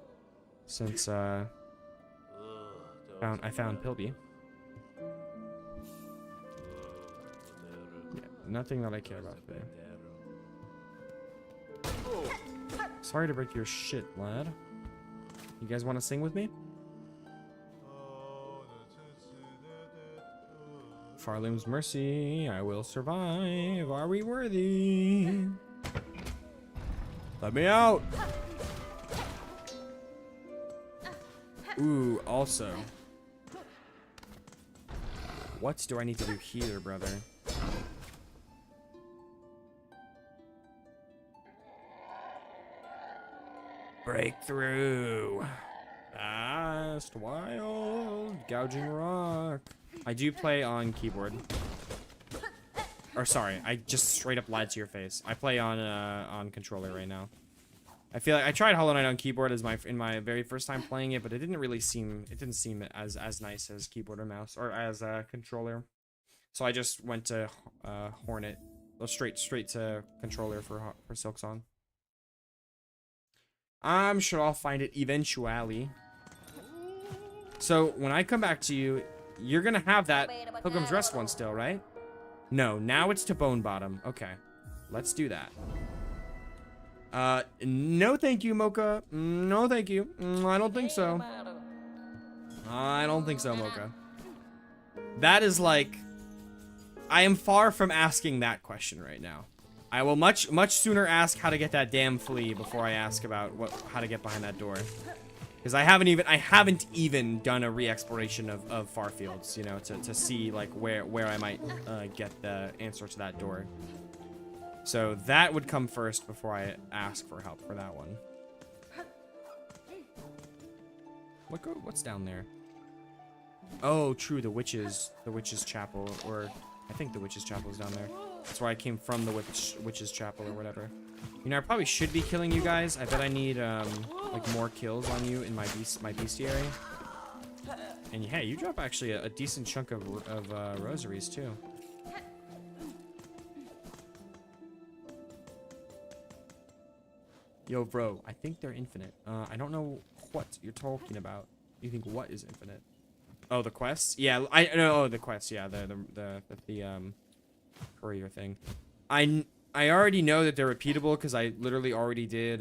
Since, I found Pilby. Yeah, nothing that I care about today. Sorry to break your shit, lad. You guys want to sing with me? Farlim's mercy, I will survive. Are we worthy? Let me out! Ooh, also. What do I need to do here, brother? Breakthrough. Fast, wild, gouging rock. I do play on keyboard. Or sorry, I just straight up lied to your face. I play on controller right now. I feel like I tried Hollow Knight on keyboard as in my very first time playing it, but it didn't seem as nice as keyboard or mouse or as a controller. So I just went to Hornet, straight to controller for Silksong. I'm sure I'll find it eventually. So when I come back to you, you're gonna have that Pilgrim's Rest one still, right? No, now it's to Bone Bottom. Okay, let's do that. No thank you, Mocha. No thank you. I don't think so. I don't think so, Mocha. That is like... I am far from asking that question right now. I will much sooner ask how to get that damn flea before I ask about how to get behind that door. Because I haven't even done a re-exploration of Farfields, you know, to see like where I might get the answer to that door. So that would come first before I ask for help for that one. What's down there? Oh, true, the witch's chapel, or I think the witch's chapel is down there. That's where I came from, the witch's chapel or whatever. You know, I probably should be killing you guys. I bet I need like more kills on you in my bestiary. And hey, you drop actually a decent chunk of rosaries too. Yo, bro, I think they're infinite. I don't know what you're talking about. You think what is infinite? Oh, the quests? Yeah, oh, the quests. Yeah, the courier thing. I already know that they're repeatable because I literally already did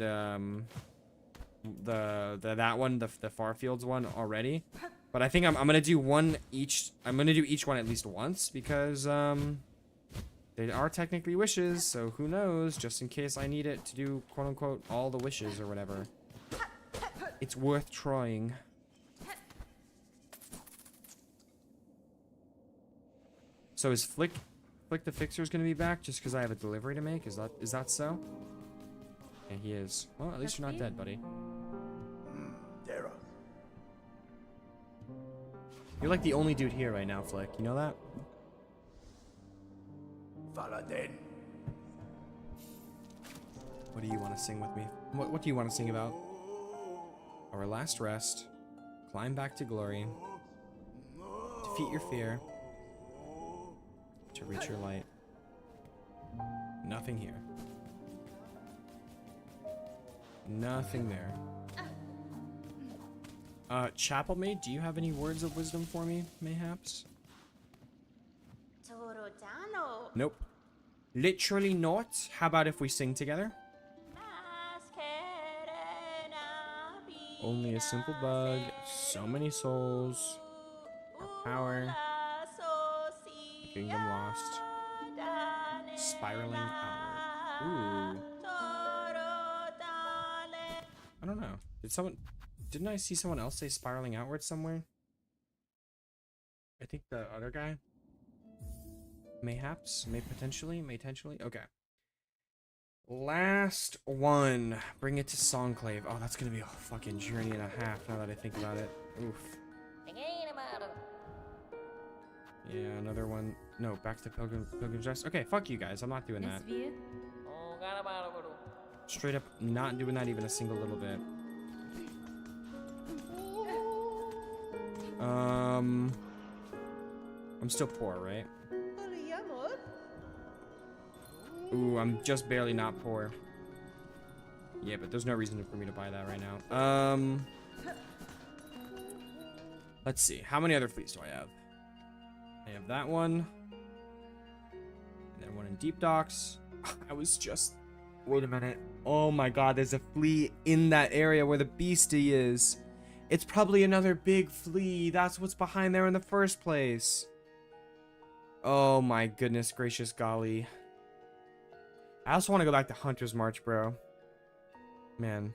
that one, the Farfields one already. But I think I'm gonna do one each. I'm gonna do each one at least once because they are technically wishes. So who knows? Just in case I need it to do quote unquote all the wishes or whatever. It's worth trying. So is Flick the Fixer's gonna be back just because I have a delivery to make? Is that so? Yeah, he is. Well, at least you're not dead, buddy. You're like the only dude here right now, Flick. You know that? What do you want to sing with me? What do you want to sing about? Our last rest. Climb back to glory. Defeat your fear. To reach your light. Nothing here. Nothing there. Chapel Maid, do you have any words of wisdom for me, mayhaps? Nope. Literally not. How about if we sing together? Only a simple bug, so many souls, our power, the kingdom lost, spiraling outward. Ooh. I don't know. Didn't I see someone else say spiraling outward somewhere? I think the other guy. Mayhaps, potentially. Okay. Last one. Bring it to Songclave. Oh, that's gonna be a fucking journey and a half now that I think about it. Oof. Yeah, another one. No, back to Pilgrim's Rest. Okay, fuck you guys. I'm not doing that. Straight up not doing that even a single little bit. I'm still poor, right? Ooh, I'm just barely not poor. Yeah, but there's no reason for me to buy that right now. Let's see. How many other fleets do I have? I have that one. And then one in Deep Docks. I was just... Wait a minute. Oh my god, there's a flea in that area where the beastie is. It's probably another big flea. That's what's behind there in the first place. Oh my goodness gracious golly. I also want to go back to Hunter's March, bro. Man.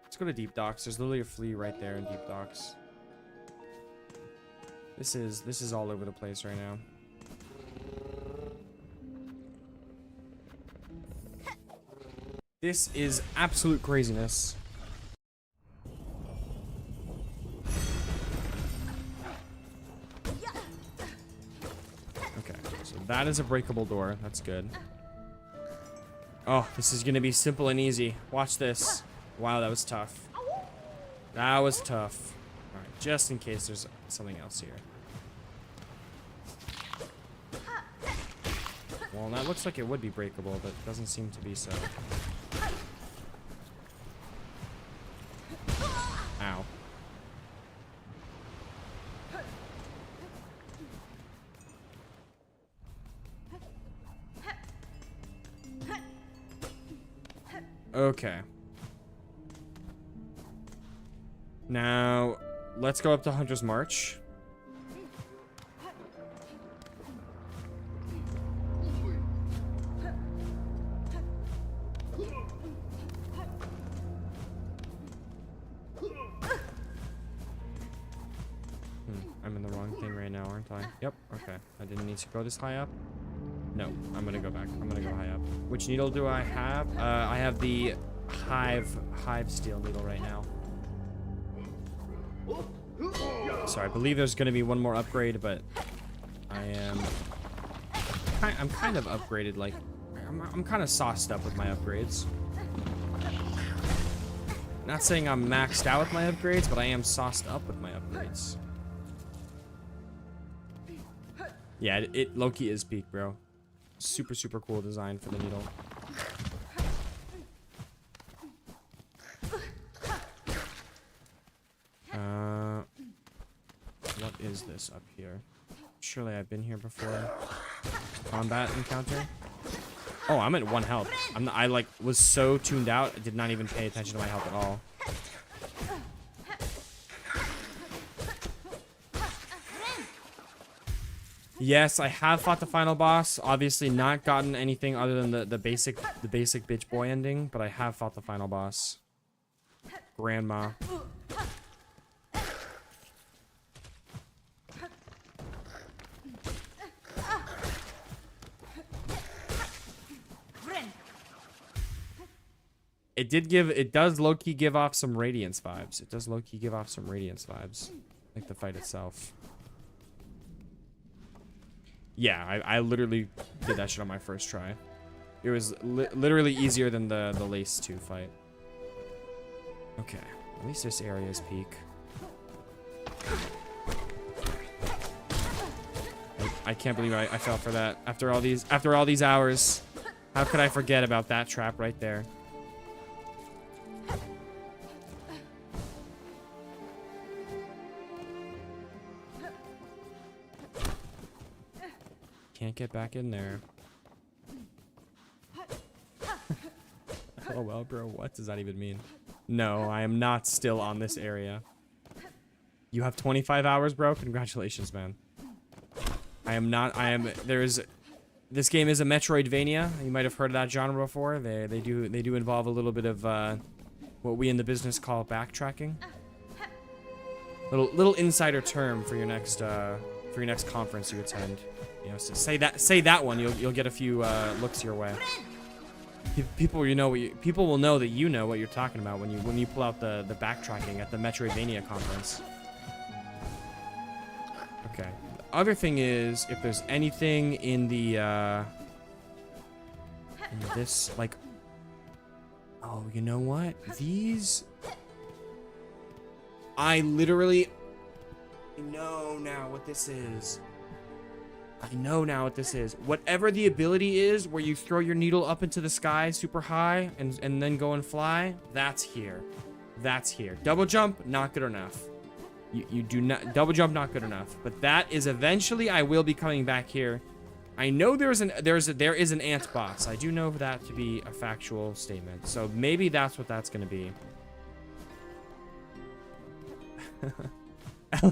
Let's go to Deep Docks. There's literally a flea right there in Deep Docks. This is all over the place right now. This is absolute craziness. Okay, so that is a breakable door. That's good. Oh, this is gonna be simple and easy. Watch this. Wow, that was tough. That was tough. Alright, just in case there's something else here. Well, that looks like it would be breakable, but it doesn't seem to be so. Ow. Okay. Now, let's go up to Hunter's March. I'm in the wrong thing right now, aren't I? Yep, okay. I didn't need to go this high up. No, I'm gonna go back. I'm gonna go high up. Which needle do I have? I have the hive steel needle right now. So I believe there's gonna be one more upgrade, but I'm kind of upgraded. Like I'm kind of sauced up with my upgrades. Not saying I'm maxed out with my upgrades, but I am sauced up with my upgrades. Yeah, it low-key is peak, bro. Super, super cool design for the needle. What is this up here? Surely I've been here before. Combat encounter? Oh, I'm at 1 health. I like was so tuned out. I did not even pay attention to my health at all. Yes, I have fought the final boss. Obviously not gotten anything other than the basic bitch boy ending, but I have fought the final boss. Grandma. It does low-key give off some Radiance vibes. It does low-key give off some Radiance vibes. Like the fight itself. Yeah, I literally did that shit on my first try. It was literally easier than the Lace 2 fight. Okay, at least this area is peak. I can't believe I fell for that after all these hours. How could I forget about that trap right there? Can't get back in there. Oh well, bro, what does that even mean? No, I am not still on this area. You have 25 hours, bro? Congratulations, man. This game is a Metroidvania. You might have heard of that genre before. They do involve a little bit of what we in the business call backtracking. Little insider term for your next conference you attend. You know, so say that one. You'll get a few looks your way. People will know that you know what you're talking about when you pull out the backtracking at the Metroidvania conference. Okay. The other thing is, if there's anything in the in this, like, oh, you know what? These, I literally know now what this is. I know now what this is. Whatever the ability is where you throw your needle up into the sky super high and then go and fly, that's here. That's here. Double jump, not good enough. You do not, double jump, not good enough. But that is eventually, I will be coming back here. I know there is an ant boss. I do know that to be a factual statement. So maybe that's what that's gonna be.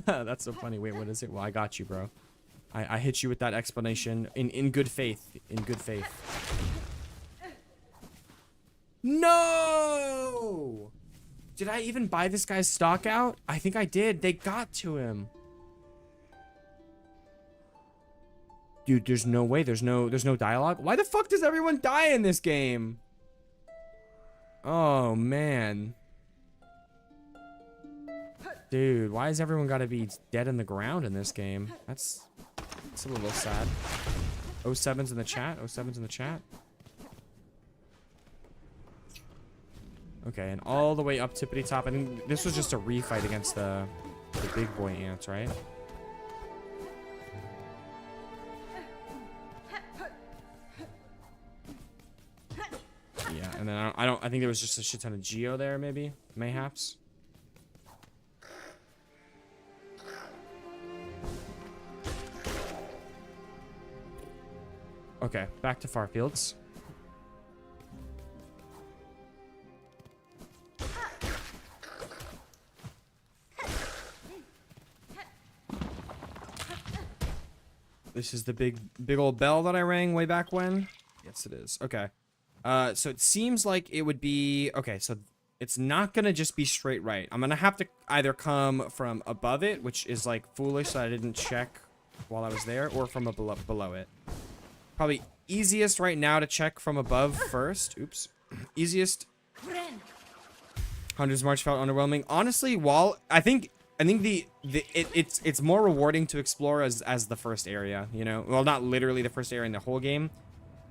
That's so funny. Wait, what is it? Well, I got you, bro. I hit you with that explanation in good faith. In good faith. No! Did I even buy this guy's stock out? I think I did. They got to him. Dude, there's no way. There's no dialogue. Why the fuck does everyone die in this game? Oh, man. Dude, why has everyone got to be dead in the ground in this game? That's a little sad. 07's in the chat. 07's in the chat. Okay, and all the way up tippity top. I think this was just a refight against the big boy ants, right? Yeah, and then I think there was just a shit ton of Geo there, maybe, mayhaps. Okay, back to Farfields. This is the big old bell that I rang way back when. Yes, it is. Okay. So it seems like it would be... Okay, so it's not gonna just be straight right. I'm gonna have to either come from above it, which is like foolish that I didn't check while I was there, or from below it. Probably easiest right now to check from above first. Oops. Easiest. Hunter's March felt underwhelming. Honestly, while I think it's more rewarding to explore as the first area, you know? Well, not literally the first area in the whole game.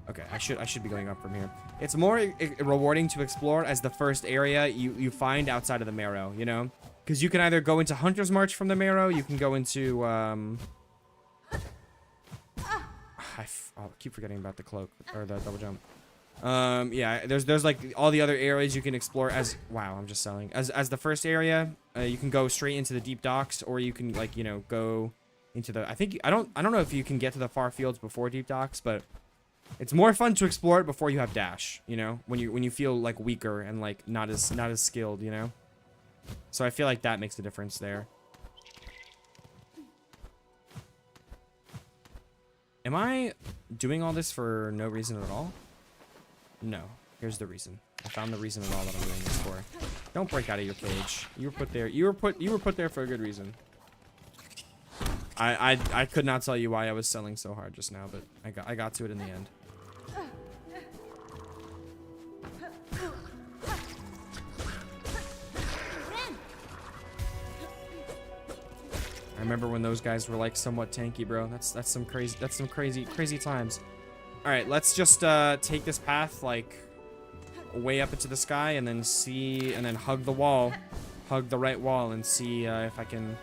Okay, I should be going up from here. It's more rewarding to explore as the first area you find outside of the Marrow, you know? Because you can either go into Hunter's March from the Marrow, you can go into I keep forgetting about the cloak or the double jump. Yeah, there's like all the other areas you can explore as... Wow, I'm just selling. As the first area, you can go straight into the deep docks, or you can, like, you know, go into the... I don't know if you can get to the far fields before deep docks, but It's more fun to explore it before you have dash, you know, when you feel like weaker and like not as skilled, you know. So I feel like that makes a difference there. Am I doing all this for no reason at all? No. Here's the reason. I found the reason at all that I'm doing this for. Don't break out of your cage. You were put there. You were put there for a good reason. I could not tell you why I was selling so hard just now, but I got to it in the end. I remember when those guys were like somewhat tanky, bro. That's some crazy times. All right, let's just take this path like way up into the sky and then see, and then hug the wall, hug the right wall, and see if I can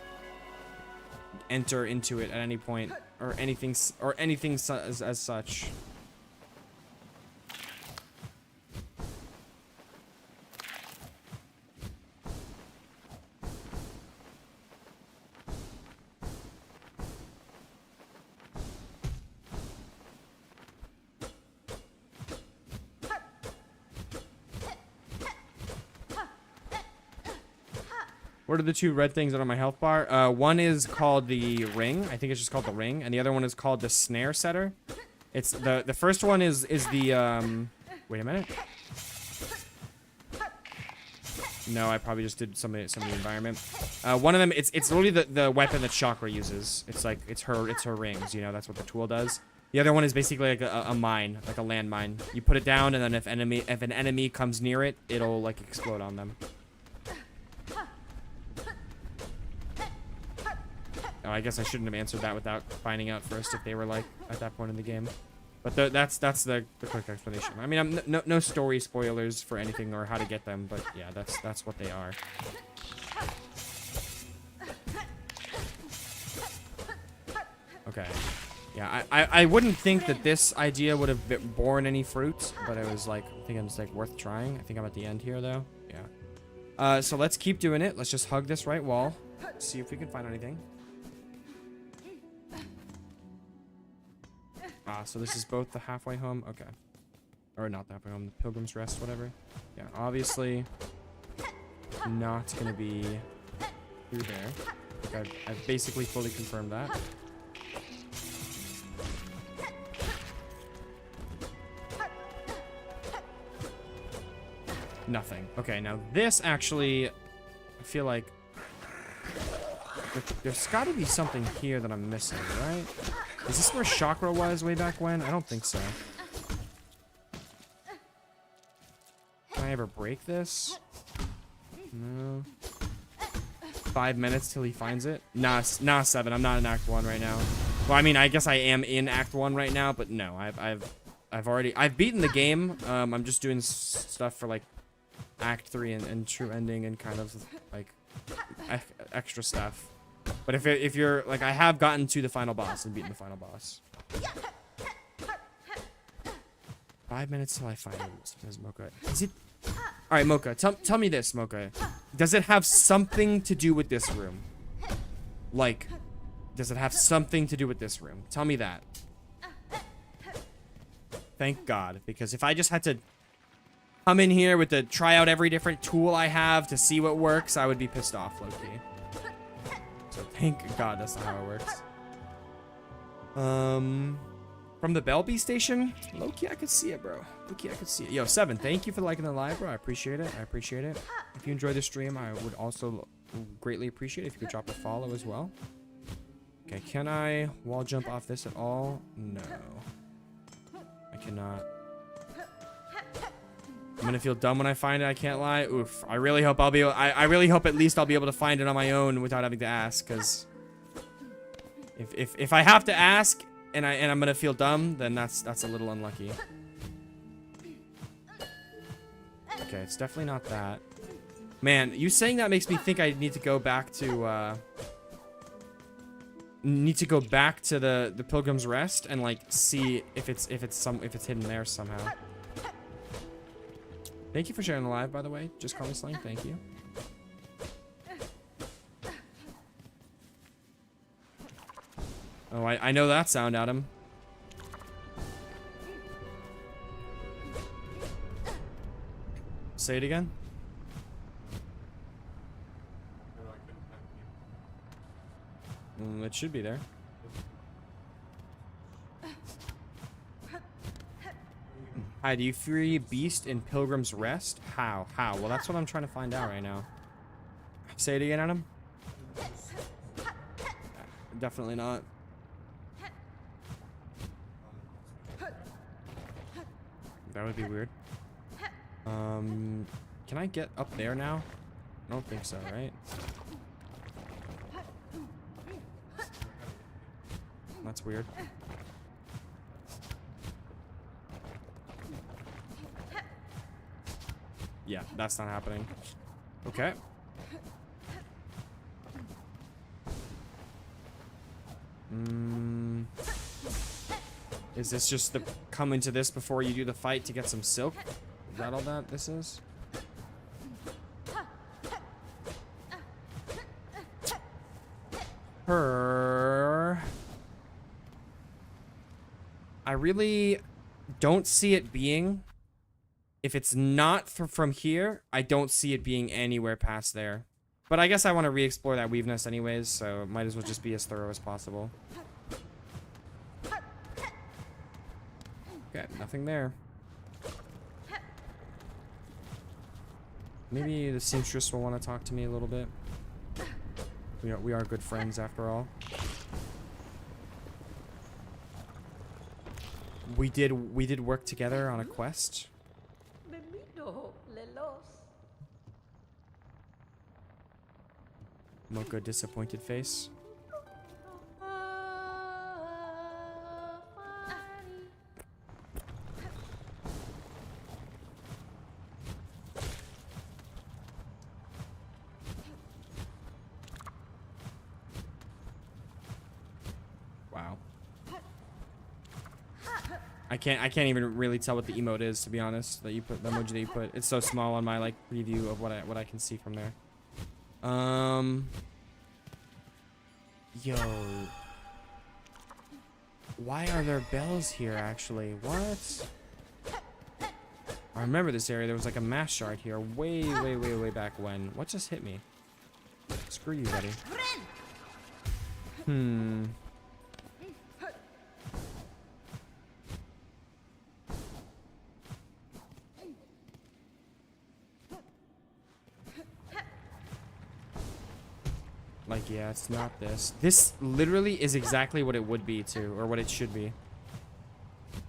enter into it at any point or anything as such. What are the two red things that are on my health bar? One is called the ring. I think it's just called the ring. And the other one is called the snare setter. It's the first one is the wait a minute. No, I probably just did some of the environment. One of them, it's literally the weapon that Chakra uses. It's like it's her rings, you know, that's what the tool does. The other one is basically like a mine, like a landmine. You put it down, and then if an enemy comes near it, it'll like explode on them. Oh, I guess I shouldn't have answered that without finding out first if they were like at that point in the game. But that's the quick explanation. I mean, I'm no story spoilers for anything or how to get them, but yeah, that's what they are. Okay. Yeah, I wouldn't think that this idea would have borne any fruit, but it was like, I think it's like worth trying. I think I'm at the end here though. Yeah. So let's keep doing it. Let's just hug this right wall. See if we can find anything. So this is both the halfway home. Okay. Or not the halfway home, the Pilgrim's Rest, whatever. Yeah, obviously not gonna be through there. I've basically fully confirmed that. Nothing. Okay, now this actually, I feel like there's gotta be something here that I'm missing, right? Is this where Chakra was way back when? I don't think so. Can I ever break this? No. 5 minutes till he finds it? Nah, 7. I'm not in Act 1 right now. Well, I mean, I guess I am in Act 1 right now, but no, I've beaten the game. I'm just doing stuff for like Act 3 and true ending and kind of like extra stuff. But if you're like, I have gotten to the final boss and beaten the final boss. 5 minutes till I find it, says Mocha. Is it? All right, Mocha. Tell me this, Mocha. Does it have something to do with this room? Like, does it have something to do with this room? Tell me that. Thank God, because if I just had to come in here with try out every different tool I have to see what works, I would be pissed off, low-key. So thank God that's not how it works. From the Belby station? Low-key, I could see it, bro. Low-key, I could see it. Yo, 7, thank you for liking the live, bro. I appreciate it. I appreciate it. If you enjoy the stream, I would also greatly appreciate it if you could drop a follow as well. Okay, can I wall jump off this at all? No. I cannot. I'm gonna feel dumb when I find it, I can't lie. Oof. I really hope I'll be able, I really hope at least I'll be able to find it on my own without having to ask, because if I have to ask and I'm gonna feel dumb, then that's a little unlucky. Okay, it's definitely not that. Man, you saying that makes me think I need to go back to the Pilgrim's Rest and like see if it's hidden there somehow. Thank you for sharing the live, by the way. Just call me Slang. Thank you. Oh, I know that sound, Adam. Say it again. It should be there. Hi, do you free Beast in Pilgrim's Rest? How? How? Well, that's what I'm trying to find out right now. Say it again, Adam. Definitely not. That would be weird. Can I get up there now? I don't think so, right? That's weird. Yeah, that's not happening. Okay. Is this just the come into this before you do the fight to get some silk? Is that all that this is? I really don't see it being. If it's not from here, I don't see it being anywhere past there. But I guess I want to re-explore that weave nest anyways, so it might as well just be as thorough as possible. Okay, nothing there. Maybe the seamstress will want to talk to me a little bit. We are good friends after all. We did work together on a quest. Mocha disappointed face. Wow. I can't even really tell what the emote is, to be honest, that you put, the emoji that you put. It's so small on my like preview of what I can see from there. Yo. Why are there bells here, actually? What? I remember this area. There was like a mass shard here way back when. What just hit me? Screw you, buddy. Like, yeah, it's not this. This literally is exactly what it would be, too, or what it should be.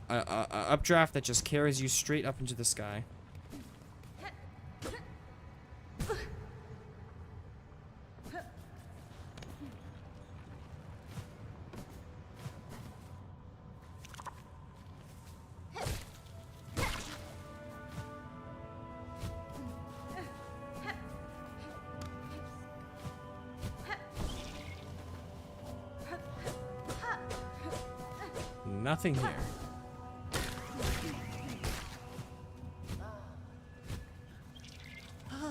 A updraft that just carries you straight up into the sky. Nothing here. I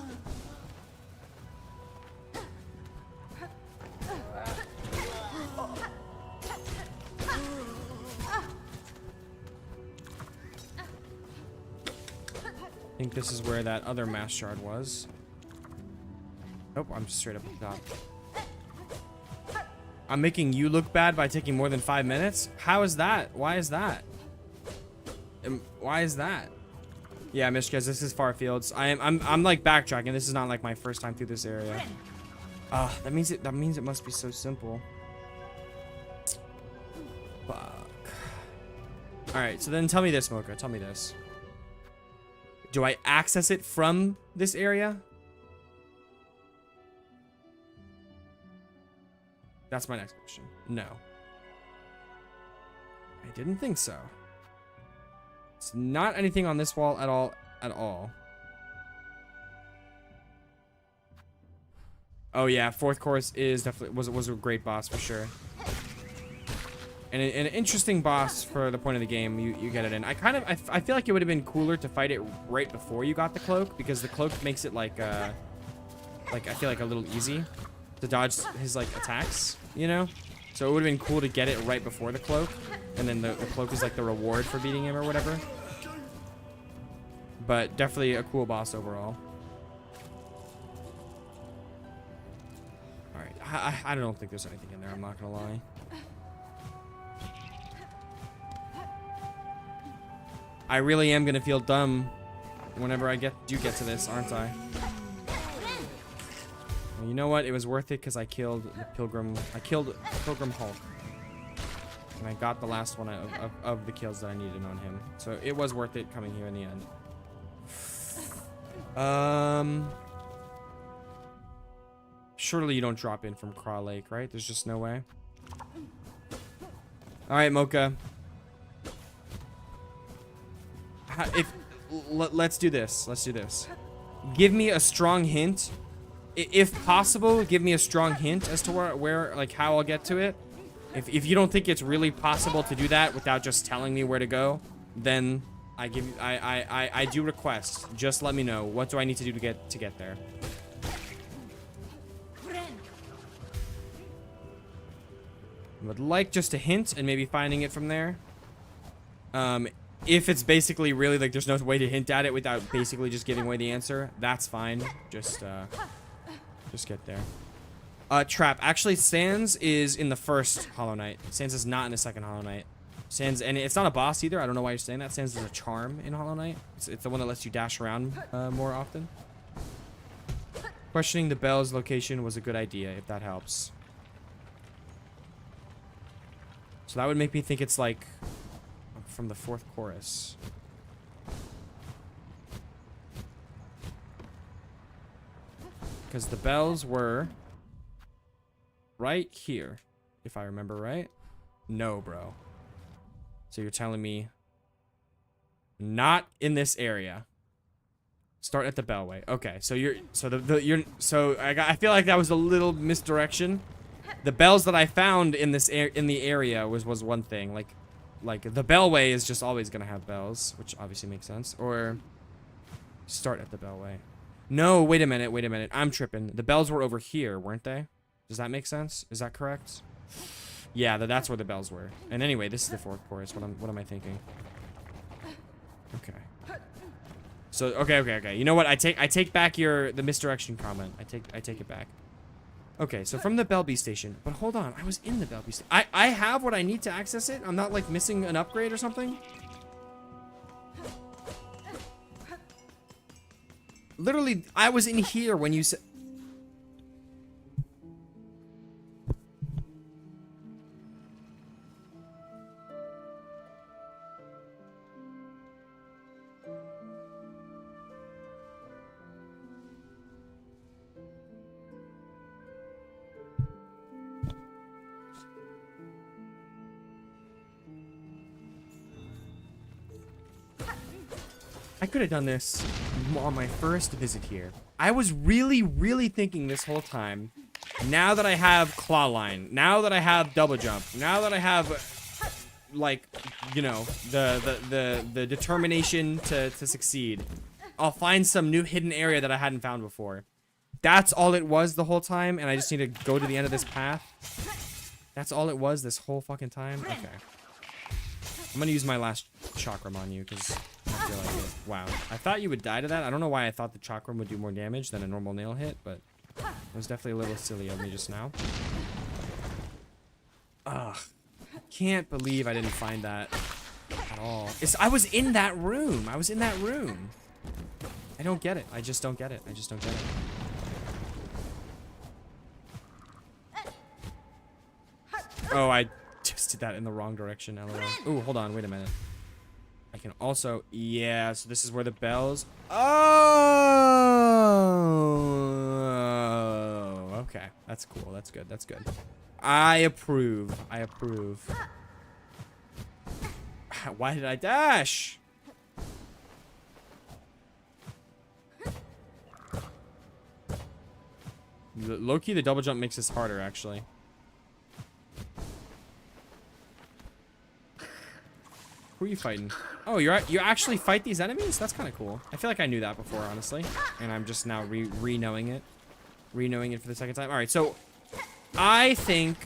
think this is where that other mass shard was. Nope, I'm straight up at the top. I'm making you look bad by taking more than 5 minutes? How is that? Why is that? Why is that? Yeah, Mishkaz, this is far fields. I'm like backtracking. This is not like my first time through this area. That means it must be so simple. Fuck. Alright, so then tell me this, Mocha. Tell me this. Do I access it from this area? That's my next question. No. I didn't think so. It's not anything on this wall at all. Oh yeah, fourth course is definitely was a great boss for sure. And an interesting boss for the point of the game. You get it in. I feel like it would have been cooler to fight it right before you got the cloak, because the cloak makes it like I feel like a little easy to dodge his like attacks, you know? So it would have been cool to get it right before the cloak, and then the cloak is like the reward for beating him or whatever. but definitely a cool boss overall. All right, I don't think there's anything in there. I'm not gonna lie. I really am gonna feel dumb whenever I do get to this, aren't I? Well, you know what? It was worth it because I killed the Pilgrim. I killed Pilgrim Hulk. And I got the last one of the kills that I needed on him. So it was worth it coming here in the end. Surely you don't drop in from Craw Lake, right? There's just no way. Alright, Mocha. Let's do this. Let's do this. Give me a strong hint. If possible, give me a strong hint as to where like, how I'll get to it. If you don't think it's really possible to do that without just telling me where to go, then I do request. Just let me know. What do I need to do to get there? I would like just a hint and maybe finding it from there. If it's basically really like there's no way to hint at it without basically just giving away the answer, that's fine. Just get there. Trap. Actually, Sans is in the first Hollow Knight. Sans is not in the second Hollow Knight. Sans, and it's not a boss either. I don't know why you're saying that. Sans is a charm in Hollow Knight. It's the one that lets you dash around more often. Questioning the bell's location was a good idea, if that helps. So that would make me think it's like from the fourth chorus. Because the bells were right here, if I remember right. No, bro. So you're telling me not in this area. Start at the bellway. Okay, so I feel like that was a little misdirection. The bells that I found in the area was one thing. Like the bellway is just always gonna have bells, which obviously makes sense. Or start at the bellway. No, wait a minute. I'm tripping. The bells were over here, weren't they? Does that make sense? Is that correct? Yeah, that's where the bells were. And anyway, this is the fourth chorus. What am I thinking? Okay. So okay. You know what? I take back the misdirection comment. I take it back. Okay, so from the Bellby station. But hold on, I was in the Bellby station. I have what I need to access it? I'm not like missing an upgrade or something? Literally, I was in here when you said... I could have done this on my first visit here. I was really thinking this whole time, now that I have claw line, now that I have double jump, now that I have, like, you know, the determination to succeed, I'll find some new hidden area that I hadn't found before. That's all it was the whole time, and I just need to go to the end of this path. That's all it was this whole fucking time? Okay. I'm gonna use my last chakram on you, because I feel like it. Wow. I thought you would die to that. I don't know why I thought the chakram would do more damage than a normal nail hit, but it was definitely a little silly of me just now. Ugh. I can't believe I didn't find that at all. I was in that room. I was in that room. I don't get it. I just don't get it. I just don't get it. Oh, I just did that in the wrong direction, LOL. Ooh, hold on, wait a minute. I can also, yeah, so this is where the bells. Oh, okay. That's cool. That's good. That's good. I approve. I approve. Why did I dash? Low-key, the double jump makes this harder, actually. Who are you fighting? Oh, you actually fight these enemies? That's kind of cool. I feel like I knew that before, honestly. And I'm just now re-knowing it. Re-knowing it for the second time. All right, so I think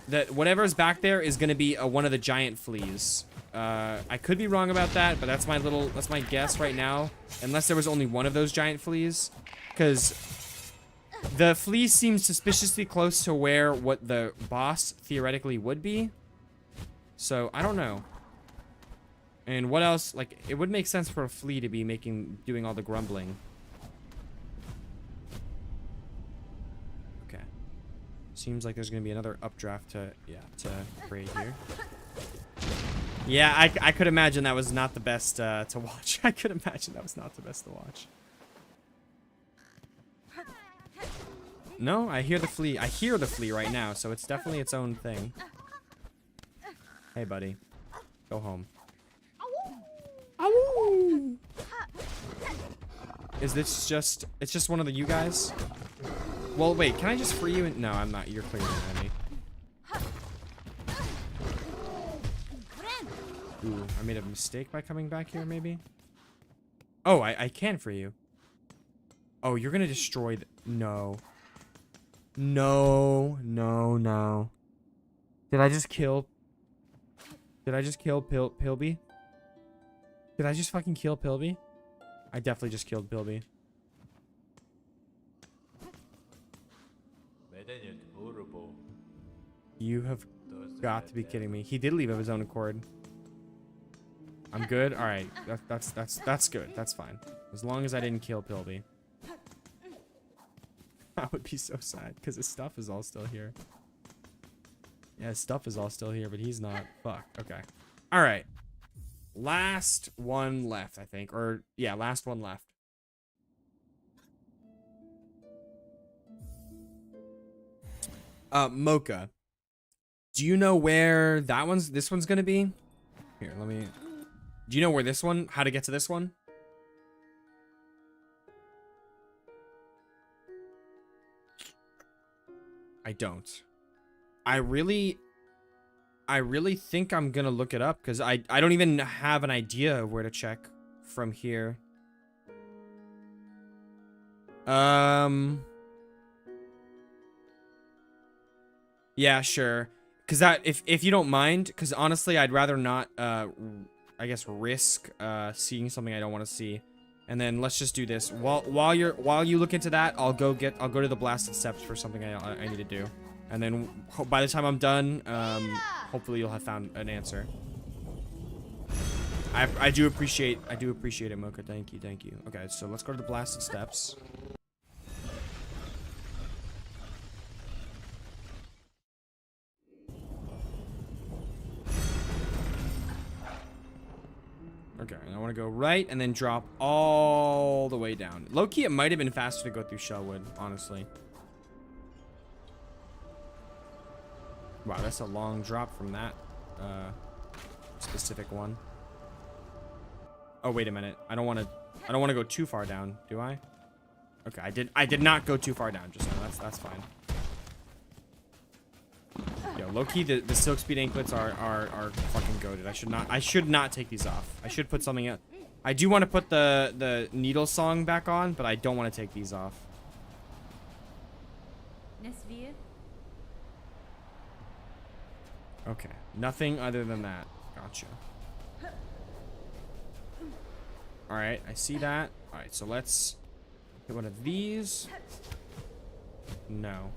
that whatever's back there is going to be one of the giant fleas. I could be wrong about that, but that's my guess right now. Unless there was only one of those giant fleas. Because the flea seems suspiciously close to where what the boss theoretically would be. So, I don't know. And what else? Like, it would make sense for a flea to be doing all the grumbling. Okay. Seems like there's going to be another updraft to raid here. Yeah, I could imagine that was not the best to watch. I could imagine that was not the best to watch. No, I hear the flea. I hear the flea right now, so it's definitely its own thing. Hey, buddy. Go home. Ow! Is this just... It's just one of you guys? Well, wait. Can I just free you? No, I'm not. You're clearly an enemy. Ooh, I made a mistake by coming back here, maybe? Oh, I can free you. Oh, you're gonna destroy the... No. No. No, no. Did I just kill... Did I just kill Pilby? Did I just fucking kill Pilby? I definitely just killed Pilby. You have got to be kidding me. He did leave of his own accord. I'm good? Alright. That's good. That's fine. As long as I didn't kill Pilby. I would be so sad, because his stuff is all still here. Yeah, his stuff is all still here, but he's not. Fuck. Okay. Alright. Last one left, I think. Or, yeah, last one left. Mocha. Do you know where this one's gonna be? Here, let me... Do you know where how to get to this one? I don't. I really think I'm gonna look it up, because I don't even have an idea of where to check from here. Yeah, sure. Because if you don't mind, because honestly, I'd rather not, I guess, risk seeing something I don't want to see. And then let's just do this. While you look into that, I'll go to the blasted steps for something I need to do. And then by the time I'm done, hopefully you'll have found an answer. I do appreciate it, Mocha. Thank you. Okay, so let's go to the blasted steps. Okay, and I want to go right and then drop all the way down. Low-key, it might have been faster to go through Shellwood, honestly. Wow, that's a long drop from that specific one. Oh, wait a minute. I don't want to go too far down, do I? Okay, I did not go too far down just now. That's fine. Yo, low-key, the Silk Speed anklets are fucking goated. I should not take these off. I should put something else. I do want to put the Needle Song back on, but I don't want to take these off. Okay, nothing other than that. Gotcha. Alright, I see that. Alright, so let's get one of these. No.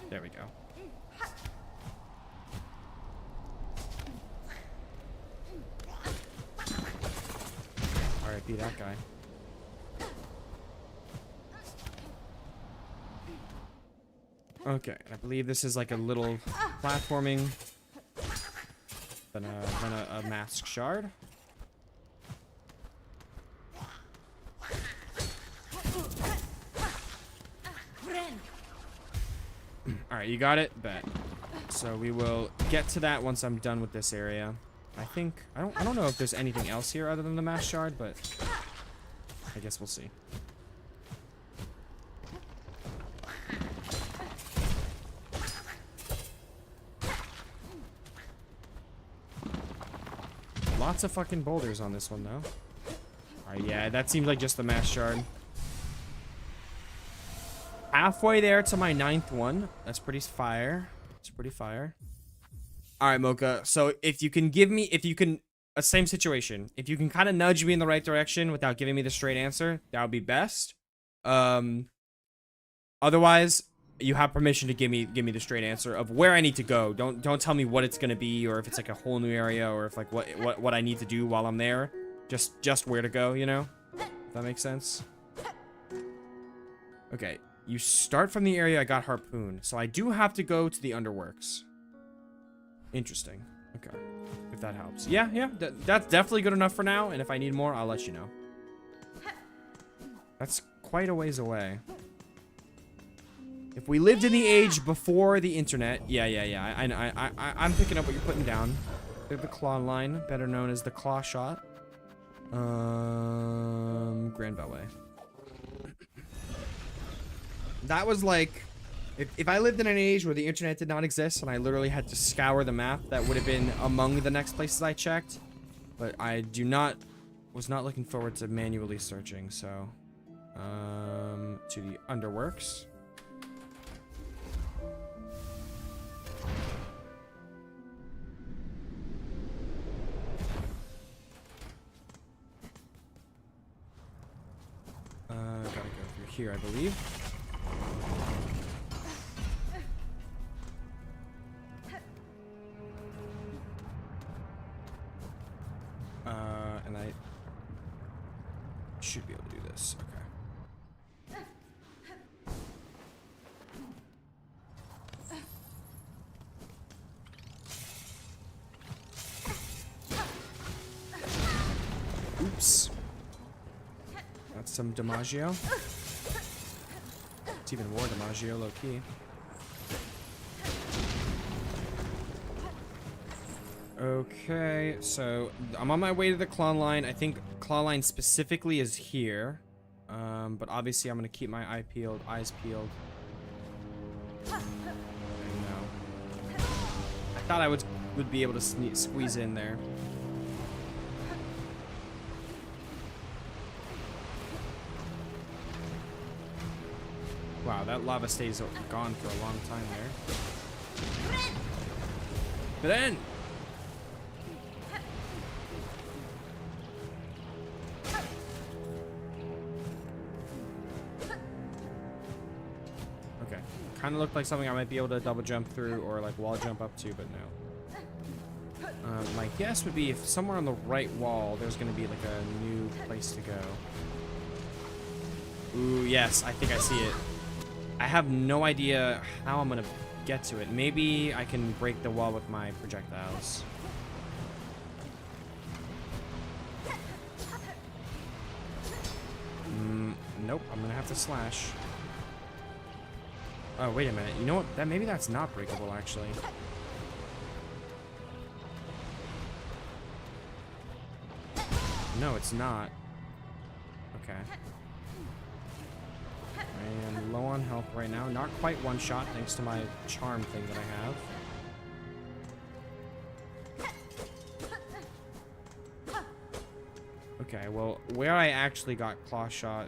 There we go. Alright, be that guy. Okay, I believe this is like a little platforming. Then a mask shard. Alright, you got it? Bet. So we will get to that once I'm done with this area. I think I don't know if there's anything else here other than the mask shard, but I guess we'll see. Lots of fucking boulders on this one, though. Alright, yeah, that seems like just the mass shard. Halfway there to my 9th one. That's pretty fire. It's pretty fire. All right, Mocha. So if you can give me, if you can, a same situation. If you can kind of nudge me in the right direction without giving me the straight answer, that would be best. Otherwise, you have permission to give me the straight answer of where I need to go. Don't tell me what it's gonna be, or if it's like a whole new area, or if like what I need to do while I'm there. Just where to go, you know? If that makes sense. Okay, you start from the area I got harpooned, so I do have to go to the underworks. Interesting. Okay, if that helps. Yeah, that's definitely good enough for now, and if I need more, I'll let you know. That's quite a ways away. If we lived in the age before the internet, yeah, I'm picking up what you're putting down. The claw line, better known as the claw shot. Grand Ballet. That was like, if I lived in an age where the internet did not exist and I literally had to scour the map, that would have been among the next places I checked. But I was not looking forward to manually searching, so to the underworks. Gotta go through here, I believe. And I should be able to do this. Okay. Oops. That's some DiMaggio. It's even more DiMaggio, low-key. Okay, so I'm on my way to the claw line. I think claw line specifically is here. But obviously I'm gonna keep my eyes peeled. I know. I thought I would be able to squeeze in there. Wow, that lava stays gone for a long time there. Get in! Okay. Kind of looked like something I might be able to double jump through or like wall jump up to, but no. My guess would be if somewhere on the right wall, there's going to be like a new place to go. Ooh, yes, I think I see it. I have no idea how I'm gonna get to it. Maybe I can break the wall with my projectiles. Nope, I'm gonna have to slash. Oh, wait a minute. You know what? Maybe that's not breakable, actually. No, it's not. Okay. I am low on health right now. Not quite one shot thanks to my charm thing that I have. Okay, well, where I actually got claw shot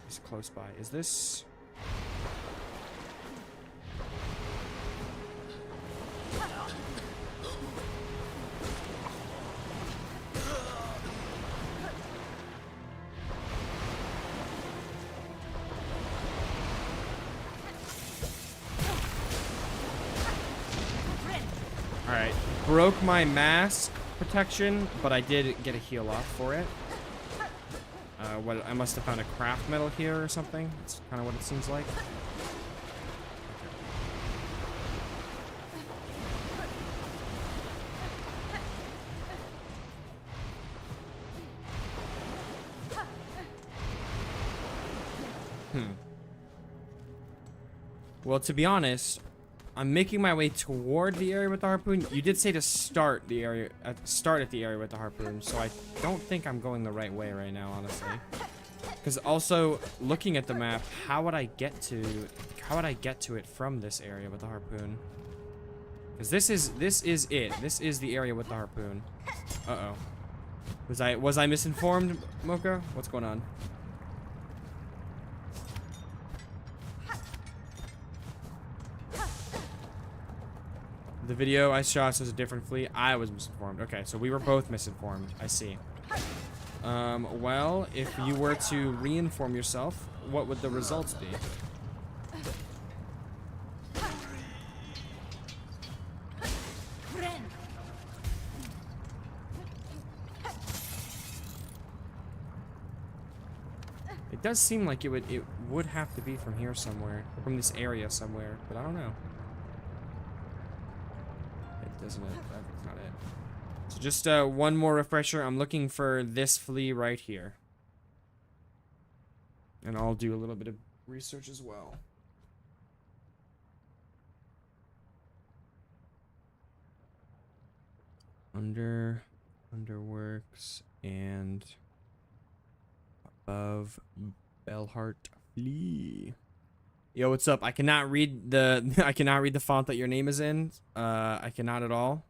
is close by. Is this... Alright, broke my mask protection, but I did get a heal off for it. What, I must have found a craft metal here or something. That's kind of what it seems like. Well, to be honest, I'm making my way toward the area with the harpoon. You did say to start the area, start at the area with the harpoon, so I don't think I'm going the right way right now, honestly. Because also, looking at the map, how would I get to it from this area with the harpoon? Because this is it. This is the area with the harpoon. Uh-oh. Was I misinformed, Mocha? What's going on? The video I saw says a different flea. I was misinformed. Okay, so we were both misinformed. I see. Well, if you were to re-inform yourself, what would the results be? It does seem like it would have to be from here somewhere, from this area somewhere, but I don't know. It doesn't. That's not it. So just one more refresher. I'm looking for this flea right here, and I'll do a little bit of research as well. Underworks and above Bellheart Flea. Yo, what's up? I cannot read the font that your name is in. I cannot at all.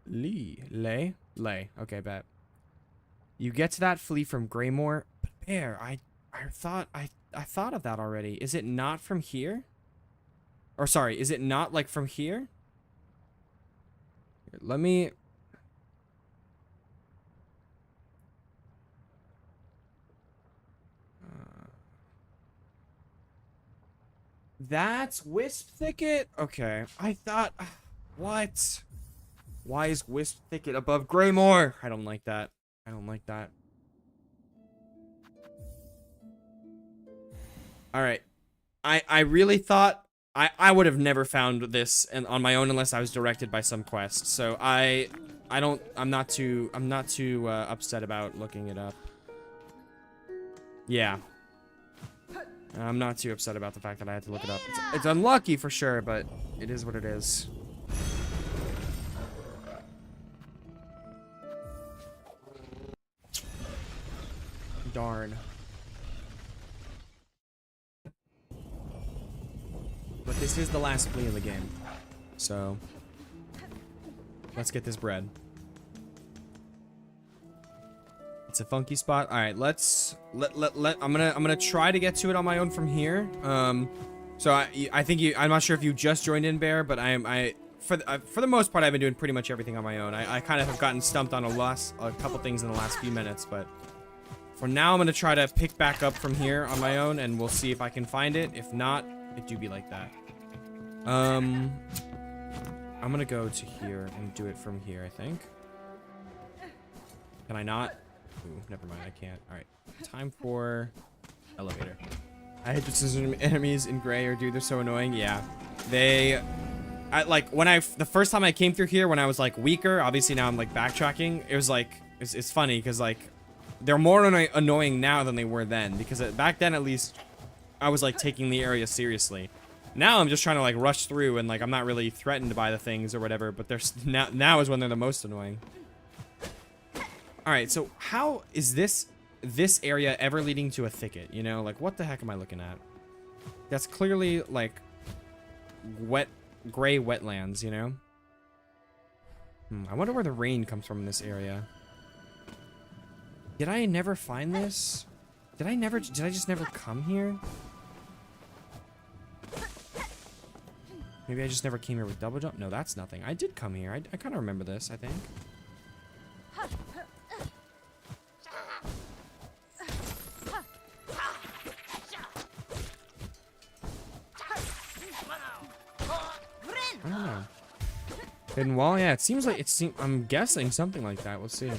Lay. Okay, bet. You get to that flea from Greymore, but Bear, I thought of that already. Is it not from here? Or sorry, is it not like from here? Here, let me. That's Wisp Thicket? Okay. I thought. What? Why is Wisp Thicket above Greymore? I don't like that. I don't like that. Alright. I really thought I would have never found this on my own unless I was directed by some quest. So I'm not too upset about looking it up. Yeah. I'm not too upset about the fact that I had to look it up. It's unlucky for sure, but it is what it is. Darn. But this is the last flea of the game. So let's get this bread. It's a funky spot. All right, I'm gonna try to get to it on my own from here. So I think I'm not sure if you just joined in, Bear, but for the most part I've been doing pretty much everything on my own. I kind of have gotten stumped on a couple things in the last few minutes, but for now I'm gonna try to pick back up from here on my own, and we'll see if I can find it. If not, it do be like that. I'm gonna go to here and do it from here, I think. Can I not? Ooh, never mind, I can't. Alright, time for elevator. I hate the enemies in gray or dude, they're so annoying. Yeah, the first time I came through here when I was like weaker, obviously now I'm like backtracking, it was like, it's funny because like, they're more annoying now than they were then, because back then at least, I was like taking the area seriously. Now I'm just trying to like rush through and like I'm not really threatened by the things or whatever, but there's now is when they're the most annoying. Alright, so how is this area ever leading to a thicket, you know? Like, what the heck am I looking at? That's clearly, like, gray wetlands, you know? I wonder where the rain comes from in this area. Did I never find this? Did I just never come here? Maybe I just never came here with double jump? No, that's nothing. I did come here. I kind of remember this, I think. I don't know. Hidden wall? Yeah, it seems like I'm guessing something like that. We'll see.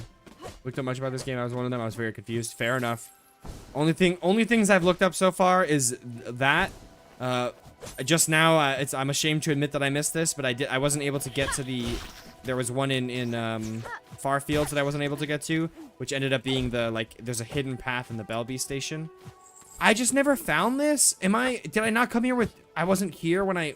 Looked up much about this game. I was one of them. I was very confused. Fair enough. Only things I've looked up so far is that. Just now, I'm ashamed to admit that I missed this, but I wasn't able to get to the. There was one in Far Fields that I wasn't able to get to, which ended up being there's a hidden path in the Belby station. I just never found this. Did I not come here with? I wasn't here when I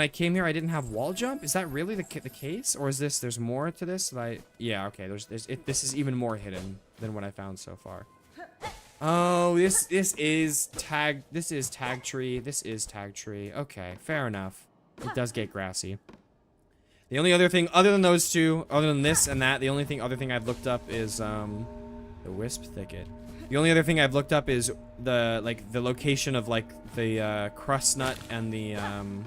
came here. I didn't have wall jump. Is that really the case, or is there's more to this? Yeah, okay. This is even more hidden than what I found so far. Oh, this is tag tree. This is tag tree. Okay, fair enough. It does get grassy. The only other thing, other than those two, other than this and that, the only other thing I've looked up is The wisp thicket. The only other thing I've looked up is the location of like the crust nut and the oh,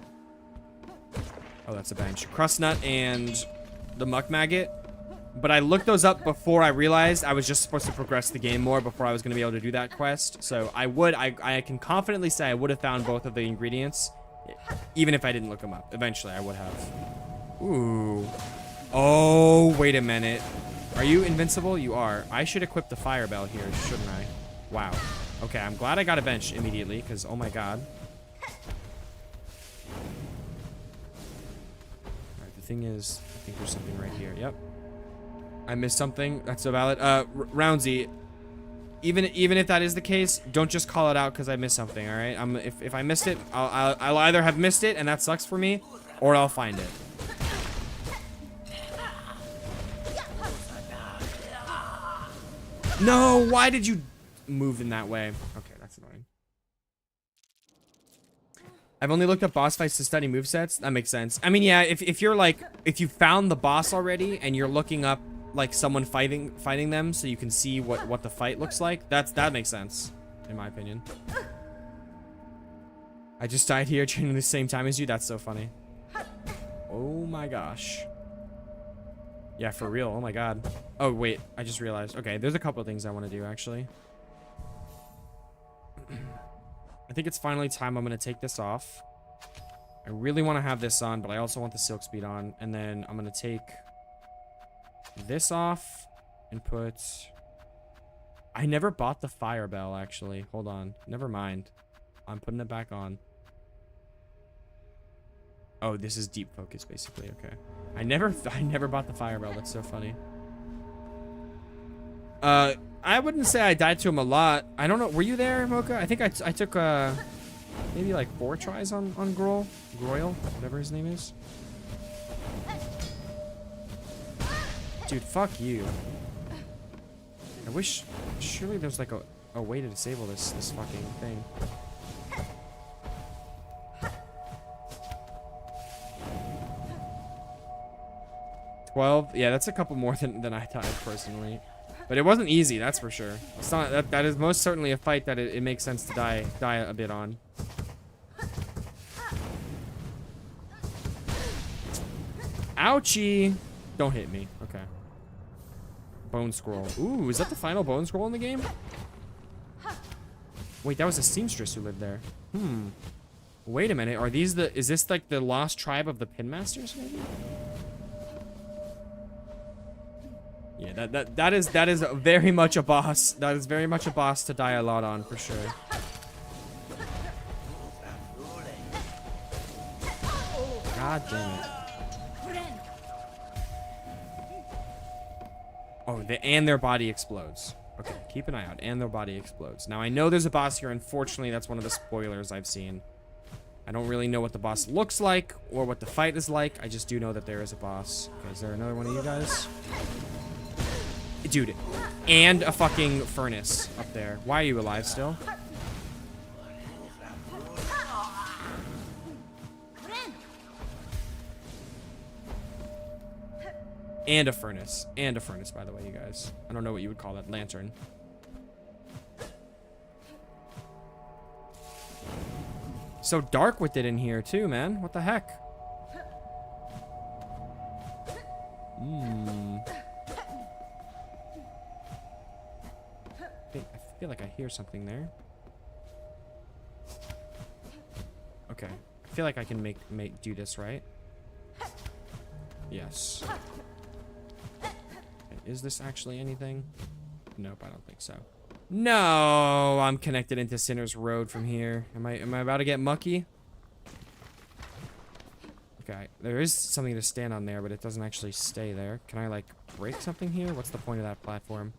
that's a bench. Crust nut and the muck maggot. But I looked those up before I realized I was just supposed to progress the game more before I was going to be able to do that quest. So I can confidently say I would have found both of the ingredients, even if I didn't look them up. Eventually, I would have. Ooh. Oh, wait a minute. Are you invincible? You are. I should equip the fire bell here, shouldn't I? Wow. Okay, I'm glad I got a bench immediately, because, oh my god. Alright, the thing is, I think there's something right here. Yep. I missed something. That's so valid. Roundsy, even if that is the case, don't just call it out because I missed something, alright? If I missed it, I'll either have missed it, and that sucks for me, or I'll find it. No, why did you move in that way? Okay, that's annoying. I've only looked up boss fights to study movesets. That makes sense. I mean, yeah, if you're like, if you found the boss already and you're looking up like someone fighting them so you can see what the fight looks like, that makes sense, in my opinion. I just died here training the same time as you. That's so funny. Oh my gosh. Yeah, for real. Oh my god. Oh, wait. I just realized. Okay, there's a couple of things I want to do, actually. I think it's finally time I'm going to take this off. I really want to have this on, but I also want the silk speed on. And then I'm going to take this off and put... I never bought the fire bell, actually. Hold on. Never mind. I'm putting it back on. Oh, this is deep focus, basically. Okay. I never bought the fire bell. That's so funny. I wouldn't say I died to him a lot. I don't know. Were you there, Mocha? I think I took maybe like 4 tries on Groyle, whatever his name is. Dude, fuck you. I wish. Surely there's like a way to disable this fucking thing. Yeah, that's a couple more than I thought personally, but it wasn't easy, that's for sure. It's not that is most certainly a fight that it makes sense to die a bit on. Ouchie! Don't hit me. Okay. Bone scroll. Ooh, is that the final bone scroll in the game? Wait, that was a seamstress who lived there. Wait a minute. Is this like the lost tribe of the Pinmasters, maybe? Yeah, that is very much a boss. That is very much a boss to die a lot on, for sure. God damn it. Oh, and their body explodes. Okay, keep an eye out. And their body explodes. Now, I know there's a boss here. Unfortunately, that's one of the spoilers I've seen. I don't really know what the boss looks like or what the fight is like. I just do know that there is a boss. Okay, is there another one of you guys? Dude, and a fucking furnace up there. Why are you alive still? And a furnace. And a furnace, by the way, you guys. I don't know what you would call that. Lantern. So dark with it in here, too, man. What the heck? I feel like I hear something there. Okay. I feel like I can do this, right? Yes. Okay, is this actually anything? Nope, I don't think so. No, I'm connected into Sinner's Road from here. Am I about to get mucky? Okay, there is something to stand on there, but it doesn't actually stay there. Can I like break something here? What's the point of that platform?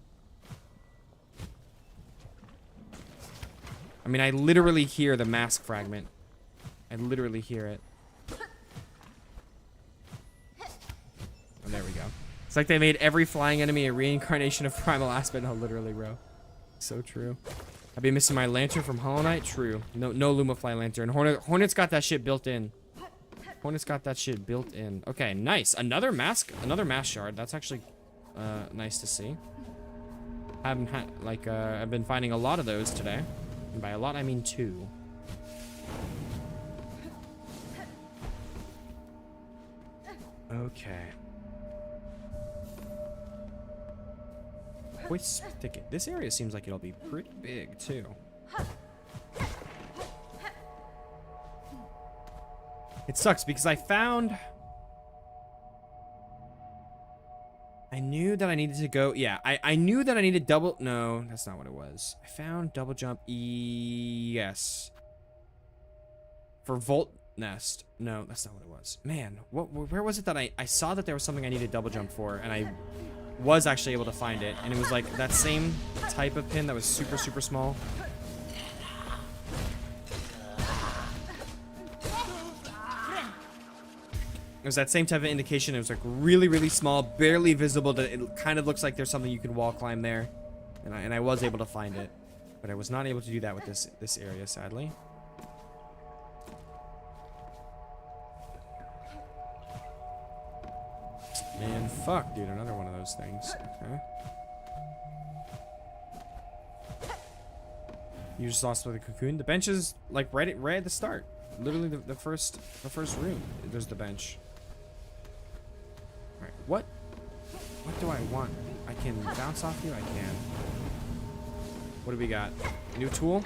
I mean, I literally hear the mask fragment. I literally hear it. Oh, there we go. It's like they made every flying enemy a reincarnation of Primal Aspect. No, literally, bro. So true. I've been missing my lantern from Hollow Knight. True. No Lumafly lantern. Hornet's got that shit built in. Hornet's got that shit built in. Okay, nice. Another mask shard. That's actually nice to see. Haven't had, like, I've been finding a lot of those today. And by a lot, I mean 2. Okay. Wisp thicket. This area seems like it'll be pretty big, too. It sucks because I knew that I needed to go. Yeah, I knew that I needed double. No, that's not what it was. I found double jump. Yes. For Volt Nest. No, that's not what it was. Man, where was it that I saw that there was something I needed double jump for, and I was actually able to find it, and it was like that same type of pin that was super, super small. It was that same type of indication. It was like really, really small, barely visible. It kind of looks like there's something you can wall climb there, and I was able to find it, but I was not able to do that with this area, sadly. Man, fuck, dude, another one of those things. Okay. You just lost with a cocoon. The bench is like right at the start. Literally the first room. There's the bench. All right, what do I want? I can bounce off you. I can. What do we got? New tool,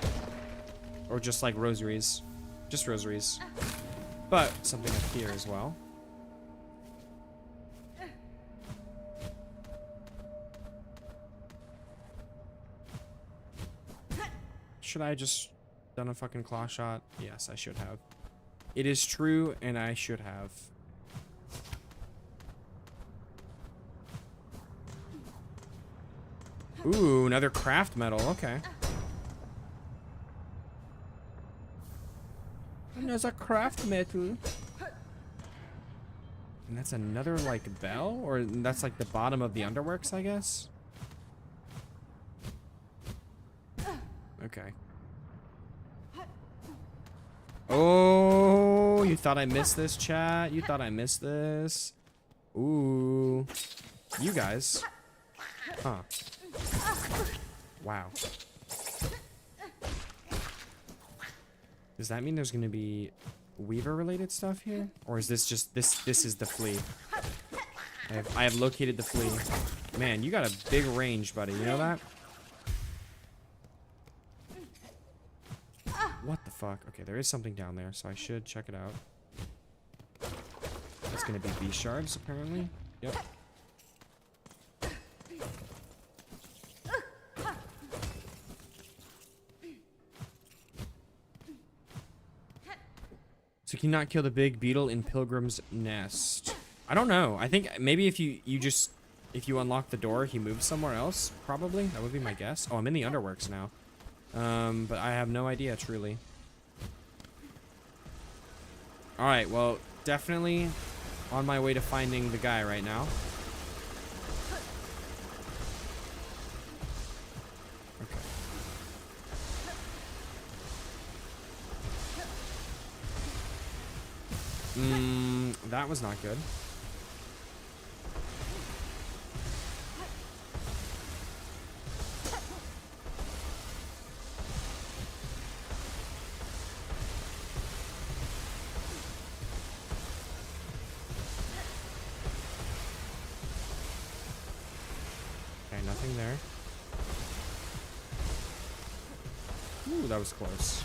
or just like rosaries? Just rosaries. But something up here as well. Should I just done a fucking claw shot? Yes, I should have. It is true, and I should have. Ooh, another craft metal. Okay. And there's a craft metal. And that's another, like, bell? Or that's, like, the bottom of the underworks, I guess? Okay. Oh, you thought I missed this, chat? You thought I missed this? Ooh. You guys. Huh. Wow. Does that mean there's gonna be Weaver-related stuff here? Or is this just, this is the flea? I have located the flea. Man, you got a big range, buddy. You know that? What the fuck? Okay, there is something down there, so I should check it out. That's gonna be bee shards, apparently. Yep. So can you not kill the big beetle in Pilgrim's Nest? I don't know. I think maybe if you unlock the door, he moves somewhere else. Probably. That would be my guess. Oh, I'm in the underworks now. But I have no idea, truly. Alright, well, definitely on my way to finding the guy right now. Okay. That was not good. Nothing there. Ooh, that was close.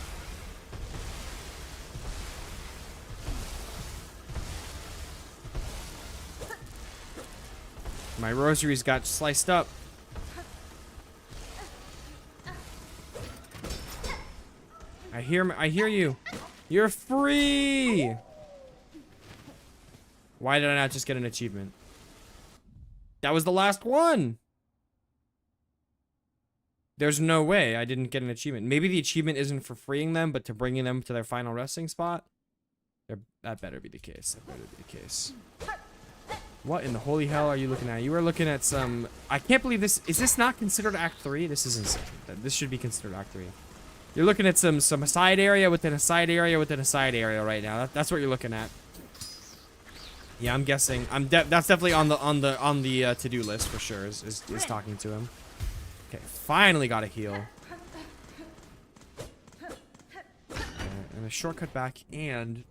My rosaries got sliced up. I hear you. You're free. Why did I not just get an achievement? That was the last one. There's no way I didn't get an achievement. Maybe the achievement isn't for freeing them, but to bringing them to their final resting spot. That better be the case. That better be the case. What in the holy hell are you looking at? You are looking at some... I can't believe this... Is this not considered Act 3? This is insane. This should be considered Act 3. You're looking at some side area within a side area within a side area right now. That's what you're looking at. Yeah, I'm guessing. That's definitely on the to-do list for sure. Is talking to him. Okay, finally got a heal. And a shortcut back and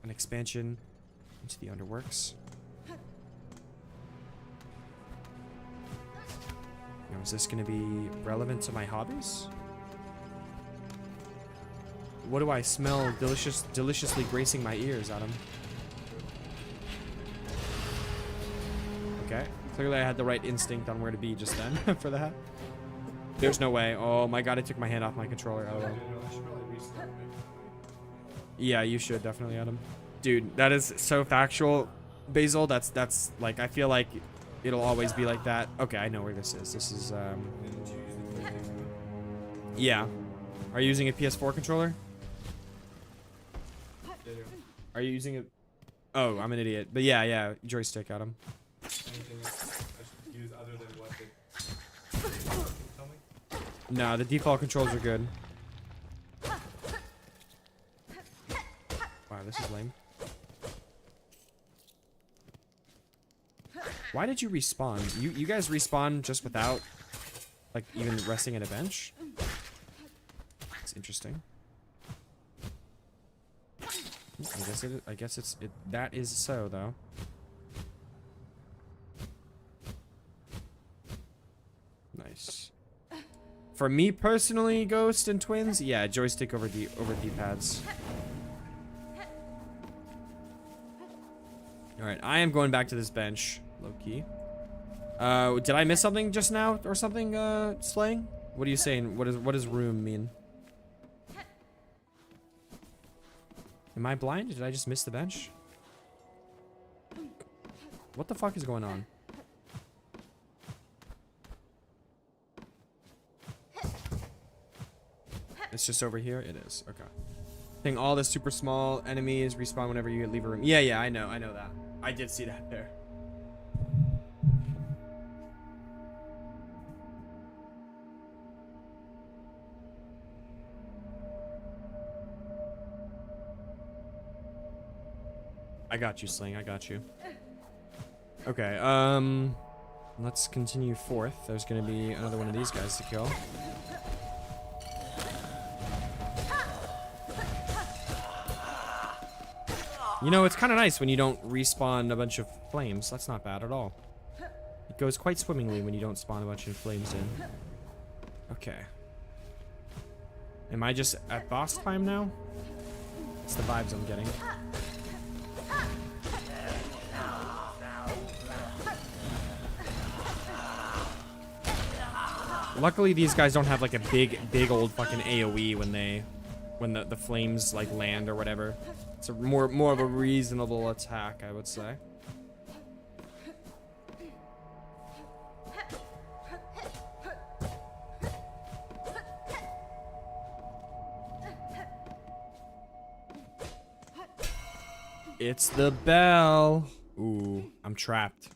an expansion into the Underworks. Now, is this going to be relevant to my hobbies? What do I smell deliciously gracing my ears, Adam? Okay. Clearly I had the right instinct on where to be just then for that. There's no way. Oh my god, I took my hand off my controller. Oh, well. Yeah, you should definitely, Adam. Dude, that is so factual, Basil. That's like, I feel like it'll always be like that. Okay, I know where this is. This is, yeah. Are you using a PS4 controller? Are you using it? Oh, I'm an idiot. But yeah, joystick, Adam. Anything else I should use other than what they tell me? No, the default controls are good. Wow, this is lame. Why did you respawn? You guys respawn just without, like, even resting at a bench? It's interesting. I guess it's that is so though. Nice. For me personally, Ghost and Twins, yeah, joystick over D-pads. All right, I am going back to this bench, low key. Did I miss something just now or something, Slaying? What are you saying? What does room mean? Am I blind? Did I just miss the bench? What the fuck is going on? It's just over here? It is. Okay. I think all the super small enemies respawn whenever you leave a room. Yeah, I know that. I did see that there. I got you, Sling. I got you. Okay, let's continue forth. There's gonna be another one of these guys to kill. You know, it's kind of nice when you don't respawn a bunch of flames. That's not bad at all. It goes quite swimmingly when you don't spawn a bunch of flames in. Okay. Am I just at boss time now? It's the vibes I'm getting. Luckily, these guys don't have like a big old fucking AoE when the flames like land or whatever. It's a more of a reasonable attack, I would say. It's the bell. Ooh, I'm trapped.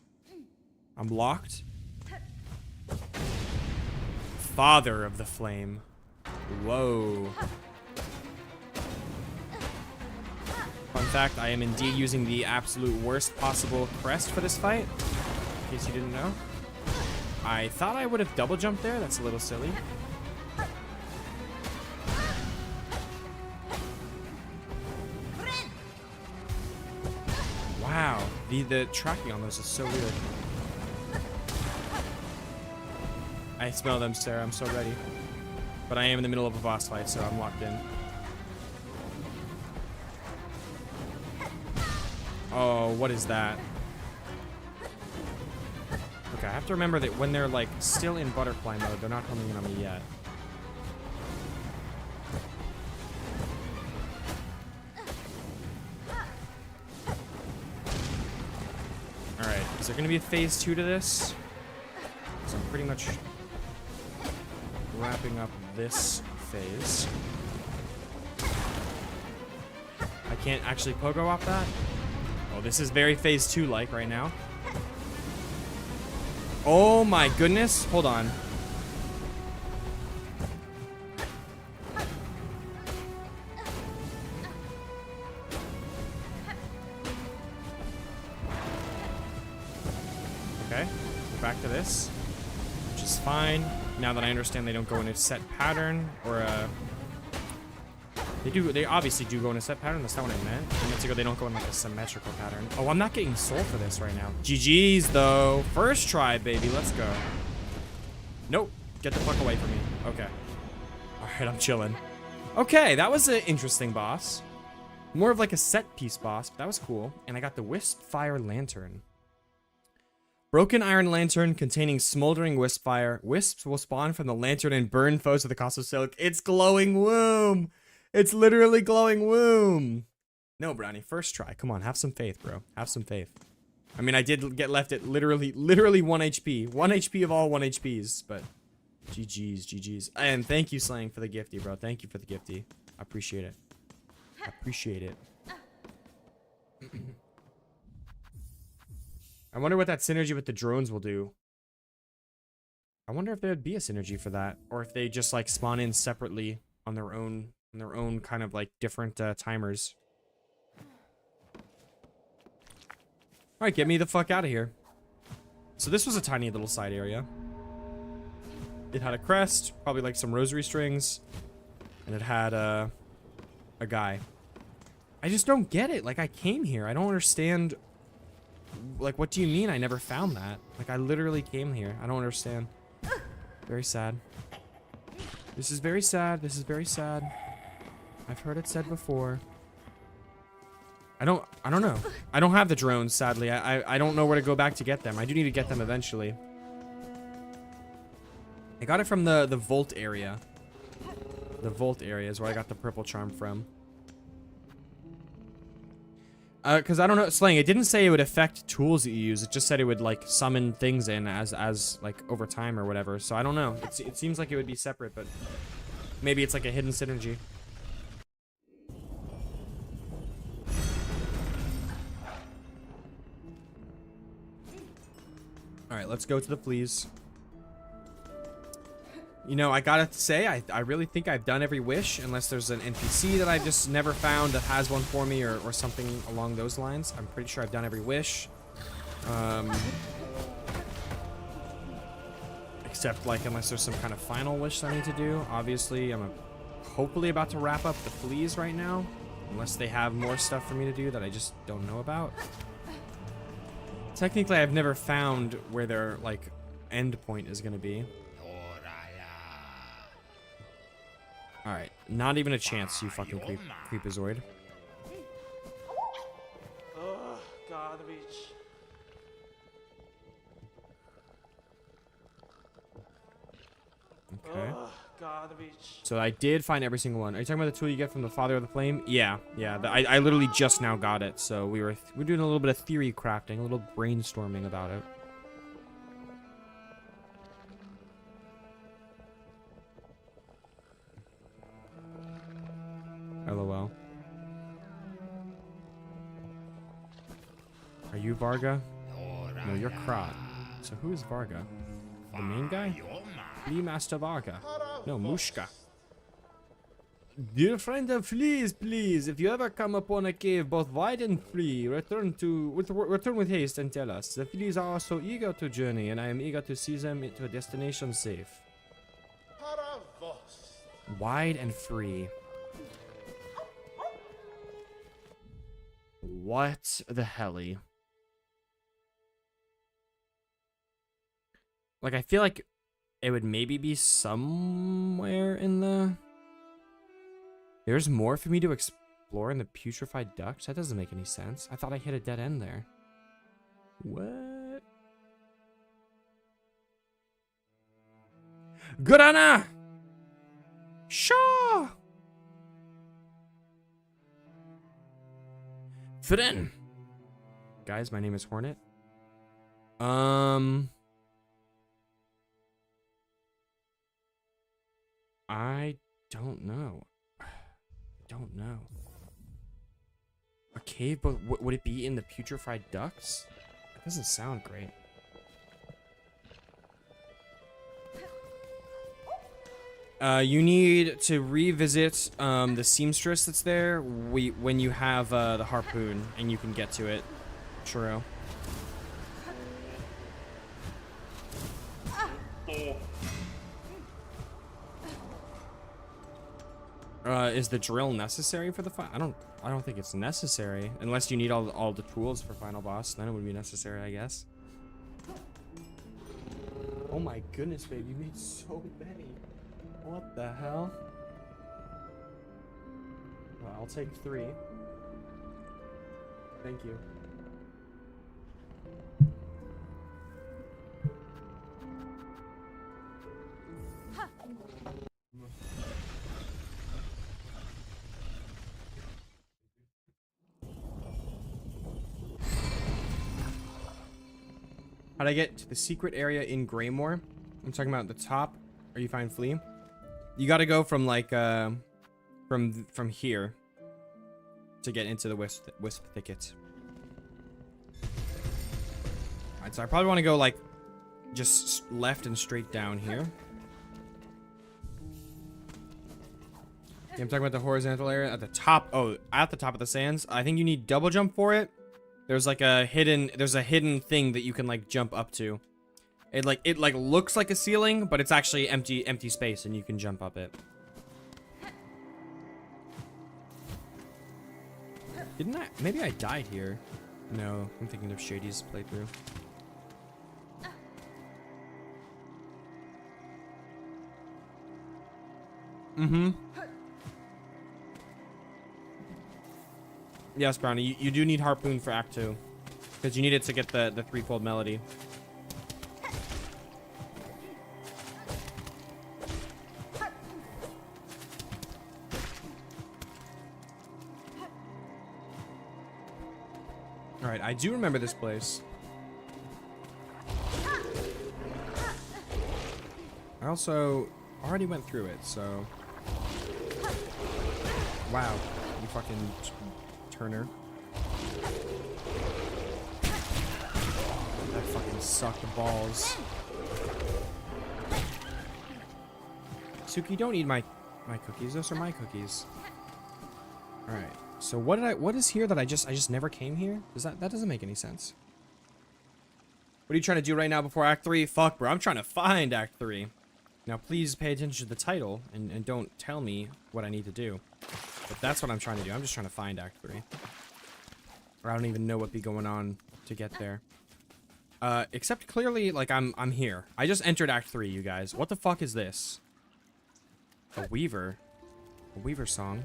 I'm locked. Father of the flame. Whoa. Fun fact, I am indeed using the absolute worst possible crest for this fight. In case you didn't know. I thought I would have double jumped there. That's a little silly. Wow. The tracking on those is so weird. I smell them, Sarah. I'm so ready. But I am in the middle of a boss fight, so I'm locked in. Oh, what is that? Okay, I have to remember that when they're, like, still in butterfly mode, they're not coming in on me yet. Alright, is there going to be a phase 2 to this? So I'm pretty much wrapping up this phase. I can't actually pogo off that. Oh, this is very phase 2 like right now. Oh my goodness. Hold on. Okay, we're back to this, which is fine. Now that I understand they don't go in a set pattern or a... They do. They obviously do go in a set pattern. That's not what I meant. I meant to go. They don't go in like a symmetrical pattern. Oh, I'm not getting soul for this right now. GG's though. First try, baby. Let's go. Nope. Get the fuck away from me. Okay. All right, I'm chilling. Okay, that was an interesting boss. More of like a set piece boss, but that was cool. And I got the Wisp Fire Lantern. Broken iron lantern containing smoldering wisp fire. Wisps will spawn from the lantern and burn foes with the cost of silk. It's glowing womb. It's literally glowing womb. No, Brownie, first try. Come on, have some faith, bro. Have some faith. I mean, I did get left at literally 1 HP. 1 HP of all 1 HPs, but GG's, GG's. And thank you, Slang, for the gifty, bro. Thank you for the gifty. I appreciate it. I appreciate it. I wonder what that synergy with the drones will do. I wonder if there'd be a synergy for that, or if they just like spawn in separately on their own kind of like different timers. All right, get me the fuck out of here. So this was a tiny little side area. It had a crest, probably like some rosary strings, and it had a guy. I just don't get it. Like, I came here. I don't understand. Like, what do you mean I never found that? Like, I literally came here. I don't understand. Very sad. This is very sad. This is very sad. I've heard it said before. I don't know. I don't have the drones, sadly. I don't know where to go back to get them. I do need to get them eventually. I got it from the Volt area. The Volt area is where I got the purple charm from. Because I don't know, Slang, it didn't say it would affect tools that you use. It just said it would, like, summon things in as like, over time or whatever. So I don't know. It seems like it would be separate, but maybe it's like a hidden synergy. Alright, let's go to the fleas. You know, I gotta say, I really think I've done every wish, unless there's an NPC that I've just never found that has one for me, or something along those lines. I'm pretty sure I've done every wish. Except, like, unless there's some kind of final wish I need to do. Obviously, I'm hopefully about to wrap up the fleas right now. Unless they have more stuff for me to do that I just don't know about. Technically, I've never found where their, like, end point is gonna be. Alright, not even a chance, you fucking creepazoid. Oh, garbage. Okay. Oh, garbage. So I did find every single one. Are you talking about the tool you get from the Father of the Flame? Yeah. I literally just now got it, so we're doing a little bit of theory crafting, a little brainstorming about it. LOL. Are you Varga? No, you're Krot. So who is Varga? The main guy? Flea Master Varga. No, Mushka. Dear friend of fleas, please, if you ever come upon a cave both wide and free, return with haste and tell us. The fleas are so eager to journey, and I am eager to see them to a destination safe. Wide and free. What the helly? Like, I feel like it would maybe be somewhere in the... There's more for me to explore in the putrefied ducts? That doesn't make any sense. I thought I hit a dead end there. What? Gurana! Shaw! Fren! Guys, my name is Hornet. I don't know. Don't know. A cave, but would it be in the putrefied ducts? That doesn't sound great. You need to revisit the seamstress that's there when you have the harpoon and you can get to it. True. Is the drill necessary for the I don't think it's necessary unless you need all the tools for final boss. Then it would be necessary, I guess. Oh my goodness, babe, you made so many. What the hell? Well, I'll take 3. Thank you. How'd I get to the secret area in Greymoor? I'm talking about the top. Are you fine, Flea? You gotta go from like from here to get into the wisp thicket. Alright, so I probably want to go like just left and straight down here. Yeah, I'm talking about the horizontal area at the top. Oh, at the top of the sands. I think you need double jump for it. There's like a hidden thing that you can like jump up to. It like looks like a ceiling, but it's actually empty space and you can jump up it. Didn't I? Maybe I died here. No, I'm thinking of Shady's playthrough. Mm-hmm. Yes, Brownie, you do need Harpoon for Act 2. Because you need it to get the threefold melody. Alright, I do remember this place. I also already went through it, so... Wow, you fucking... Turner. That fucking sucked balls. Suki, don't eat my cookies. Those are my cookies. All right. So what is here that I just never came here? That doesn't make any sense. What are you trying to do right now before Act 3? Fuck, bro. I'm trying to find Act 3. Now, please pay attention to the title and don't tell me what I need to do. But that's what I'm trying to do. I'm just trying to find Act 3. Or I don't even know what be going on to get there. Except clearly, like, I'm here. I just entered Act 3, you guys. What the fuck is this? A Weaver. A Weaver song.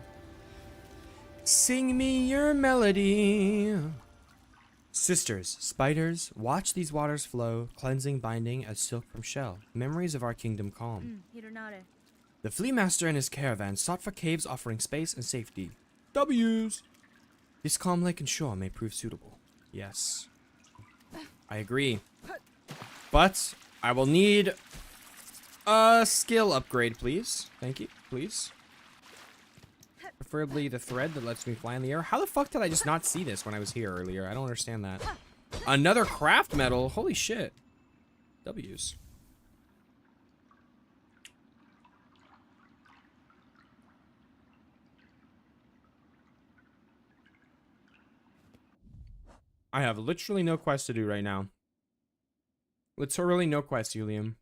Sing me your melody. Sisters, spiders, watch these waters flow, cleansing, binding as silk from shell. Memories of our kingdom calm. The Flea Master and his caravan sought for caves offering space and safety. W's! This calm lake and shore may prove suitable. Yes. I agree. But I will need a skill upgrade, please. Thank you, please. Preferably the thread that lets me fly in the air. How the fuck did I just not see this when I was here earlier? I don't understand that. Another craft medal? Holy shit. W's. I have literally no quest to do right now. Literally no quest, Julian.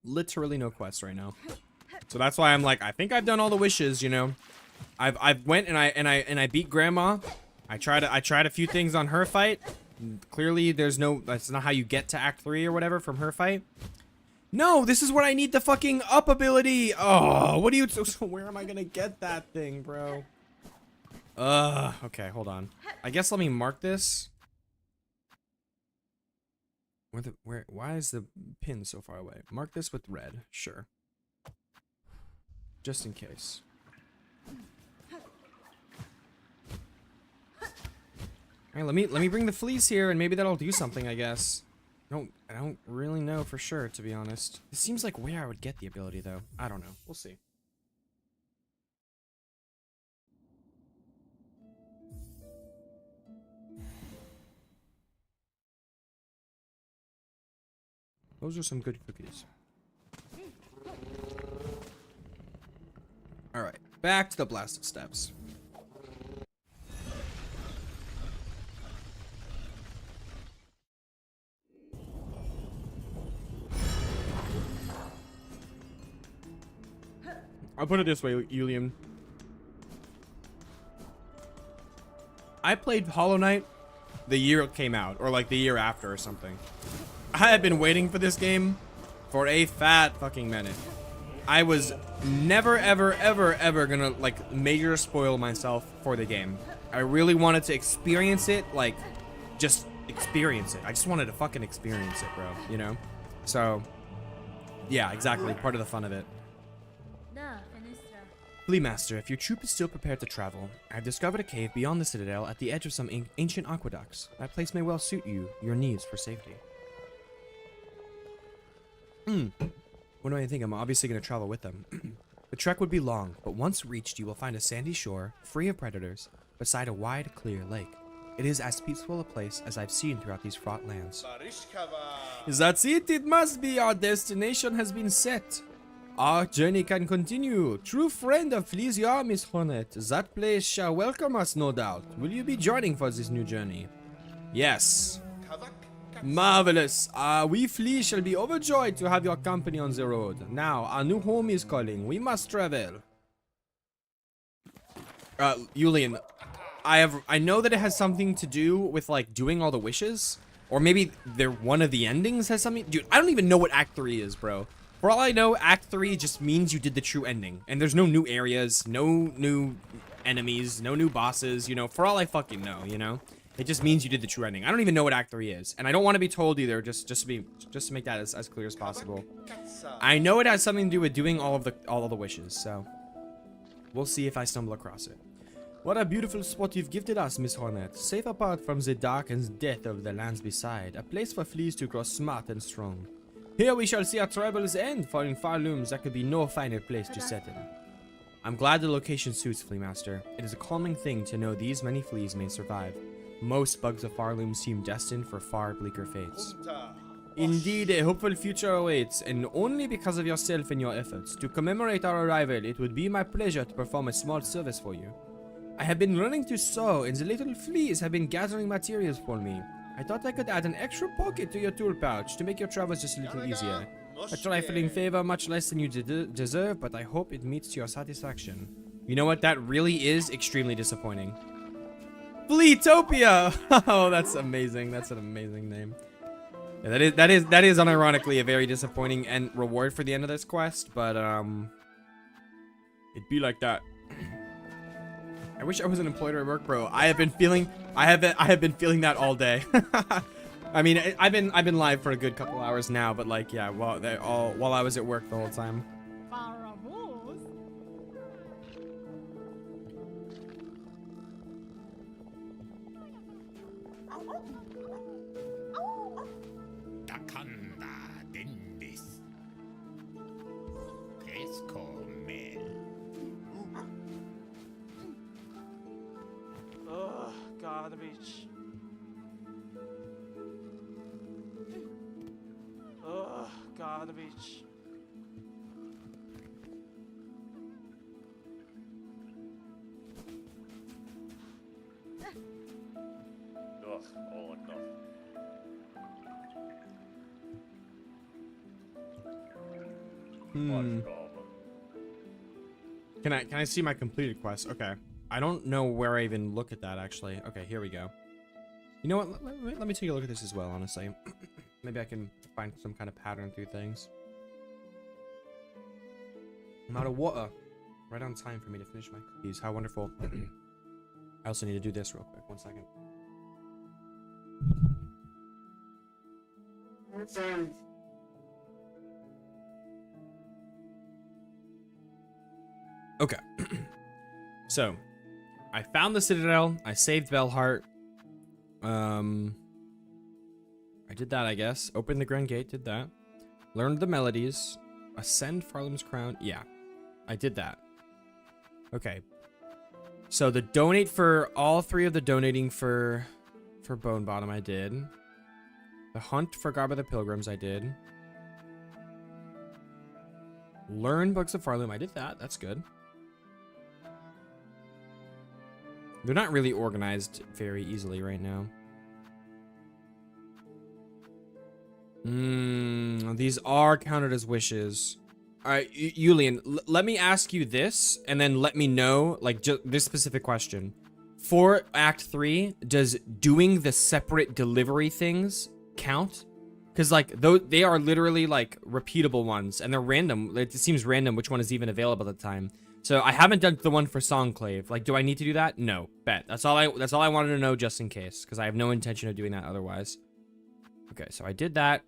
Literally no quest right now. So that's why I'm like, I think I've done all the wishes, you know. I've went and I beat Grandma. I tried a few things on her fight. Clearly there's no, that's not how you get to Act 3 or whatever from her fight. No, this is where I need the fucking up ability. Oh, what do you, so where am I gonna get that thing, bro? Okay, hold on. I guess let me mark this. Why is the pin so far away? Mark this with red, sure. Just in case. Alright, let me bring the fleas here and maybe that'll do something, I guess. I don't really know for sure, to be honest. It seems like where I would get the ability though. I don't know. We'll see. Those are some good cookies. Alright, back to the blasted steps. I'll put it this way, Julian. I played Hollow Knight the year it came out, or like the year after or something. I had been waiting for this game for a fat fucking minute. I was never, ever, ever, ever gonna like major spoil myself for the game. I really wanted to experience it, like just experience it. I just wanted to fucking experience it, bro, you know? So, yeah, exactly, part of the fun of it. Flea Master, if your troop is still prepared to travel, I've discovered a cave beyond the citadel at the edge of some ancient aqueducts. That place may well suit your needs for safety. What do I think? I'm obviously going to travel with them. The trek would be long, but once reached, you will find a sandy shore, free of predators, beside a wide, clear lake. It is as peaceful a place as I've seen throughout these fraught lands. That's it, it must be. Our destination has been set. Our journey can continue. True friend of Flea's Yard, Miss Hornet. That place shall welcome us, no doubt. Will you be joining for this new journey? Yes. Marvelous. We Flea shall be overjoyed to have your company on the road. Now, our new home is calling. We must travel. Julian, I know that it has something to do with like doing all the wishes, or maybe one of the endings has something. Dude, I don't even know what Act 3 is, bro. For all I know, Act 3 just means you did the true ending. And there's no new areas, no new enemies, no new bosses, you know, for all I fucking know, you know? It just means you did the true ending. I don't even know what Act 3 is. And I don't want to be told either, just to make that as clear as possible. I know it has something to do with doing all of the wishes, so we'll see if I stumble across it. What a beautiful spot you've gifted us, Miss Hornet. Safe apart from the dark and death of the lands beside. A place for fleas to grow smart and strong. Here we shall see our travels end, for in far looms there could be no finer place to settle. I'm glad the location suits, Flea Master. It is a calming thing to know these many fleas may survive. Most bugs of Farloom seem destined for far bleaker fates. Indeed, a hopeful future awaits, and only because of yourself and your efforts. To commemorate our arrival, it would be my pleasure to perform a small service for you. I have been running to sew, and the little fleas have been gathering materials for me. I thought I could add an extra pocket to your tool pouch to make your travels just a little easier. A trifling favor, much less than you deserve, but I hope it meets to your satisfaction. You know what? That really is extremely disappointing. Fleetopia! Oh, that's amazing. That's an amazing name. Yeah, that is unironically a very disappointing end reward for the end of this quest, but it'd be like that. I wish I wasn't employed or at work, bro. I have been feeling that all day. I mean, I've been live for a good couple hours now, but like, yeah, while I was at work the whole time. Garbage. Ugh, garbage. Can I see my completed quest? Okay. I don't know where I even look at that, actually. Okay, here we go. You know what? Let me take a look at this as well, honestly. Maybe I can find some kind of pattern through things. I'm out of water. Right on time for me to finish my cookies. How wonderful. I also need to do this real quick. 1 second. Okay. So, I found the Citadel. I saved Belheart. I did that, I guess. Opened the Grand Gate, did that. Learned the melodies. Ascend Farlam's Crown. Yeah, I did that. Okay. So the donate for all three of the donating for Bone Bottom, I did. The hunt for Garb of the Pilgrims, I did. Learn Bugs of Farloom, I did that. That's good. They're not really organized very easily right now. These are counted as wishes. All right, Yulian, let me ask you this, and then let me know, like, just this specific question. For Act 3, does doing the separate delivery things count? Because, like, they are literally, like, repeatable ones, and they're random. It seems random which one is even available at the time. So, I haven't done the one for Songclave. Like, do I need to do that? No. Bet. That's all I wanted to know just in case, because I have no intention of doing that otherwise. Okay, so I did that.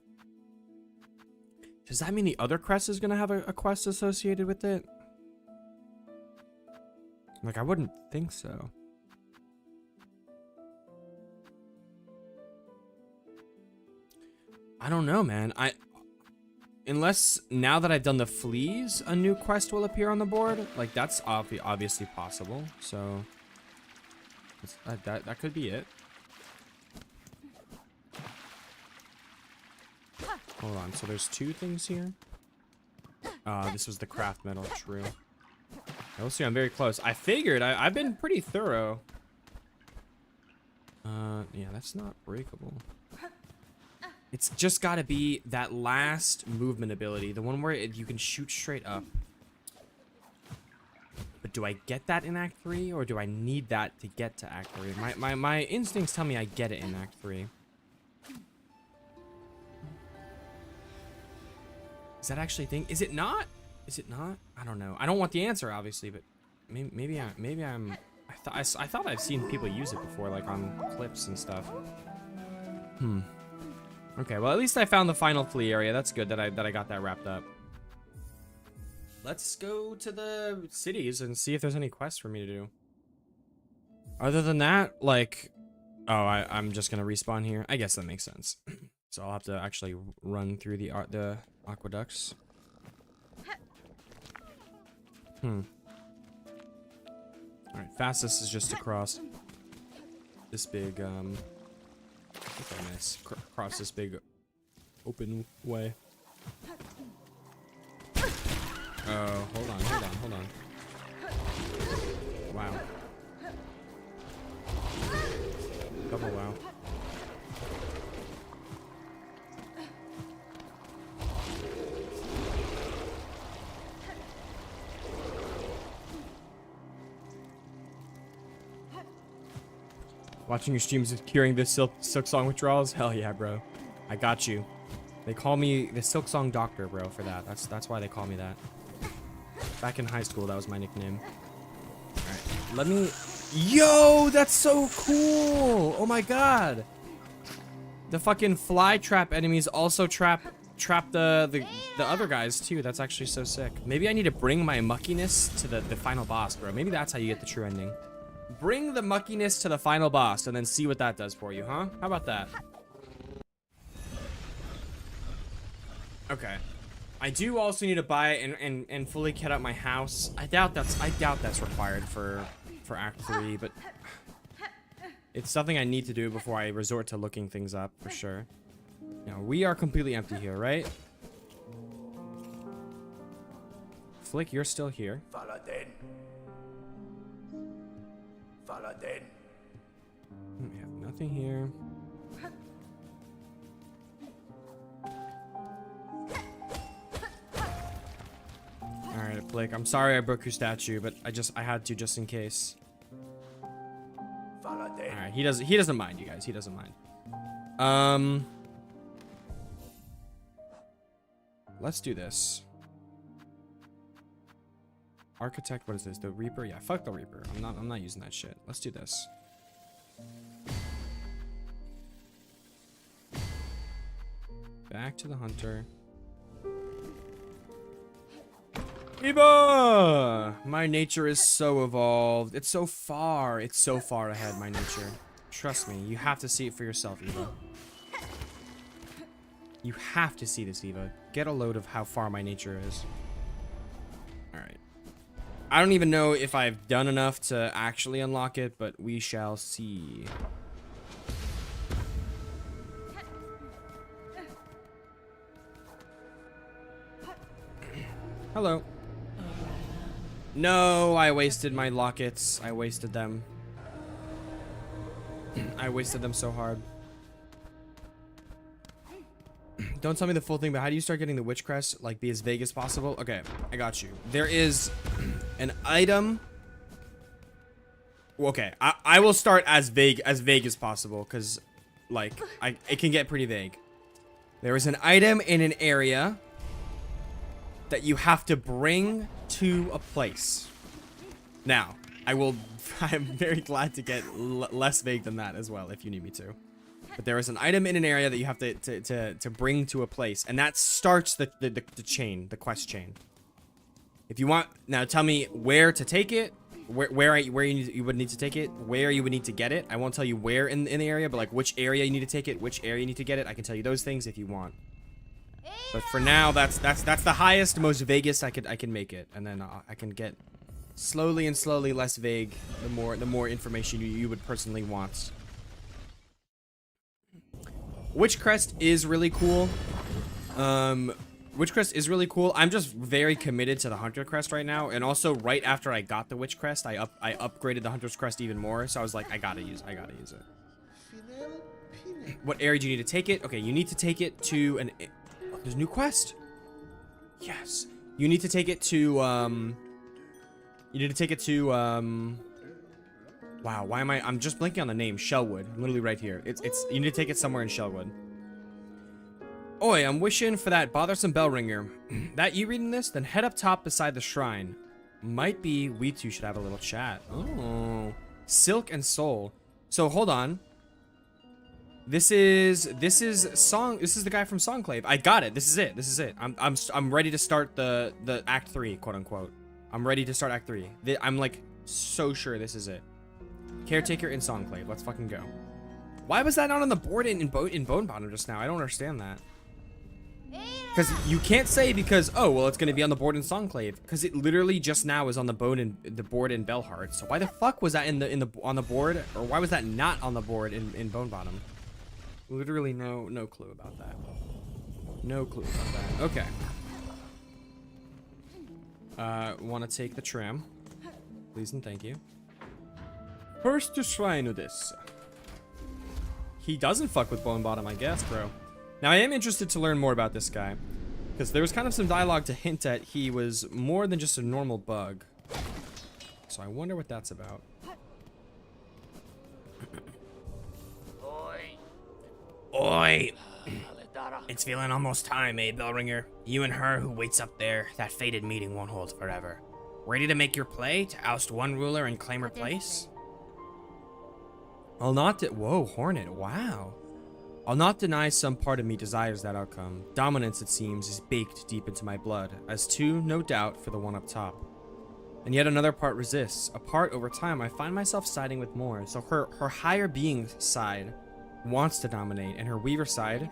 Does that mean the other crest is going to have a quest associated with it? Like, I wouldn't think so. I don't know, man. Unless now that I've done the fleas, a new quest will appear on the board. Like, that's obviously possible. So, that could be it. Hold on. So there's 2 things here. This was the craft metal. True. We'll see. I'm very close. I figured. I've been pretty thorough. Yeah, that's not breakable. It's just got to be that last movement ability, the one where you can shoot straight up. But do I get that in Act 3, or do I need that to get to Act 3? My instincts tell me I get it in Act 3. Is that actually a thing? Is it not? Is it not? I don't know. I don't want the answer, obviously, but maybe I'm. I thought I've seen people use it before, like on clips and stuff. Okay, well, at least I found the final flea area. That's good that I got that wrapped up. Let's go to the cities and see if there's any quests for me to do. Other than that, like, oh, I'm just gonna respawn here. I guess that makes sense. So I'll have to actually run through the aqueducts. All right, fastest is just to cross this big okay, nice. Cross this big open way. Oh, hold on. Wow. Double wow. Watching your streams of curing the Silksong withdrawals? Hell yeah, bro. I got you. They call me the Silksong Doctor, bro, for that. That's why they call me that. Back in high school, that was my nickname. Alright, let me... Yo, that's so cool! Oh my god! The fucking fly trap enemies also trap the other guys, too. That's actually so sick. Maybe I need to bring my muckiness to the final boss, bro. Maybe that's how you get the true ending. Bring the muckiness to the final boss and then see what that does for you, huh? How about that? Okay. I do also need to buy and fully kit up my house. I doubt that's required for Act 3, but it's something I need to do before I resort to looking things up for sure. Now, we are completely empty here, right? Flick, you're still here. We have nothing here. Alright, Blake, I'm sorry I broke your statue, but I had to just in case. Alright, he doesn't mind, you guys. He doesn't mind. Let's do this. Architect, what is this? The Reaper? Yeah, fuck the Reaper. I'm not using that shit. Let's do this. Back to the Hunter. Eva! My nature is so evolved. It's so far. It's so far ahead, my nature. Trust me, you have to see it for yourself, Eva. You have to see this, Eva. Get a load of how far my nature is. Alright. I don't even know if I've done enough to actually unlock it, but we shall see. Hello. No, I wasted my lockets. I wasted them. I wasted them so hard. Don't tell me the full thing, but how do you start getting the witch crest? Like, be as vague as possible? Okay, I got you. There is an item. Okay, I will start as vague as possible, because, like, it can get pretty vague. There is an item in an area that you have to bring to a place. Now, I'm very glad to get less vague than that as well, if you need me to. But there is an item in an area that you have to bring to a place, and that starts the chain, the quest chain. If you want, now tell me where to take it, where you would need to take it, where you would need to get it. I won't tell you where in the area, but like which area you need to take it, which area you need to get it. I can tell you those things if you want. But for now, that's the highest, most vaguest I can make it, and then I can get slowly and slowly less vague the more information you would personally want. Witch crest is really cool. Witch crest is really cool. I'm just very committed to the hunter crest right now, and also right after I got the witch crest, I upgraded the hunter's crest even more. So I was like, I gotta use it. What area do you need to take it? Okay, you need to take it to an. Oh, there's a new quest. Yes, you need to take it to. You need to take it to. Wow, why am I? I'm just blanking on the name. Shellwood, literally right here. It's. You need to take it somewhere in Shellwood. Oi, I'm wishing for that bothersome bell ringer. That you reading this? Then head up top beside the shrine. Might be we two should have a little chat. Oh, Silk and Soul. So hold on. This is Song. This is the guy from Songclave. I got it. This is it. I'm ready to start the Act 3, quote unquote. I'm ready to start Act 3. I'm like so sure this is it. Caretaker in Songclave. Let's fucking go. Why was that not on the board in Bone Bottom just now? I don't understand that. Because you can't say because, oh, well, it's going to be on the board in Songclave. Because it literally just now is on the board in Bellheart. So why the fuck was that on the board? Or why was that not on the board in Bone Bottom? Literally no clue about that. No clue about that. Okay. Want to take the tram. Please and thank you. First to Shrine of this. He doesn't fuck with Bone Bottom, I guess, bro. Now, I am interested to learn more about this guy, because there was kind of some dialogue to hint at he was more than just a normal bug. So I wonder what that's about. Oi! It's feeling almost time, eh, Bellringer? You and her who waits up there, that fated meeting won't hold forever. Ready to make your play to oust one ruler and claim her place? I'll not whoa, Hornet, wow. I'll not deny some part of me desires that outcome. Dominance, it seems, is baked deep into my blood, as too, no doubt, for the one up top. And yet another part resists. A part, over time, I find myself siding with more. So her higher being side wants to dominate, and her Weaver side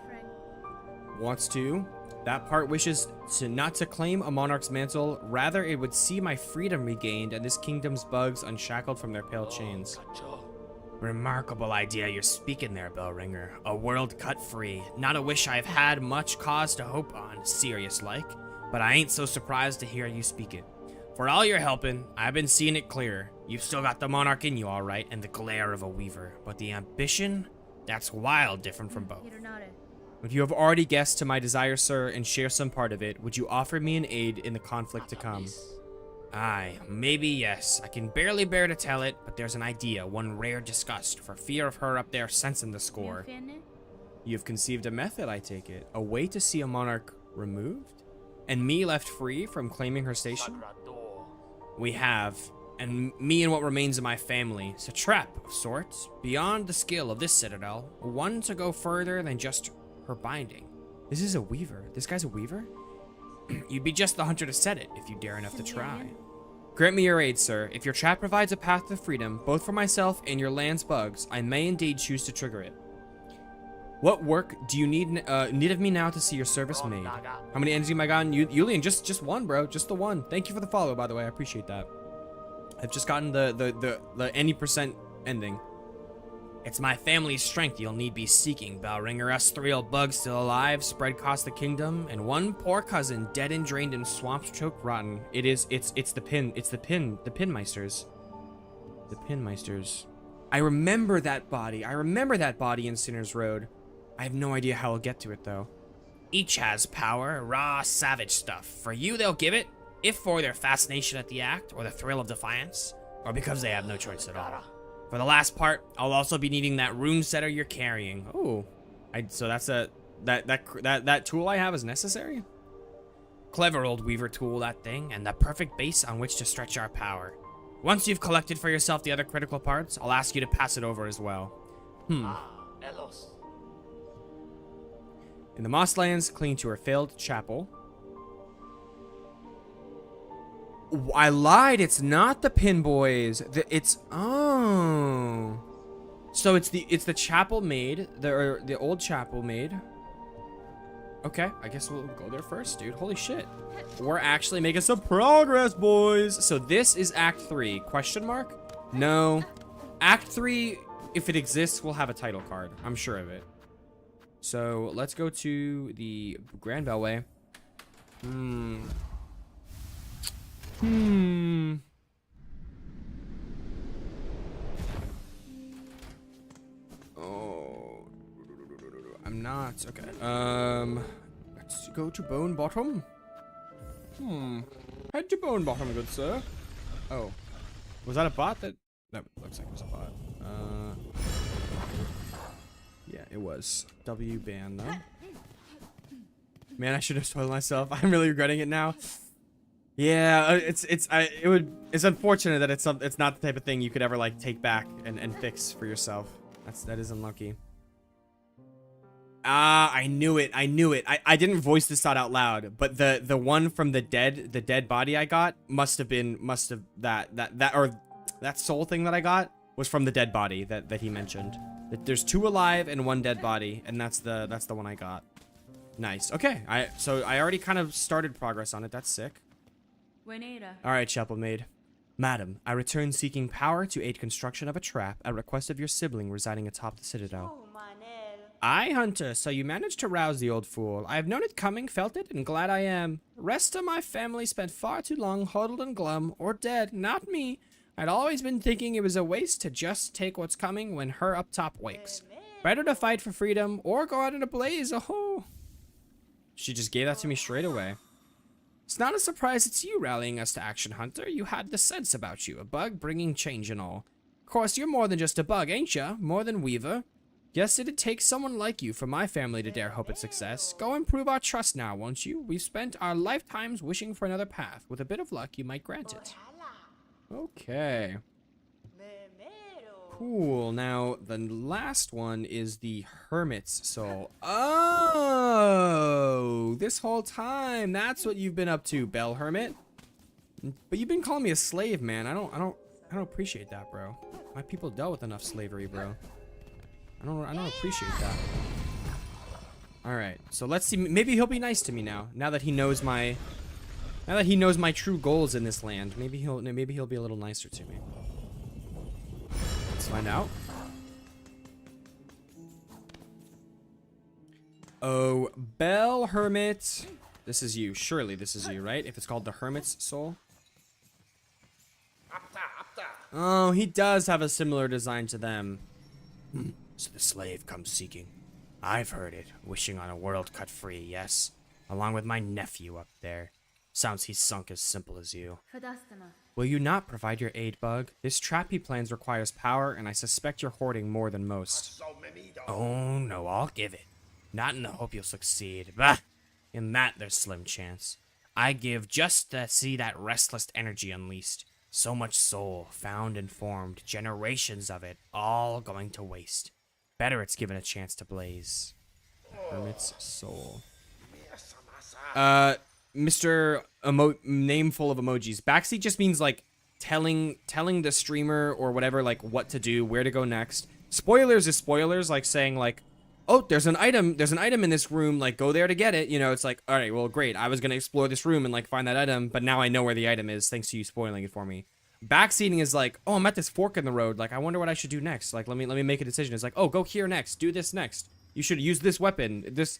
wants to. That part wishes not to claim a monarch's mantle, rather it would see my freedom regained and this kingdom's bugs unshackled from their pale chains. Remarkable idea you're speaking there, Bellringer. A world cut free. Not a wish I've had much cause to hope on, serious like. But I ain't so surprised to hear you speak it. For all your helping, I've been seeing it clear. You've still got the monarch in you, alright, and the glare of a weaver. But the ambition? That's wild different from both. If you have already guessed to my desire, sir, and share some part of it, would you offer me an aid in the conflict to come? Aye, maybe yes. I can barely bear to tell it, but there's an idea, one rare disgust, for fear of her up there sensing the score. You've conceived a method, I take it. A way to see a monarch removed? And me left free from claiming her station? We have. And me and what remains of my family. It's a trap of sorts, beyond the skill of this citadel. One to go further than just her binding. This is a weaver. This guy's a weaver? You'd be just the hunter to set it, if you dare enough to try. Grant me your aid, sir. If your trap provides a path to freedom, both for myself and your land's bugs, I may indeed choose to trigger it. What work do you need of me now to see your service made? How many ends have I gotten? Yulian, just one, bro. Just the one. Thank you for the follow, by the way. I appreciate that. I've just gotten the any percent ending. It's my family's strength you'll need be seeking, Bellringer. Us 3 old bugs still alive, spread across the kingdom, and one poor cousin dead and drained in swamps choked rotten. It's the Pinmeisters. The Pinmeisters. I remember that body. I remember that body in Sinner's Road. I have no idea how I'll get to it, though. Each has power, raw, savage stuff. For you, they'll give it, if for their fascination at the act, or the thrill of defiance, or because they have no choice at all. For the last part, I'll also be needing that rune setter you're carrying. Oh, so that's that tool I have is necessary? Clever old weaver tool, that thing, and the perfect base on which to stretch our power. Once you've collected for yourself the other critical parts, I'll ask you to pass it over as well. Elos. In the Mosslands, cling to her failed chapel. I lied, it's not the Pin Boys. Oh. So it's the chapel maid, the old chapel maid. Okay, I guess we'll go there first, dude. Holy shit. We're actually making some progress, boys. So this is Act 3. Question mark? No. Act 3, if it exists, we'll have a title card. I'm sure of it. So let's go to the Grand Bellway. Oh, I'm not. Okay. Let's go to Bone Bottom. Head to Bone Bottom, good sir. Oh, was that a bot? That looks like it was a bot. Yeah, it was. W ban though. Man, I should have told myself. I'm really regretting it now. Yeah, it's unfortunate that it's not the type of thing you could ever like take back and fix for yourself. That is unlucky. I knew it. I didn't voice this thought out loud, but the one from the dead body I got must have that soul thing that I got was from the dead body that he mentioned. That there's 2 alive and 1 dead body, and that's the one I got. Nice. Okay. So I already kind of started progress on it. That's sick. All right, chapel maid. Madam, I return seeking power to aid construction of a trap at request of your sibling residing atop the citadel. Aye, Hunter, so you managed to rouse the old fool. I have known it coming, felt it, and glad I am. Rest of my family spent far too long huddled and glum, or dead, not me. I'd always been thinking it was a waste to just take what's coming when her up top wakes. Better to fight for freedom, or go out in a blaze, oh. She just gave that to me straight away. It's not a surprise it's you rallying us to action, Hunter. You had the sense about you, a bug bringing change and all. Of course, you're more than just a bug, ain't ya? More than Weaver. Guess it'd take someone like you for my family to dare hope at success. Go and prove our trust now, won't you? We've spent our lifetimes wishing for another path. With a bit of luck, you might grant it. Okay. Cool. Now, the last one is the Hermit's Soul. Oh, this whole time, that's what you've been up to, Bell Hermit. But you've been calling me a slave, man. I don't appreciate that, bro. My people dealt with enough slavery, bro. I don't appreciate that. All right, so let's see. Maybe he'll be nice to me now. Now that he knows my true goals in this land, maybe he'll be a little nicer to me. Let's find out. Oh, Bell Hermit. This is you. Surely this is you, right? If it's called the Hermit's Soul. Oh, he does have a similar design to them. So the slave comes seeking. I've heard it. Wishing on a world cut free, yes. Along with my nephew up there. Sounds he's sunk as simple as you. Will you not provide your aid, Bug? This trap he plans requires power, and I suspect you're hoarding more than most. Oh, no, I'll give it. Not in the hope you'll succeed. Bah! In that, there's slim chance. I give just to see that restless energy unleashed. So much soul, found and formed, generations of it, all going to waste. Better it's given a chance to blaze. Hermit's Soul. Mr. Name full of emojis. Backseat just means like telling the streamer or whatever like what to do, where to go next. Spoilers is spoilers, like saying like, oh, there's an item in this room, like go there to get it. You know, it's like, all right, well, great. I was gonna explore this room and like find that item, but now I know where the item is thanks to you spoiling it for me. Backseating is like, oh, I'm at this fork in the road. Like, I wonder what I should do next. Like, let me make a decision. It's like, oh, go here next. Do this next. You should use this weapon. This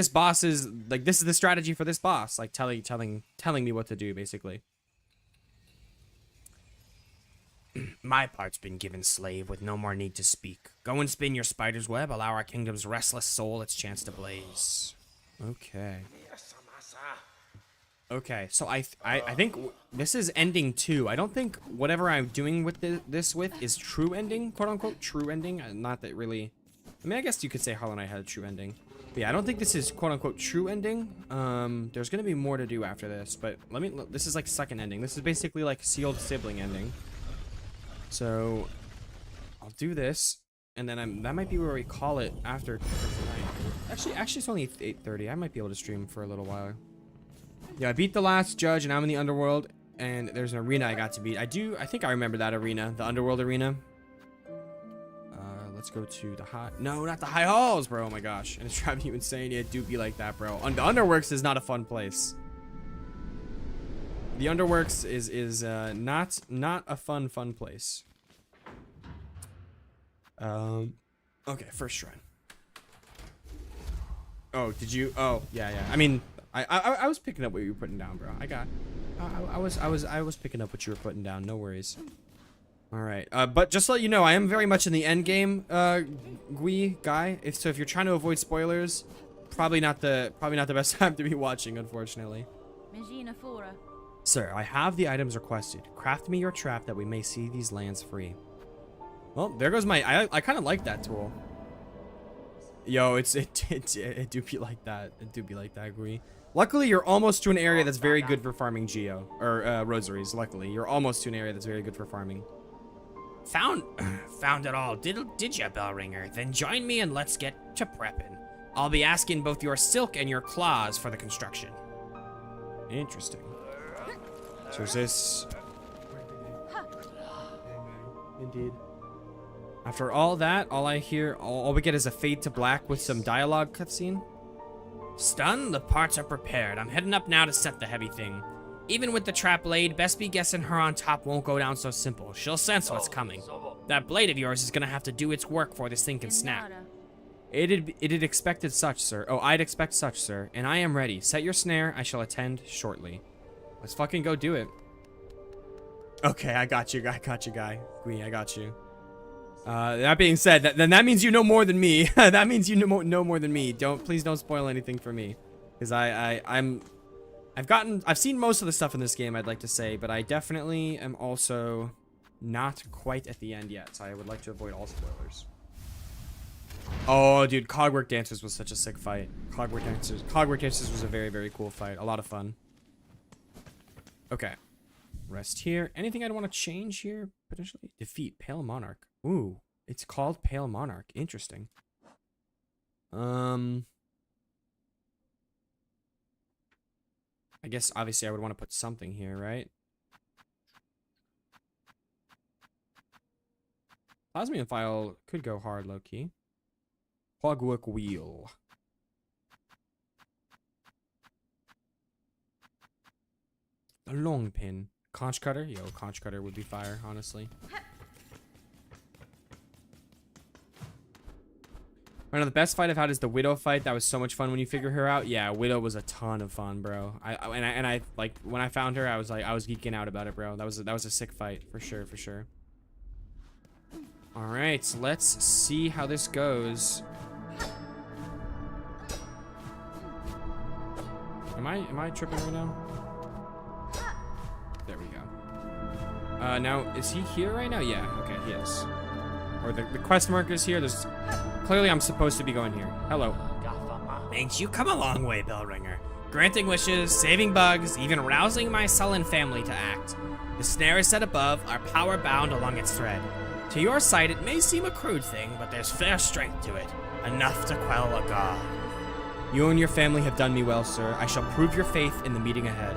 boss is like, this is the strategy for this boss. Like telling me what to do, basically. My part's been given, slave, with no more need to speak. Go and spin your spider's web. Allow our kingdom's restless soul its chance to blaze. Okay. Okay, so I think this is ending 2. I don't think whatever I'm doing with this is true ending, quote unquote true ending. Not that really. I mean, I guess you could say Hollow Knight had a true ending. But yeah, I don't think this is quote unquote true ending. There's gonna be more to do after this, but this is like second ending. This is basically like sealed sibling ending. So I'll do this, and then that might be where we call it after tonight. Actually, it's only 8:30. I might be able to stream for a little while. Yeah, I beat the last judge, and I'm in the underworld, and there's an arena I got to beat. I think I remember that arena, the underworld arena. Let's go to the high. No, not the high halls, bro. Oh my gosh, and it's driving you insane. Yeah, it do be like that, bro. The Underworks is not a fun place. The Underworks is not a fun place. Okay, first shrine. Oh, did you? Oh, yeah. I mean, I was picking up what you were putting down, bro. I was picking up what you were putting down. No worries. All right. But just to let you know, I am very much in the end game, Gui guy. So if you're trying to avoid spoilers, probably not the best time to be watching, unfortunately. Sir, I have the items requested. Craft me your trap that we may see these lands free. Well, there goes my. I kind of like that tool. Yo, it do be like that. It do be like that, Gui. Luckily, you're almost to an area that's very good for farming geo or rosaries. Luckily, you're almost to an area that's very good for farming. Found it all, did ya, Bellringer? Then join me and let's get to prepping. I'll be asking both your silk and your claws for the construction. Interesting. So is this... Indeed. After all that, all we get is a fade to black with some dialogue cutscene. Stun, the parts are prepared. I'm heading up now to set the heavy thing. Even with the trap laid, best be guessing her on top won't go down so simple. She'll sense what's coming. That blade of yours is gonna have to do its work before this thing can snap. It'd expected such, sir. Oh, I'd expect such, sir. And I am ready. Set your snare. I shall attend shortly. Let's fucking go do it. Okay, I got you, guy. Gui, I got you. That being said, then that means you know more than me. That means you know more than me. Please don't spoil anything for me, because I've seen most of the stuff in this game, I'd like to say, but I definitely am also not quite at the end yet, so I would like to avoid all spoilers. Oh, dude, Cogwork Dancers was such a sick fight. Cogwork Dancers was a very, very cool fight. A lot of fun. Okay. Rest here. Anything I'd want to change here, potentially? Defeat Pale Monarch. Ooh, it's called Pale Monarch. Interesting. I guess, obviously, I would want to put something here, right? Plasmium File could go hard, low-key. Cogwork Wheel. A long pin. Conch Cutter? Yo, Conch Cutter would be fire, honestly. One of the best fight I've had is the Widow fight. That was so much fun when you figure her out. Yeah, Widow was a ton of fun, bro. I like when I found her, I was geeking out about it, bro. That was a sick fight for sure, for sure. All right, so let's see how this goes. Am I tripping right now? There we go. Now is he here right now? Yeah, okay, he is. Or the quest marker's here. There's clearly I'm supposed to be going here. Hello. Thanks, you come a long way, Bellringer. Granting wishes, saving bugs, even rousing my sullen family to act. The snare is set above, our power bound along its thread. To your sight, it may seem a crude thing, but there's fair strength to it. Enough to quell a god. You and your family have done me well, sir. I shall prove your faith in the meeting ahead.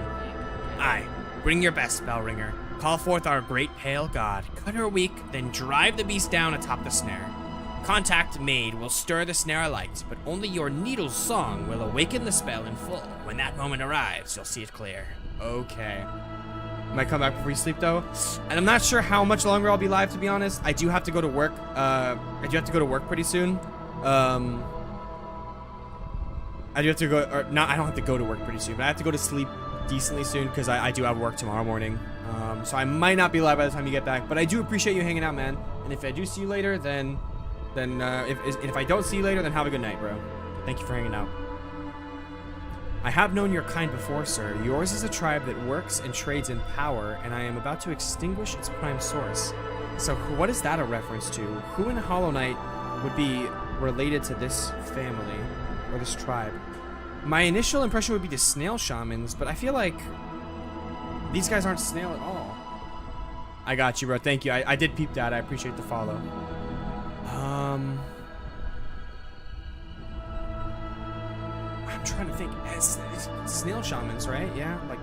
Aye, bring your best, Bellringer. Call forth our great pale god. Cut her weak, then drive the beast down atop the snare. Contact made will stir the snare alight, but only your needle's song will awaken the spell in full. When that moment arrives, you'll see it clear. Okay. Might come back before you sleep, though. And I'm not sure how much longer I'll be live, to be honest. I do have to go to work. I do have to go to work pretty soon. I do have to go, or not, I don't have to go to work pretty soon, but I have to go to sleep decently soon because I do have work tomorrow morning. So I might not be live by the time you get back, but I do appreciate you hanging out, man. And if I do see you later, then if I don't see you later, then have a good night, bro. Thank you for hanging out. I have known your kind before, sir. Yours is a tribe that works and trades in power, and I am about to extinguish its prime source. So what is that a reference to? Who in Hollow Knight would be related to this family or this tribe? My initial impression would be the snail shamans, but I feel like these guys aren't snail at all. I got you, bro. Thank you. I did peep that. I appreciate the follow. I'm trying to think. It's snail shamans, right? Yeah, like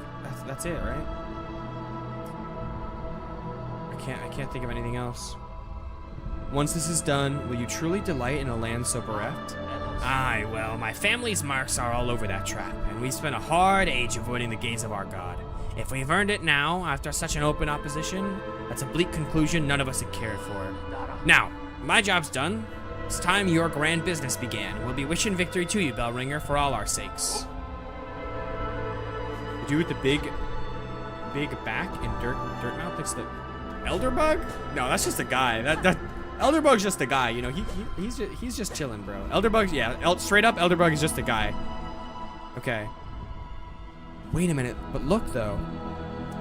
that's it, right? I can't think of anything else. Once this is done, will you truly delight in a land so bereft? Aye, well, my family's marks are all over that trap, and we've spent a hard age avoiding the gaze of our god. If we've earned it now, after such an open opposition, that's a bleak conclusion none of us had cared for. Now, my job's done. It's time your grand business began. We'll be wishing victory to you, Bellringer, for all our sakes. The dude with the big back and dirt mouth. It's the Elderbug? No, that's just a guy. That Elderbug's just a guy. You know, he's just chilling, bro. Elderbug's straight up. Elderbug is just a guy. Okay. Wait a minute, but look though.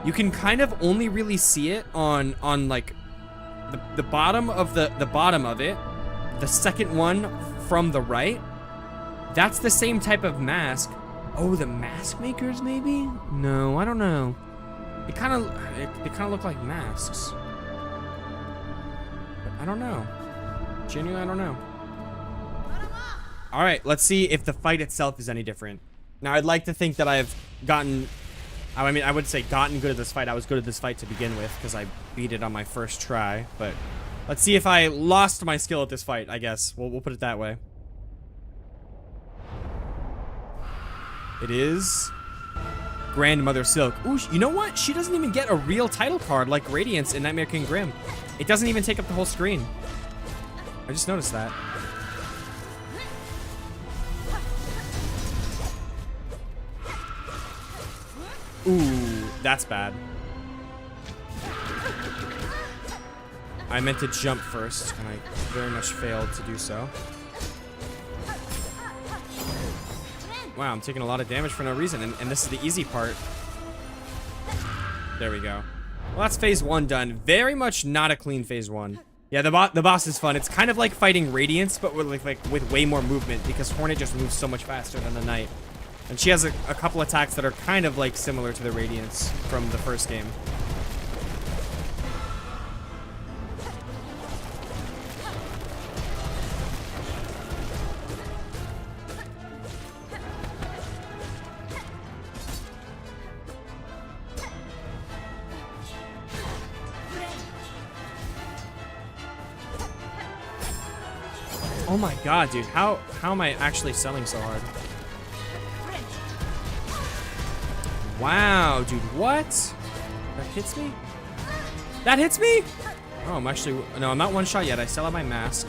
You can kind of only really see it on like the bottom of the bottom of it. The second one from the right. That's the same type of mask. Oh, the mask makers maybe? No, I don't know. They kind of look like masks. But I don't know. Genuinely, I don't know. All right, let's see if the fight itself is any different. Now, I'd like to think that I've gotten... I mean, I would say gotten good at this fight. I was good at this fight to begin with because I beat it on my first try. But let's see if I lost my skill at this fight, I guess. We'll put it that way. It is... Grandmother Silk. Ooh, you know what? She doesn't even get a real title card like Radiance in Nightmare King Grim. It doesn't even take up the whole screen. I just noticed that. Ooh, that's bad. I meant to jump first, and I very much failed to do so. Wow, I'm taking a lot of damage for no reason, and this is the easy part. There we go. Well, that's phase 1 done. Very much not a clean phase 1. Yeah, the boss is fun. It's kind of like fighting Radiance, but with with way more movement, because Hornet just moves so much faster than the Knight. And she has a couple attacks that are kind of like similar to the Radiance from the first game. Oh my god, dude. How am I actually selling so hard? Wow, dude. What? That hits me? That hits me? Oh, I'm actually... No, I'm not one shot yet. I still have my mask.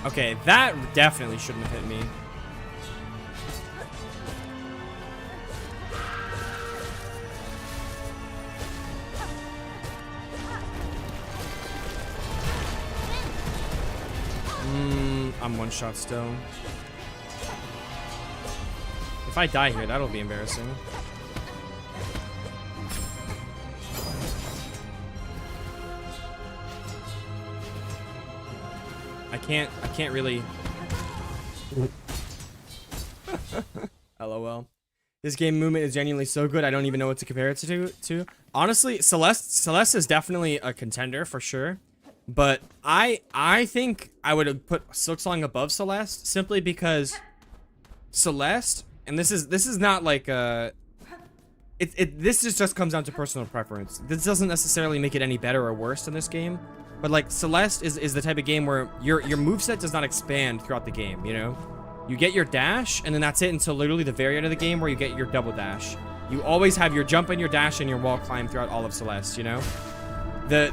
Okay, that definitely shouldn't have hit me. I'm one shot still. If I die here, that'll be embarrassing. I can't really. LOL. This game movement is genuinely so good, I don't even know what to compare it to. Honestly, Celeste is definitely a contender for sure. But I think I would have put Silksong above Celeste simply because Celeste, and this is not like this just comes down to personal preference. This doesn't necessarily make it any better or worse in this game, but like Celeste is the type of game where your moveset does not expand throughout the game, you know? You get your dash and then that's it until literally the very end of the game where you get your double dash. You always have your jump and your dash and your wall climb throughout all of Celeste, you know?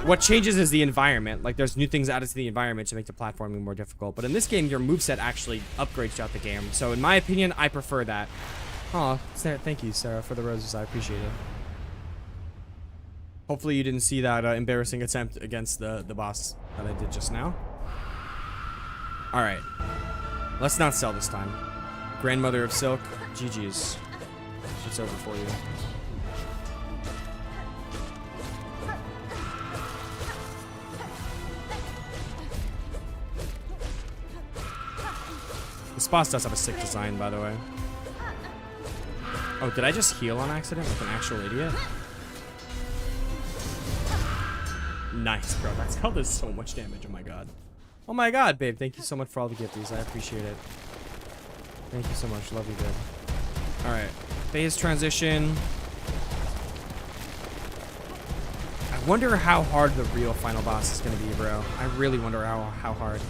What changes is the environment. Like, there's new things added to the environment to make the platforming more difficult. But in this game, your moveset actually upgrades throughout the game. So, in my opinion, I prefer that. Aw, Sarah, thank you, Sarah, for the roses. I appreciate it. Hopefully, you didn't see that embarrassing attempt against the boss that I did just now. All right. Let's not sell this time. Grandmother of Silk, GG's. It's over for you. This boss does have a sick design, by the way. Oh, did I just heal on accident like an actual idiot? Nice, bro. That spell does so much damage. Oh my god. Oh my god, babe. Thank you so much for all the gifties. I appreciate it. Thank you so much. Love you, babe. Alright. Phase transition. I wonder how hard the real final boss is going to be, bro. I really wonder how hard.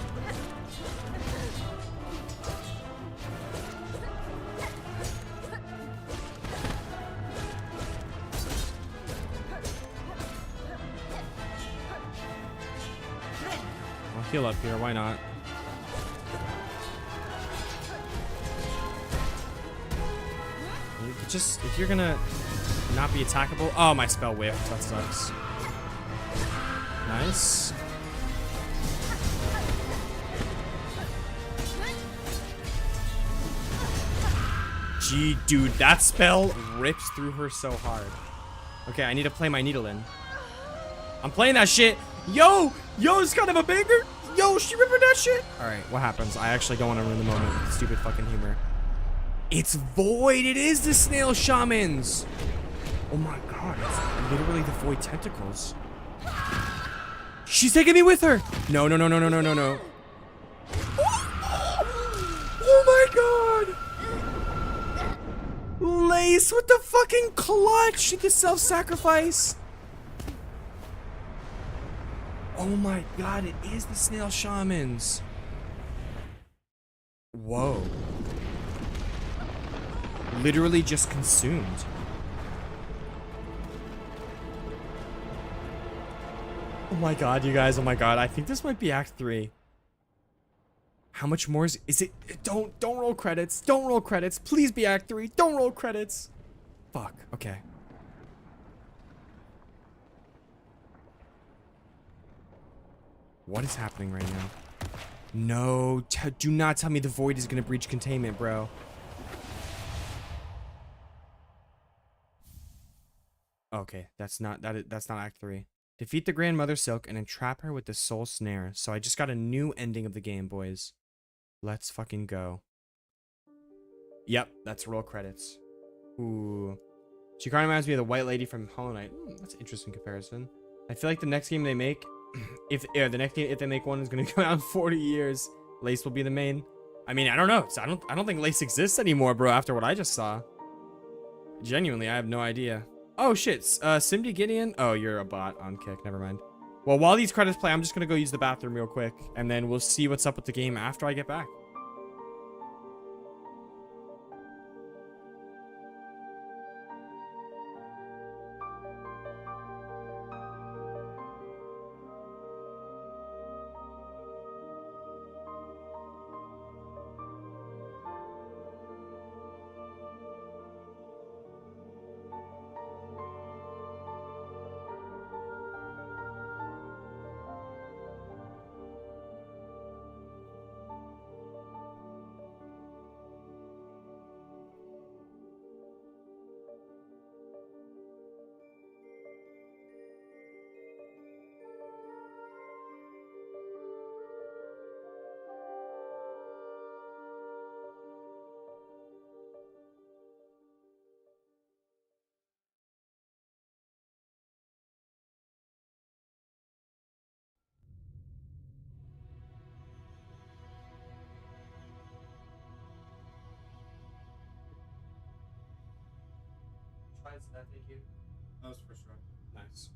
I'll heal up here. Why not? You could just, if you're gonna not be attackable. Oh, my spell whiffed. That sucks. Nice. Gee, dude, that spell rips through her so hard. Okay, I need to play my needle in. I'm playing that shit. Yo, it's kind of a banger. Yo, she ripping that shit. All right, what happens? I actually don't want to ruin the moment with stupid fucking humor. It's Void. It is the snail shamans. Oh my god, it's literally the Void tentacles. She's taking me with her. No. Oh my god. Lace with the fucking clutch. The self-sacrifice. Oh my god, it is the snail shamans. Whoa. Literally just consumed. Oh my god, you guys. Oh my god. I think this might be Act 3. How much more is it? Don't roll credits. Don't roll credits. Please be Act 3. Don't roll credits. Fuck. Okay. What is happening right now? No. Do not tell me the Void is going to breach containment, bro. Okay, that's not Act 3. Defeat the Grandmother Silk and entrap her with the Soul Snare. So I just got a new ending of the game, boys. Let's fucking go. Yep, that's roll credits. Ooh. She kind of reminds me of the White Lady from Hollow Knight. That's an interesting comparison. I feel like the next game they make, if they make one, is gonna come out in 40 years. Lace will be the main. I mean, I don't know. I don't think Lace exists anymore, bro. After what I just saw. Genuinely, I have no idea. Oh shit, Cindy Gideon. Oh, you're a bot on Kick. Never mind. Well, while these credits play, I'm just gonna go use the bathroom real quick, and then we'll see what's up with the game after I get back. Thank you. That was first round. Nice.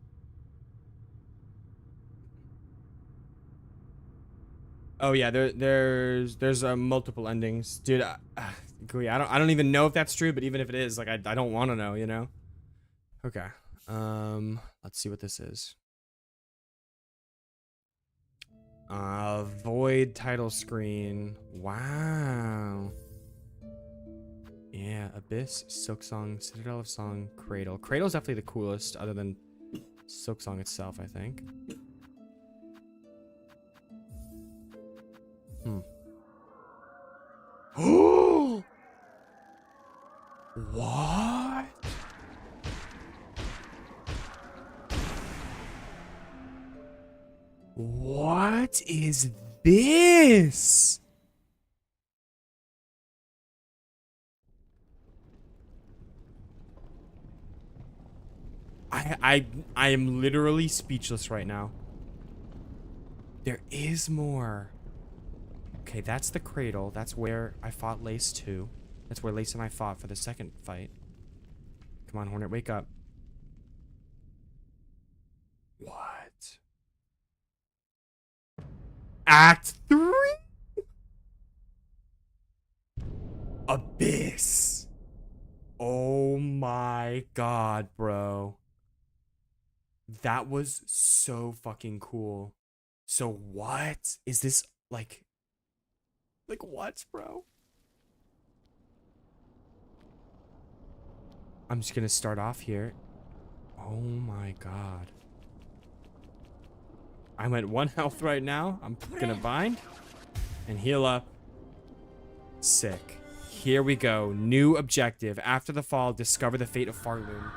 Oh yeah, there's multiple endings, dude. I don't even know if that's true, but even if it is, like I don't want to know, you know. Okay. Let's see what this is. Void title screen. Wow. Yeah, Abyss, Silksong, Citadel of Song, Cradle. Cradle's definitely the coolest, other than Silksong itself, I think. What? What is this? I am literally speechless right now. There is more. Okay, that's the cradle. That's where I fought Lace 2. That's where Lace and I fought for the second fight. Come on, Hornet, wake up. What? Act 3? Abyss. Oh my god, bro. That was so fucking cool. So what? Is this like what, bro? I'm just gonna start off here. Oh my god. I'm at 1 health right now. I'm gonna bind and heal up. Sick. Here we go. New objective. After the fall, discover the fate of Farloom.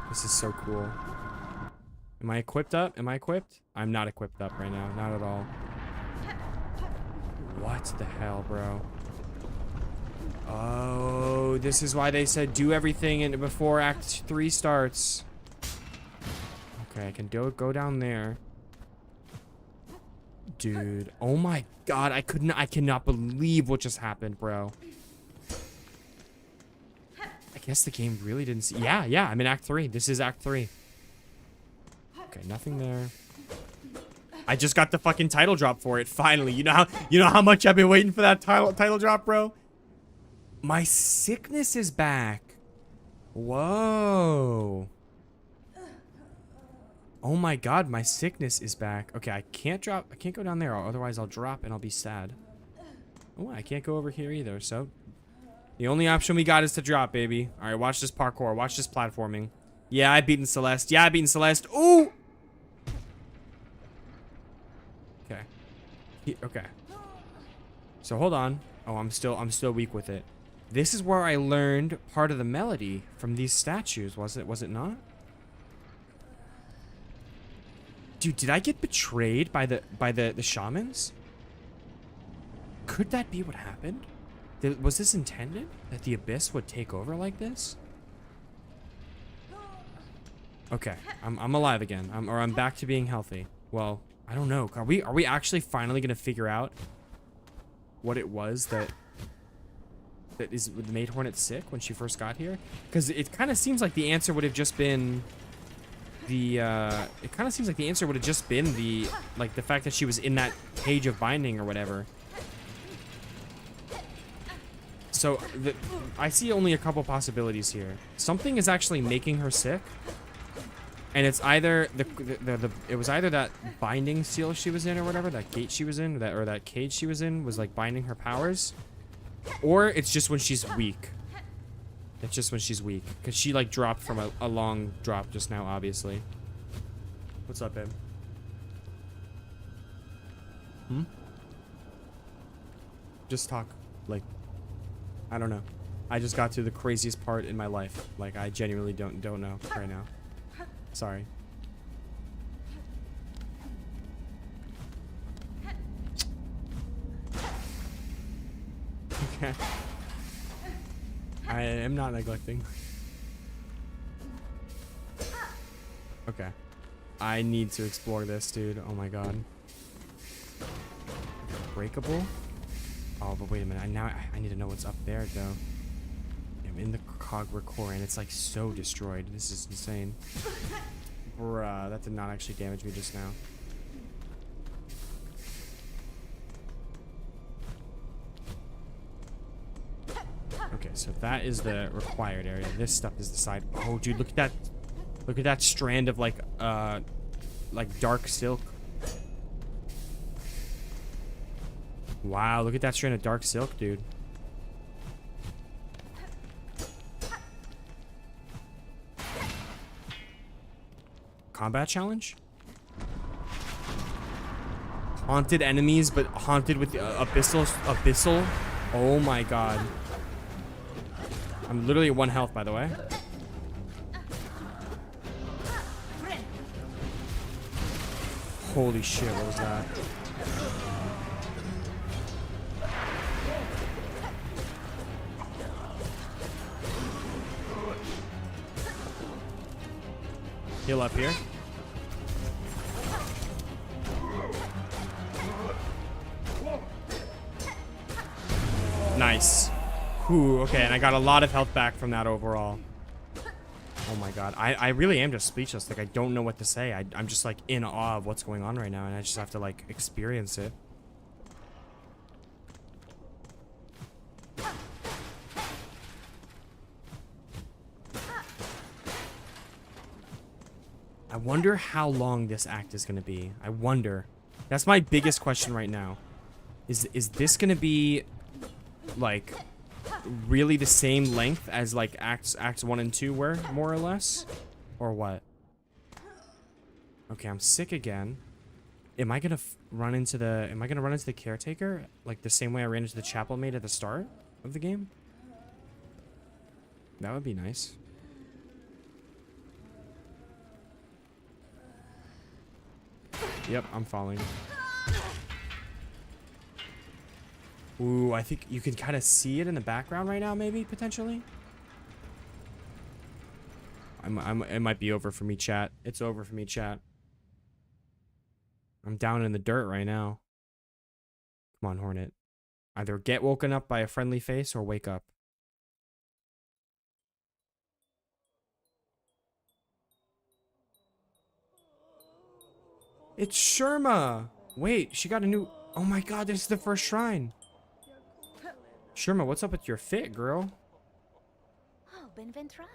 This is so cool. Am I equipped up? Am I equipped? I'm not equipped up right now. Not at all. What the hell, bro? Oh, this is why they said do everything before Act 3 starts. Okay, I can go down there. Dude, oh my god, I cannot believe what just happened, bro. I guess the game really didn't see. Yeah, I'm in Act 3. This is Act 3. Okay, nothing there. I just got the fucking title drop for it, finally. You know how much I've been waiting for that title drop, bro? My sickness is back. Whoa. Oh my god, my sickness is back. Okay, I can't go down there, otherwise I'll drop and I'll be sad. Oh, I can't go over here either, so the only option we got is to drop, baby. Alright, watch this parkour, watch this platforming. Yeah, I've beaten Celeste. Yeah, I've beaten Celeste. Ooh! Okay. Okay. So hold on. Oh, I'm still weak with it. This is where I learned part of the melody from these statues, was it not? Dude, did I get betrayed by the shamans? Could that be what happened? Was this intended? That the abyss would take over like this? Okay, I'm alive again. I'm back to being healthy. Well, I don't know. Are we actually finally gonna figure out what it was that made Hornet sick when she first got here? Because it kind of seems like the answer would have just been the like the fact that she was in that cage of binding or whatever. So I see only a couple possibilities here. Something is actually making her sick, and it's either it was either that binding seal she was in or whatever, that gate she was in, that cage she was in was like binding her powers, or it's just when she's weak. It's just when she's weak, because she like dropped from a long drop just now, obviously. What's up, babe? Just talk. Like, I don't know. I just got to the craziest part in my life. Like, I genuinely don't know right now. Sorry. Okay. I am not neglecting. Okay. I need to explore this, dude. Oh my god. Breakable? Oh, but wait a minute. I need to know what's up there, though. I'm in the Cogra core, and it's like so destroyed. This is insane. Bruh, that did not actually damage me just now. Okay, so that is the required area. This stuff is the side. Oh, dude, look at that. Look at that strand of like dark silk. Wow, look at that strand of dark silk, dude. Combat challenge? Haunted enemies, but haunted with abyssal. Oh my god. I'm literally at 1 health, by the way. Holy shit, what was that? Heal up here. Nice. Whew, okay, and I got a lot of health back from that overall. Oh my god. I really am just speechless. Like, I don't know what to say. I'm just, like, in awe of what's going on right now, and I just have to, like, experience it. I wonder how long this act is going to be. I wonder. That's my biggest question right now. Is this going to be, like, really the same length as, like, acts 1 and 2 were, more or less? Or what? Okay, I'm sick again. Am I going to run into the caretaker? Like, the same way I ran into the chapel maid at the start of the game? That would be nice. Yep, I'm falling. Ooh, I think you can kind of see it in the background right now, maybe, potentially. It might be over for me, chat. It's over for me, chat. I'm down in the dirt right now. Come on, Hornet. Either get woken up by a friendly face or wake up. It's Sherma! Wait, she got a new... Oh my god, this is the first shrine. Sherma, what's up with your fit, girl? Oh, Benventra.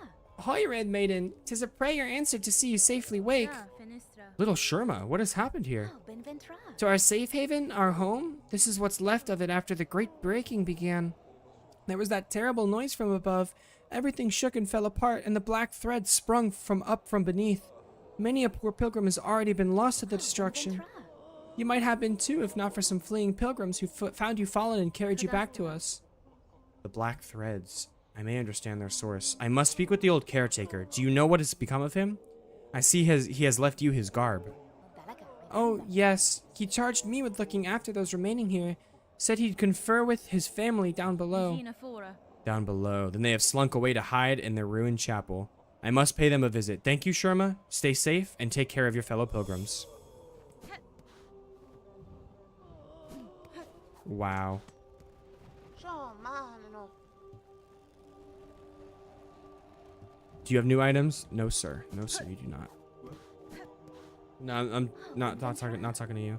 Hi, Red Maiden. 'Tis a prayer answered to see you safely wake. Little Sherma, what has happened here? Oh, Benventra. To our safe haven, our home? This is what's left of it after the great breaking began. There was that terrible noise from above. Everything shook and fell apart, and the black thread sprung up from beneath. Many a poor pilgrim has already been lost to the destruction. You might have been too, if not for some fleeing pilgrims who found you fallen and carried you back to us. The black threads. I may understand their source. I must speak with the old caretaker. Do you know what has become of him? I see he has left you his garb. Oh, yes. He charged me with looking after those remaining here. Said he'd confer with his family down below. Down below. Then they have slunk away to hide in their ruined chapel. I must pay them a visit. Thank you, Sherma. Stay safe and take care of your fellow pilgrims. Wow. Do you have new items? No, sir. No, sir, you do not. No, I'm not talking to you.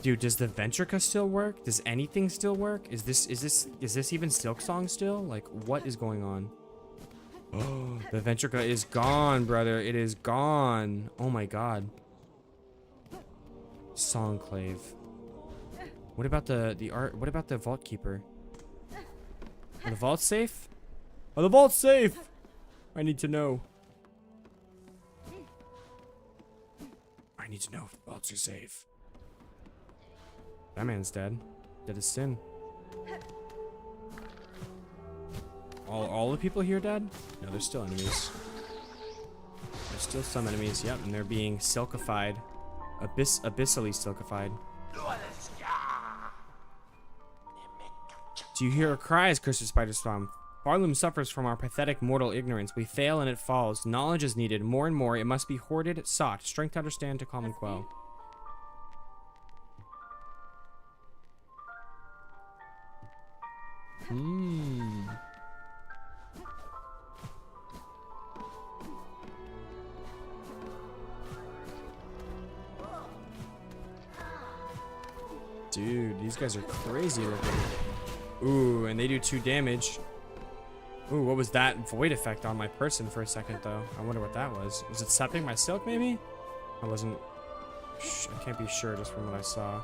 Dude, does the Ventrica still work? Does anything still work? Is this even Silksong still? Like, what is going on? Oh, the Ventrica is gone, brother. It is gone. Oh my god. Songclave. What about the art? What about the Vault Keeper? Are the vaults safe? Are the vaults safe? I need to know. I need to know if the vaults are safe. That man's dead. Dead as sin. All the people here dead? No, there's still enemies. There's still some enemies, yep, and they're being silkified. Abyssally silkified. Do you hear our cries, cursed spider storm? Barloom suffers from our pathetic mortal ignorance. We fail and it falls. Knowledge is needed. More and more, it must be hoarded, sought. Strength to understand, to calm and quell. Dude, these guys are crazy looking. Ooh, and they do 2 damage. Ooh, what was that void effect on my person for a second, though? I wonder what that was. Was it sapping my silk, maybe? I wasn't... I can't be sure just from what I saw.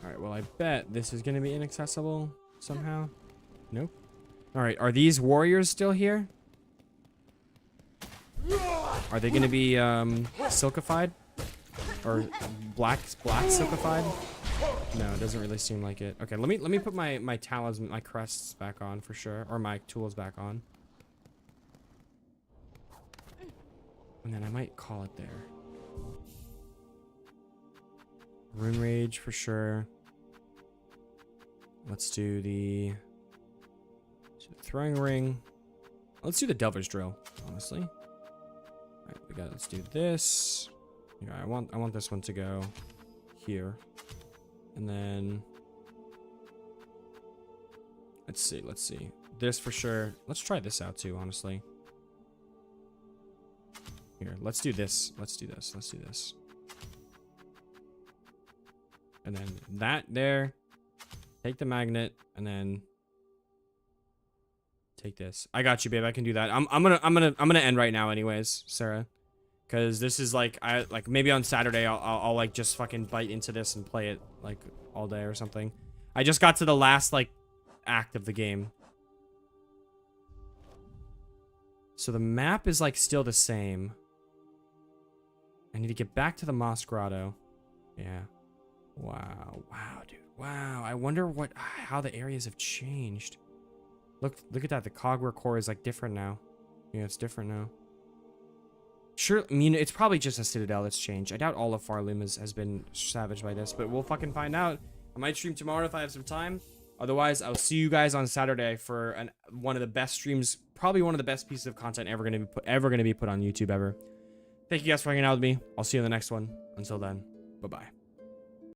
Alright, well, I bet this is going to be inaccessible somehow. Nope. Alright, are these warriors still here? Are they gonna be silkified? Or black silkified? No, it doesn't really seem like it. Okay, let me put my talisman, my crests back on for sure, or my tools back on. And then I might call it there. Rune Rage for sure. Let's do the throwing ring. Let's do the Delver's Drill, honestly. Alright, let's do this. Yeah, I want this one to go here. And then let's see. This for sure. Let's try this out too, honestly. Here, let's do this. Let's do this. And then that there. Take the magnet and then take this. I got you, babe. I can do that. I'm gonna end right now anyways, Sarah. Cause this is like maybe on Saturday I'll like just fucking bite into this and play it like all day or something. I just got to the last like act of the game. So the map is like still the same. I need to get back to the Moss Grotto. Yeah. Wow, dude. Wow. I wonder how the areas have changed. Look at that. The Cogware core is like different now. Yeah, it's different now. Sure, I mean, it's probably just a Citadel that's changed. I doubt all of Farloom has been savaged by this, but we'll fucking find out. I might stream tomorrow if I have some time. Otherwise, I'll see you guys on Saturday for one of the best streams, probably one of the best pieces of content ever gonna be put on YouTube ever. Thank you guys for hanging out with me. I'll see you in the next one. Until then, bye-bye.